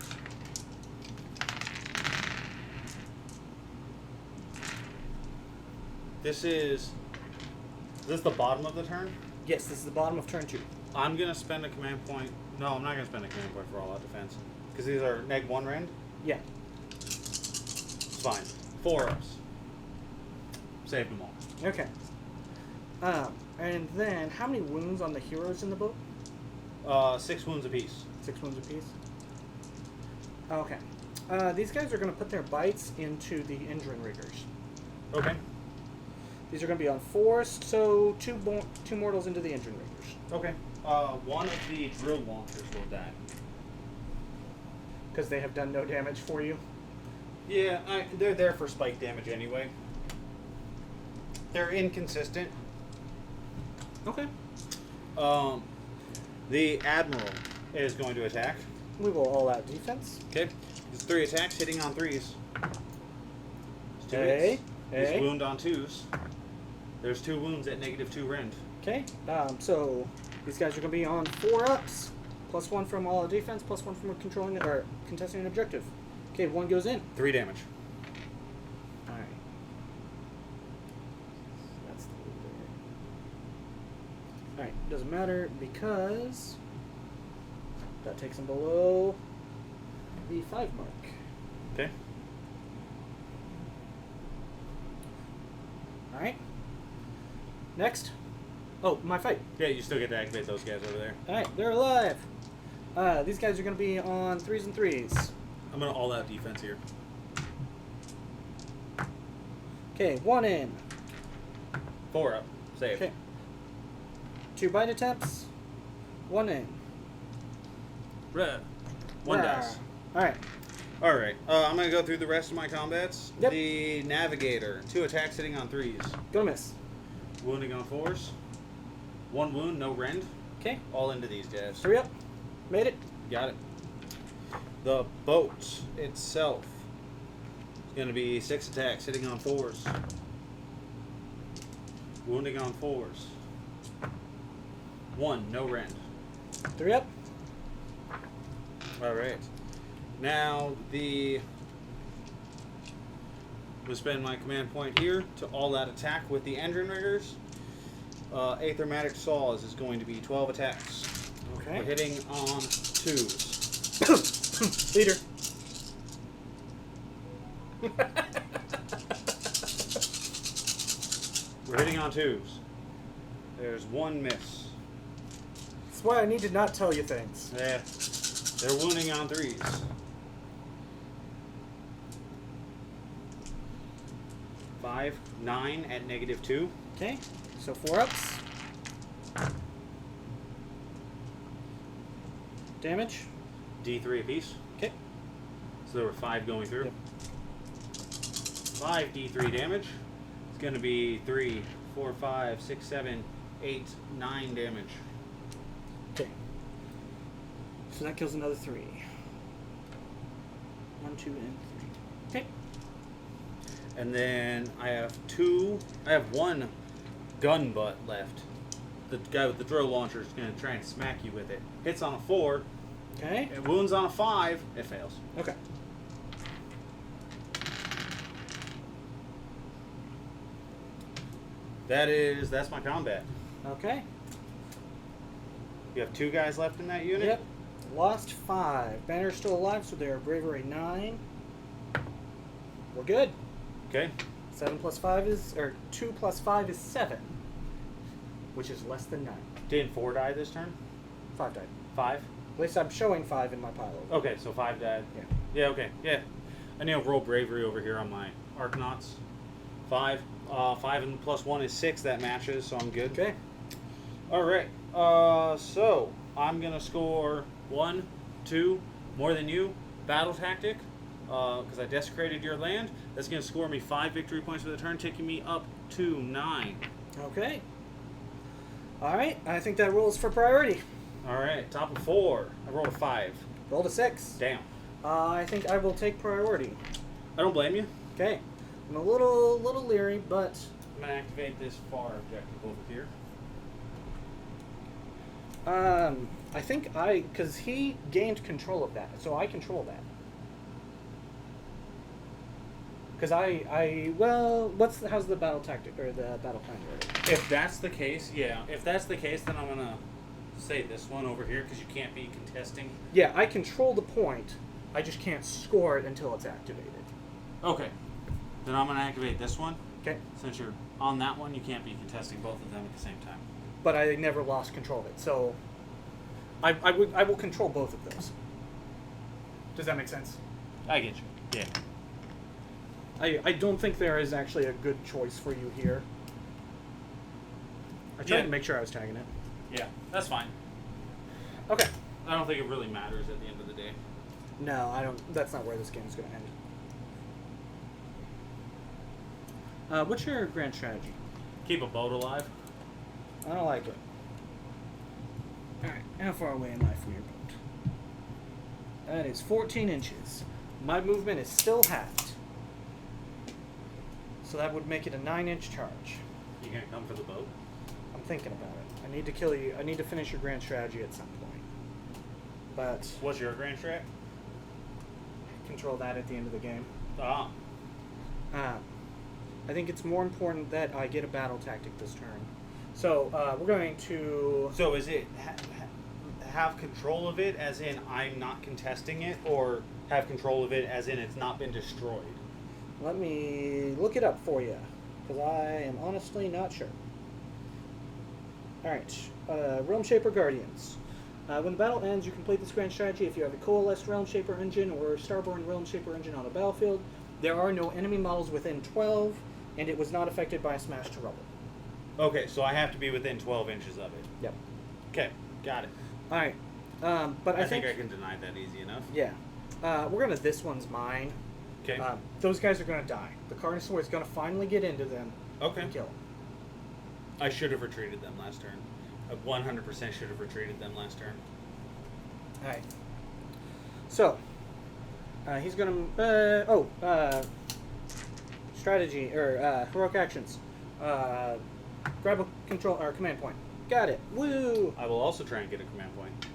This is the bottom of the turn? Yes, this is the bottom of turn 2. I'm going to spend a command point. No, I'm not going to spend a command point for all-out defense. Because these are -1 rend? Yeah. It's fine. 4 ups. Saved them all. Okay. And then, how many wounds on the heroes in the boat? 6 wounds apiece. 6 wounds apiece? Okay. These guys are going to put their bites into the engine riggers. Okay. These are going to be on 4s, so 2 mortals into the engine riggers. Okay. One of the drill launchers will die. Because they have done no damage for you. Yeah, they're there for spike damage anyway. They're inconsistent. Okay. The Admiral is going to attack. We will all out defense. Okay. It's 3 attacks, hitting on 3s. 2 Hey, hits. hey. He's wound on 2s. There's 2 wounds at -2 rend. Okay, so these guys are going to be on 4-ups. +1 from all defense, +1 from controlling or contesting an objective. Okay, 1 goes in. 3 damage. Alright. That's the leader. Alright, doesn't matter because that takes him below the 5 mark. Okay. Alright. Next. Oh, my fight. Yeah, you still get to activate those guys over there. Alright, they're alive. These guys are going to be on 3s and 3s. I'm going to all-out defense here. Okay, 1 in. 4 up. Save. Okay. 2 bite attempts. 1 in. Red. 1 Rah. dice. Alright. Alright, I'm going to go through the rest of my combats. Yep. The Navigator. 2 attacks hitting on 3s. Gonna miss. Wounding on 4s. 1 wound, no rend. Okay. All into these guys. 3 up. Made it. Got it. The boat itself is going to be 6 attacks hitting on 4s. Wounding on 4s. 1, no rend. 3 up. Alright. Now, we'll spend my command point here to all-out attack with the engine riggers. Aethermatic Saws is going to be 12 attacks. Okay. We're hitting on 2s. Leader. We're hitting on 2s. There's 1 miss. That's why I need to not tell you things. Yeah. They're wounding on 3s. 5, 9 at -2. Okay. So 4 ups. Damage. D3 apiece. Okay. So there were 5 going through. Yep. 5 D3 damage. It's going to be 3, 4, 5, 6, 7, 8, 9 damage. Okay. So that kills another 3. 1, 2, and 3. Okay. And then I have 1 gun butt left. The guy with the drill launcher is going to try and smack you with it. Hits on a 4. Okay. It wounds on a 5. It fails. Okay. That's my combat. Okay. You have 2 guys left in that unit? Yep. Lost 5. Banner's still alive, so they're bravery 9. We're good. Okay. 7 plus 5 is, or 2 plus 5 is 7, which is less than 9. Didn't 4 die this turn? 5 died. 5? At least I'm showing 5 in my pile. Okay, so 5 died. Yeah. Yeah, okay. Yeah. I need to roll bravery over here on my Arcanauts. 5. 5 and plus 1 is 6. That matches, so I'm good. Okay. Alright. So I'm going to score 1, 2, more than you. Battle tactic. Because I desecrated your land. That's going to score me 5 victory points for the turn, taking me up to 9. Okay. Alright, I think that rolls for priority. Alright, top of 4. I rolled a 5. Rolled a 6. Damn. I think I will take priority. I don't blame you. Okay. I'm a little leery, but I'm going to activate this far objective over here. I think because he gained control of that, so I control that. Because how's the battle tactic, or the battle plan worded? If that's the case, yeah. If that's the case, then I'm going to say this one over here, because you can't be contesting. Yeah, I control the point, I just can't score it until it's activated. Okay. Then I'm going to activate this one. Okay. Since you're on that one, you can't be contesting both of them at the same time. But I never lost control of it, so I will control both of those. Does that make sense? I get you. Yeah. I don't think there is actually a good choice for you here. I tried Yeah. to make sure I was tagging it. Yeah, that's fine. Okay. I don't think it really matters at the end of the day. No, I don't. That's not where this game is going to end. What's your grand strategy? Keep a boat alive. I don't like it. Alright, how far away am I from your boat? That is 14 inches. My movement is still halved. So that would make it a 9-inch charge. You gonna come for the boat? I'm thinking about it. I need to kill you. I need to finish your grand strategy at some point. But What's your grand strat? control that at the end of the game. Ah. I think it's more important that I get a battle tactic this turn. So we're going to. So is it have control of it, as in I'm not contesting it, or have control of it, as in it's not been destroyed? Let me look it up for you, because I am honestly not sure. Alright, Realm Shaper Guardians. When the battle ends, you complete this grand strategy if you have a Coalesced Realm Shaper engine or Starborn Realm Shaper engine on the battlefield. There are no enemy models within 12, and it was not affected by a smash to rubble. Okay, so I have to be within 12 inches of it. Yep. Okay, got it. Alright, but I think I can deny that easy enough. Yeah. We're going to This One's Mine. Okay. Those guys are going to die. The Carnosaur is going to finally get into them and kill them. I should have retreated them last turn. I 100% should have retreated them last turn. Alright. So, he's going to... strategy, or heroic actions. Grab a control or command point. Got it. Woo! I will also try and get a command point.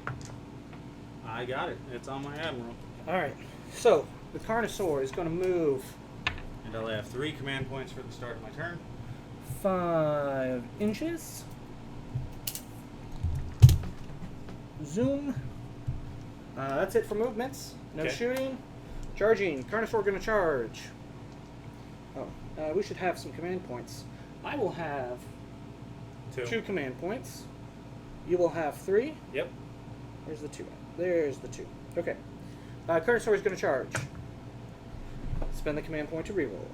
I got it. It's on my Admiral. Alright. So, the Carnosaur is going to move... And I'll have 3 command points for the start of my turn. 5 inches. Zoom. That's it for movements. No Okay. shooting. Charging. Carnosaur going to charge. Oh, we should have some command points. I will have 2 command points. You will have 3. Yep. Where's the 2 at? There's the 2. Okay. Carnosaur is going to charge. Spend the command point to reroll.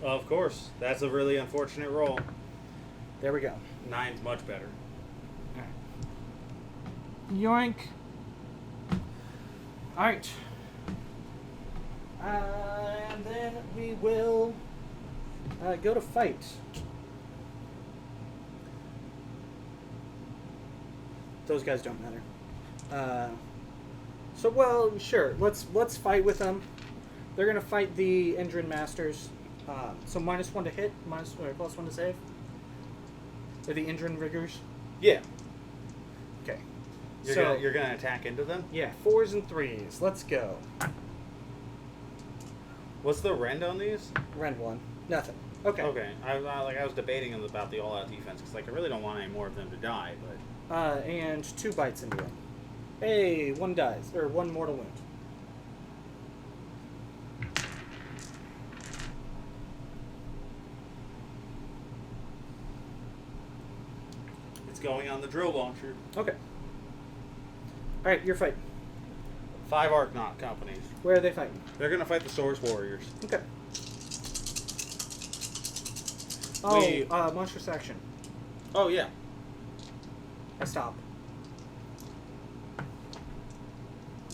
Of course. That's a really unfortunate roll. There we go. 9's much better. Yoink. Alright. And then we will go to fight. Those guys don't matter. So, well, sure. Let's fight with them. They're gonna fight the Endrin Masters. So -1 to hit, +1 to save. Or the Endrin Riggers. Yeah. Okay. You're gonna attack into them? Yeah, 4s and 3s. Let's go. What's the rend on these? Rend 1. Nothing. Okay. Okay. I was debating about the all-out defense, because I really don't want any more of them to die, but... And 2 bites into him. Hey, 1 dies. Or 1 mortal wound. It's going on the drill launcher. Okay. Alright, you're fighting. 5 Arknaut companies. Where are they fighting? They're gonna fight the Source Warriors. Okay. Monstrous action. Oh, yeah. I stop.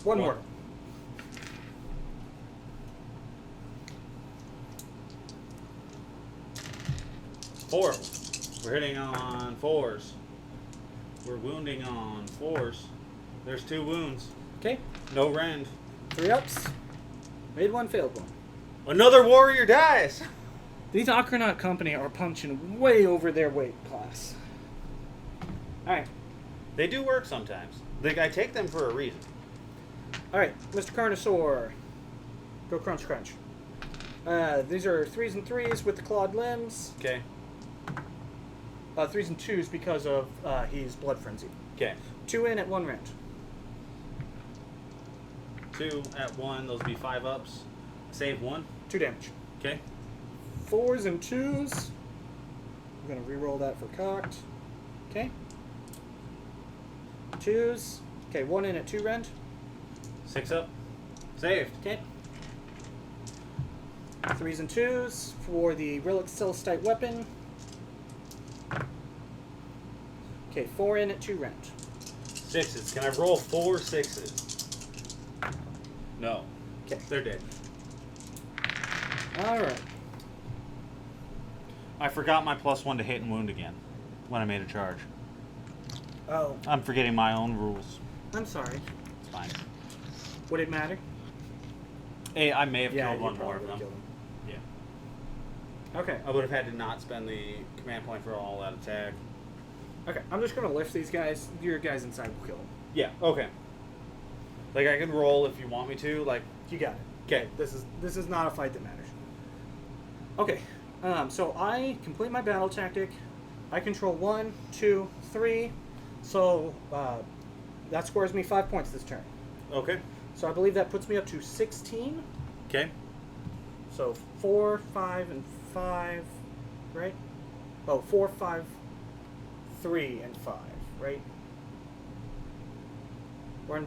1 more. Four. We're hitting on 4s. We're wounding on 4s. There's 2 wounds. Okay. No rend. 3 ups. Made 1, failed 1. Another warrior dies! These Akronaut Company are punching way over their weight class. Alright. They do work sometimes. I take them for a reason. Alright, Mr. Carnosaur. Go crunch crunch. These are 3s and 3s with the clawed limbs. Okay. 3s and 2s because of he's blood frenzied. Okay. 2 in at 1 rend. 2 at 1. Those would be 5 ups. Save 1. 2 damage. Okay. 4s and 2s. I'm going to reroll that for cocked. Okay. 2s. Okay, 1 in at 2 rend. 6 up. Saved. Okay. 3s and 2s for the Relic Celestite weapon. Okay, 4 in at 2 rend. 6s. Can I roll 4 6s? No. Okay. They're dead. Alright. I forgot my +1 to hit and wound again when I made a charge. Oh, I'm forgetting my own rules. I'm sorry. It's fine. Would it matter? Hey, I may have Yeah, killed you 1 more probably of them. killed him. Yeah. Okay. I would have had to not spend the command point for all that attack. Okay. I'm just gonna lift these guys. Your guys inside will kill them. Yeah. Okay. Like I can roll if you want me to. Like You got it. okay. This is not a fight that matters. Okay. So I complete my battle tactic. I control 1, 2, 3. So that scores me 5 points this turn. Okay. So I believe that puts me up to 16. Okay. So 4, 5, and 5, right? Oh, 4, 5, 3, and 5, right? We're on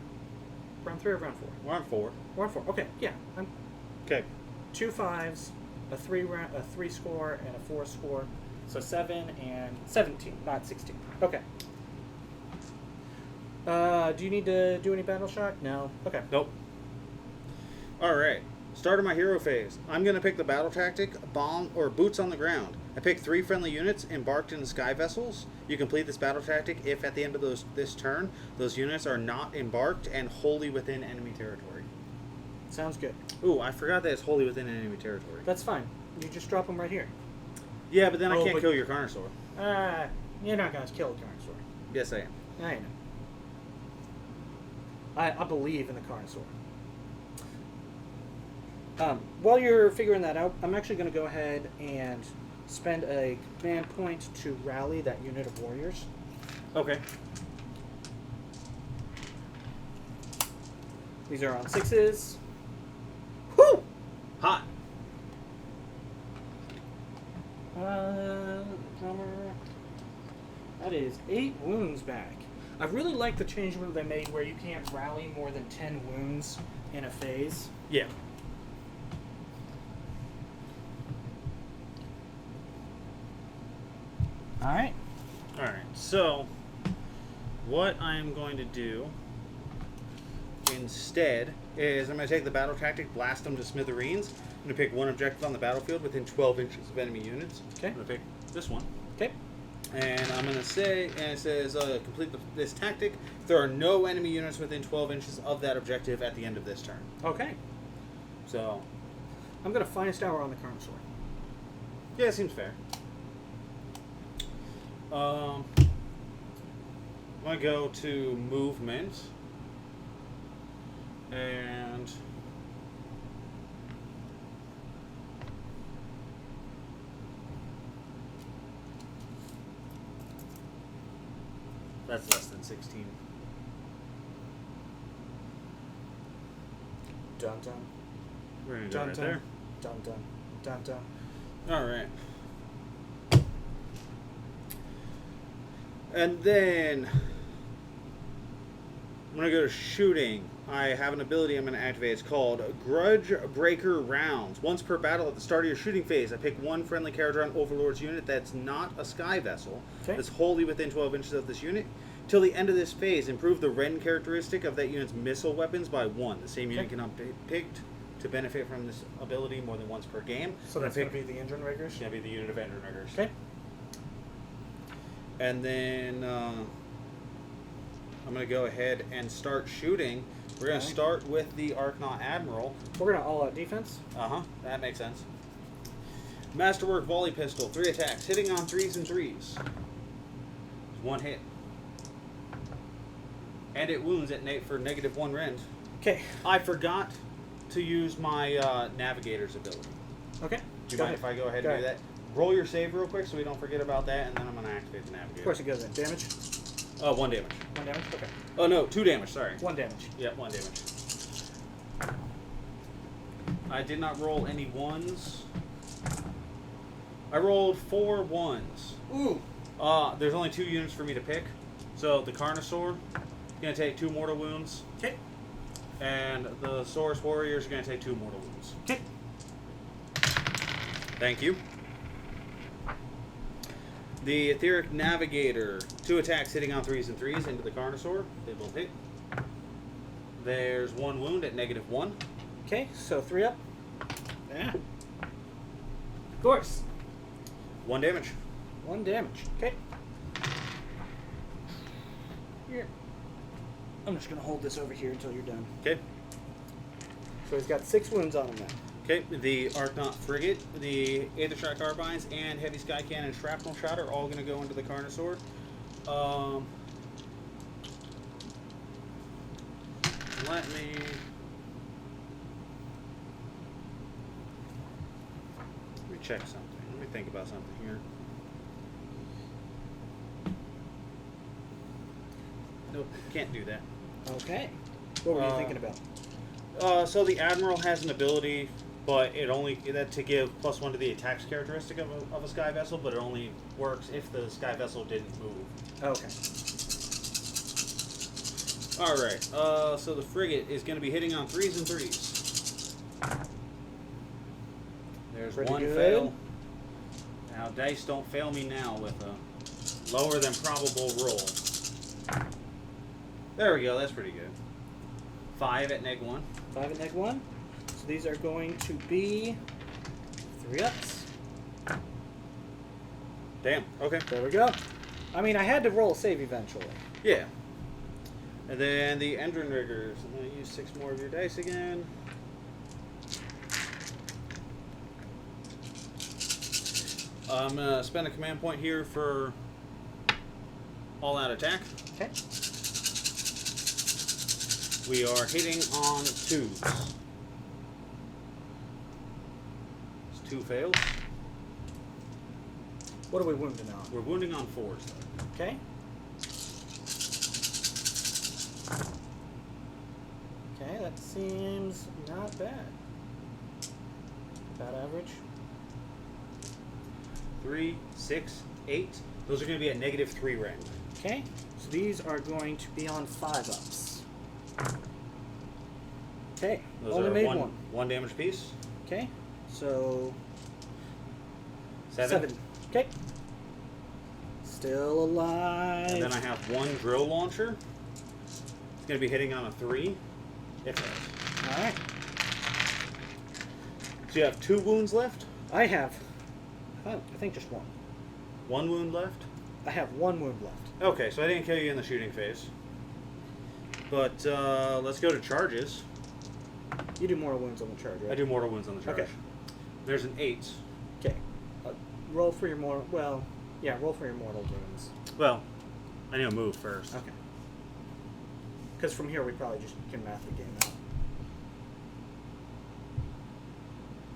round 3 or round 4? We're on 4. We're on 4. Okay, yeah. I'm Okay. 2 5s, a 3 score, and a 4 score. So 7 and 17, not 16. Okay. Do you need to do any battle shock? No. Okay. Nope. All right. Start of my hero phase. I'm going to pick the battle tactic, bomb, or boots on the ground. I pick 3 friendly units embarked in sky vessels. You complete this battle tactic if at the end of this turn, those units are not embarked and wholly within enemy territory. Sounds good. Ooh, I forgot that it's wholly within enemy territory. That's fine. You just drop them right here. Yeah, but then I Oh, can't but- kill your Carnosaur. You're not going to kill a Carnosaur. Yes, I am. I know. I believe in the Carnosaur. While you're figuring that out, I'm actually going to go ahead and spend a command point to rally that unit of warriors. Okay. These are on 6s. Whoo! Hot. Drummer. That is 8 wounds back. I really like the change that they made where you can't rally more than 10 wounds in a phase. Yeah. Alright. Alright, so what I'm going to do instead is I'm going to take the battle tactic, blast them to smithereens. I'm going to pick one objective on the battlefield within 12 inches of enemy units. Okay. I'm going to pick this one. Okay. And I'm going to say, and it says, complete this tactic. There are no enemy units within 12 inches of that objective at the end of this turn. Okay. So, I'm going to finest hour on the Carnosaur. yeah, it seems fair. I'm going to go to movement. And that's less than 16. Dun dun. We're going to go Dun right dun. there. Dun dun. Dun dun. All right. And then I'm going to go to shooting. I have an ability I'm going to activate. It's called Grudge Breaker Rounds. Once per battle at the start of your shooting phase, I pick one friendly Kharadron Overlords unit that's not a sky vessel, Okay. that's wholly within 12 inches of this unit. Till the end of this phase, improve the Ren characteristic of that unit's missile weapons by 1. The same unit Okay. cannot be picked to benefit from this ability more than once per game. So that's going to be the engine riggers? It's going to be the unit of engine riggers. Okay. And then I'm going to go ahead and start shooting. We're going to Okay. start with the Archnaut Admiral. We're going to all out defense. That makes sense. Masterwork Volley Pistol, 3 attacks, hitting on 3s and 3s. 1 hit. And it wounds at for -1 rend. Okay. I forgot to use my Navigator's ability. Okay. Do you mind if I go ahead and do that? Roll your save real quick so we don't forget about that, and then I'm going to activate the Navigator. Of course it goes in. Damage? 1 damage. 1 damage? Okay. Oh, no, 2 damage, sorry. 1 damage. Yeah, 1 damage. I did not roll any 1s. I rolled 4 1s. Ooh. There's only 2 units for me to pick. So the Carnosaur is going to take 2 mortal wounds. Okay. And the Saurus Warriors are going to take 2 mortal wounds. Okay. Thank you. The Etheric Navigator, 2 attacks hitting on 3s and 3s into the Carnosaur. They will hit. There's 1 wound at -1. Okay, so 3 up. Yeah. Of course. 1 damage. 1 damage. Okay. Here. I'm just going to hold this over here until you're done. Okay. So he's got 6 wounds on him now. Okay, the Archnaut Frigate, the Aether Shot Carbines, and Heavy Sky Cannon Shrapnel Shot are all going to go into the Carnosaur. Let me check something. Let me think about something here. Nope, can't do that. Okay. What were you thinking about? So the Admiral has an ability, but it only to give +1 to the attacks characteristic of a Sky Vessel, but it only works if the Sky Vessel didn't move. Okay. Alright, so the Frigate is going to be hitting on 3s and 3s. There's Pretty one good. fail. Now, dice don't fail me now with a lower than probable roll. There we go, that's pretty good. 5 at -1. 5 at -1. So these are going to be 3 ups. Damn, okay. There we go. I mean, I had to roll a save eventually. Yeah. And then the Endrin Riggers. I'm going to use 6 more of your dice again. I'm going to spend a command point here for all-out attack. Okay. We are hitting on 2s. It's 2 fails. What are we wounding on? We're wounding on 4s, though. Okay. Okay, that seems not bad. About average. 3, 6, 8. Those are going to be at -3 range. Okay, so these are going to be on 5 ups. Okay, Those only are made 1 damage piece. Okay, so 7. Okay. Still alive. And then I have 1 drill launcher. It's going to be hitting on a 3. It fails. Alright. So you have 2 wounds left? I have, I think just 1. 1 wound left? I have 1 wound left. Okay, so I didn't kill you in the shooting phase. But let's go to charges. You do mortal wounds on the charge, right? I do mortal wounds on the charge. Okay. There's an 8. Okay. Roll for your mortal, well, yeah, roll for your mortal wounds. Well, I need to move first. Okay. Because from here we probably just can math the game out.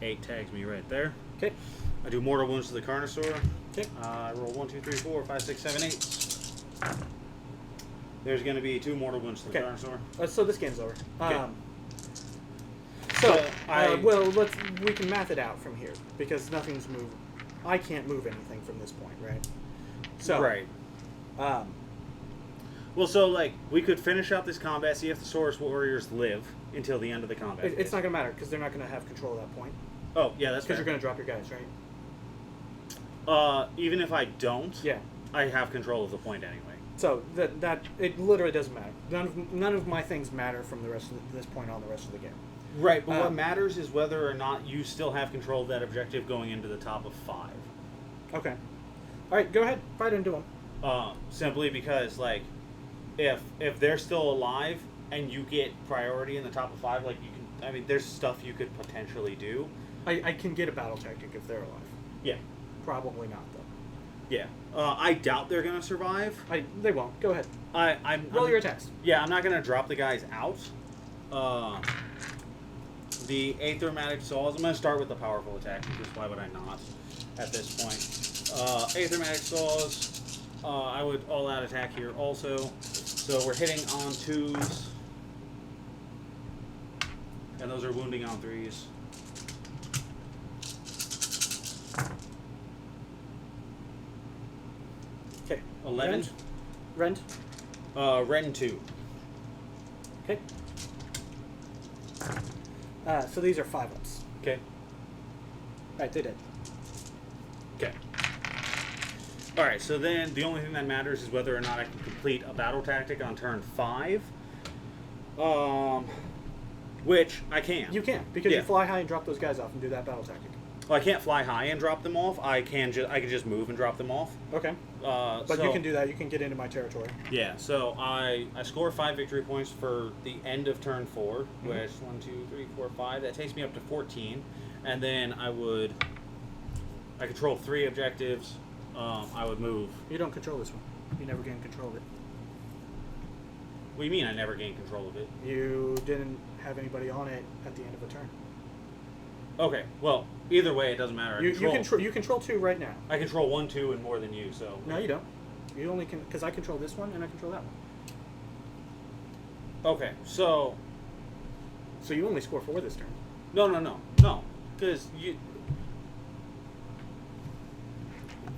8 tags me right there. Okay. I do mortal wounds to the Carnosaur. Okay. I roll 1, 2, 3, 4, 5, 6, 7, 8. There's going to be 2 mortal wounds to the Okay. Carnosaur. So this game's over. Okay. So, I- well, we can math it out from here because nothing's moved. I can't move anything from this point, right? So, Right. Well, so, like, we could finish out this combat, see if the Saurus Warriors live until the end of the combat. it's not going to matter because they're not going to have control at that point. Oh, yeah, that's Because fair. you're going to drop your guys, right? Even if I don't, Yeah. I have control of the point anyway. So that it literally doesn't matter. None of my things matter from the rest of this point on the rest of the game. Right, but what matters is whether or not you still have control of that objective going into the top of 5. Okay. All right, go ahead. Fight into them. Simply because, like, if they're still alive and you get priority in the top of 5, like, you can. I mean, there's stuff you could potentially do. I can get a battle tactic if they're alive. Yeah. Probably not though. Yeah. I doubt they're gonna survive. They won't. Go ahead. I'm Roll your attacks. Yeah, I'm not gonna drop the guys out. The Aethermatic Saws. I'm gonna start with the powerful attack because why would I not at this point? Aethermatic Saws. I would all-out attack here also. So we're hitting on 2s, and those are wounding on 3s. Okay. 11. Rend. Ren 2. Okay. So these are 5 ups. Okay. Right, they did. Okay. Alright, so then the only thing that matters is whether or not I can complete a battle tactic on turn 5. Which I can. You can because Yeah. you fly high and drop those guys off and do that battle tactic. Well, I can't fly high and drop them off. I can just move and drop them off. Okay. But you can do that. You can get into my territory. Yeah, so I score 5 victory points for the end of turn 4, which 1, 2, 3, 4, 5. That takes me up to 14, and then I control 3 objectives. I would move. You don't control this one. You never gain control of it. What do you mean I never gained control of it? You didn't have anybody on it at the end of a turn. Okay, well, either way, it doesn't matter. You control 2 right now. I control 1, 2, and more than you, so... No, you don't. You only can... Because I control this one, and I control that one. Okay, so... So you only score 4 this turn. No. Because you...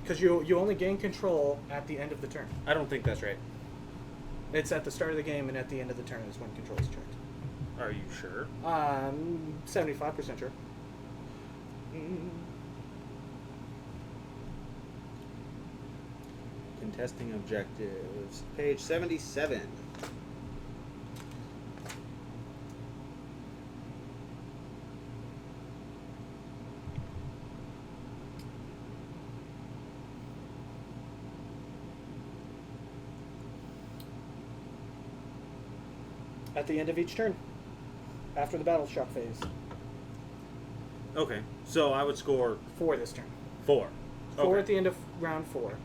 Because you only gain control at the end of the turn. I don't think that's right. It's at the start of the game and at the end of the turn is when control is checked. Are you sure? 75% sure. Contesting objectives. Page 77. At the end of each turn. After the battle shock phase. Okay, so I would score 4 this turn. 4. 4 Okay. at the end of round 4.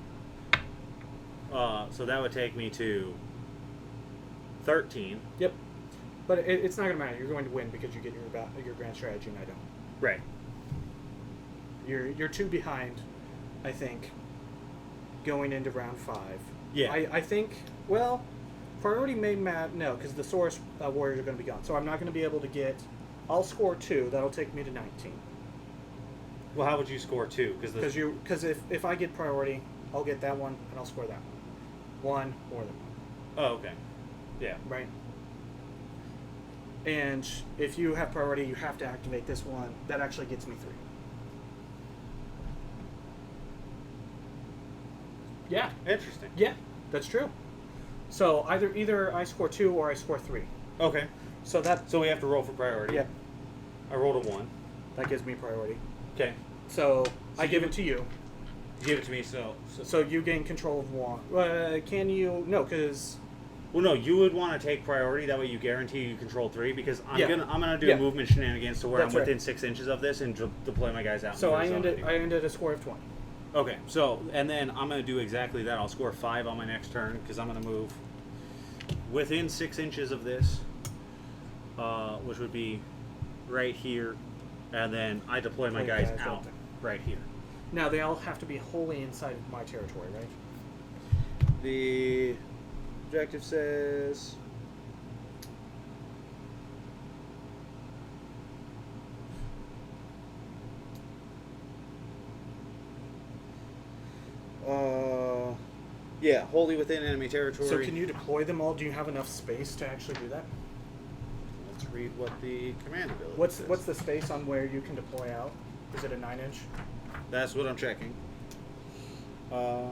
So that would take me to 13. Yep. But it's not going to matter. You're going to win because you get your grand strategy and I don't. Right. You're 2 behind, I think, going into round 5. Yeah. I think, well, priority may matter. No, because the Source Warriors are going to be gone. So I'm not going to be able to get... I'll score 2. That'll take me to 19. Well, how would you score 2? Because if I get priority, I'll get that one and I'll score that one. 1 more than 1. Oh, okay. Yeah. Right. And if you have priority, you have to activate this one. That actually gets me 3. Yeah. Interesting. Yeah, that's true. So either I score 2 or I score 3. Okay. So we have to roll for priority. Yeah. I rolled a 1. That gives me priority. Okay. So I give it to you. You give it to me, so you gain control of 1. Can you? No, because... Well, no, you would want to take priority. That way you guarantee you control 3 because I'm gonna do movement shenanigans to where That's I'm within right. 6 inches of this and deploy my guys out. So into the zone anyway. I ended a score of 20. Okay, so and then I'm gonna do exactly that. I'll score 5 on my next turn because I'm gonna move within 6 inches of this, which would be right here, and then I deploy my guys out right here. Now they all have to be wholly inside of my territory, right? The objective says yeah, wholly within enemy territory. So can you deploy them all? Do you have enough space to actually do that? Let's read what the command ability What's says. the space on where you can deploy out? Is it a 9-inch? That's what I'm checking. A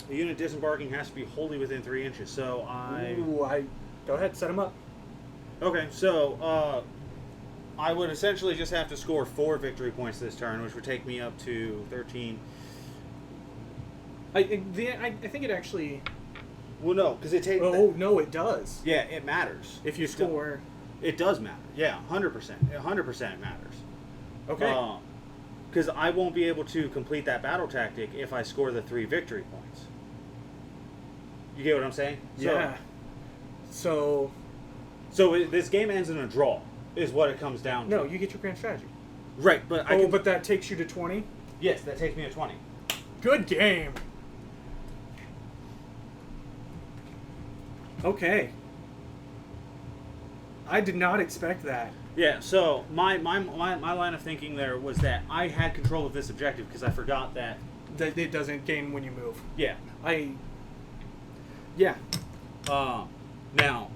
unit disembarking has to be wholly within 3 inches. So Go ahead, set them up. Okay, so I would essentially just have to score 4 victory points this turn, which would take me up to 13. I think it actually... Well, no, because it takes... Oh, no, it does. Yeah, it matters. If you score... It does matter. Yeah, 100%. 100% it matters. Okay. Because I won't be able to complete that battle tactic if I score the 3 victory points. You get what I'm saying? Yeah. So this game ends in a draw, is what it comes down to. No, you get your grand strategy. Right, but but that takes you to 20? Yes, that takes me to 20. Good game. Okay. I did not expect that. Yeah, so my line of thinking there was that I had control of this objective because I forgot that... That it doesn't gain when you move. Yeah. Yeah. Now,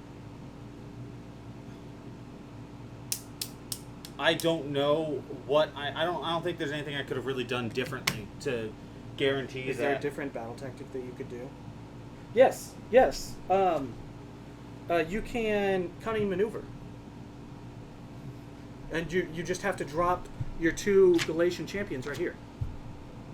I don't know what... I don't think there's anything I could have really done differently to guarantee Is that... there a different battle tactic that you could do? Yes. You can cunning maneuver. and you just have to drop your 2 Galatian champions right here.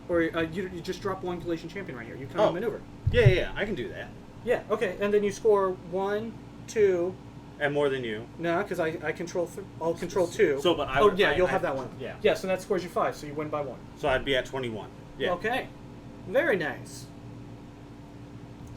Or you just drop 1 Galatian champion right here. You can maneuver. Yeah, I can do that. Yeah, okay. And then you score 1, 2... And more than you. No, because I control... I'll control 2. So, but you'll have that one. Yeah. Yes, and that scores you 5, so you win by 1. So I'd be at 21. Yeah. Okay. Very nice.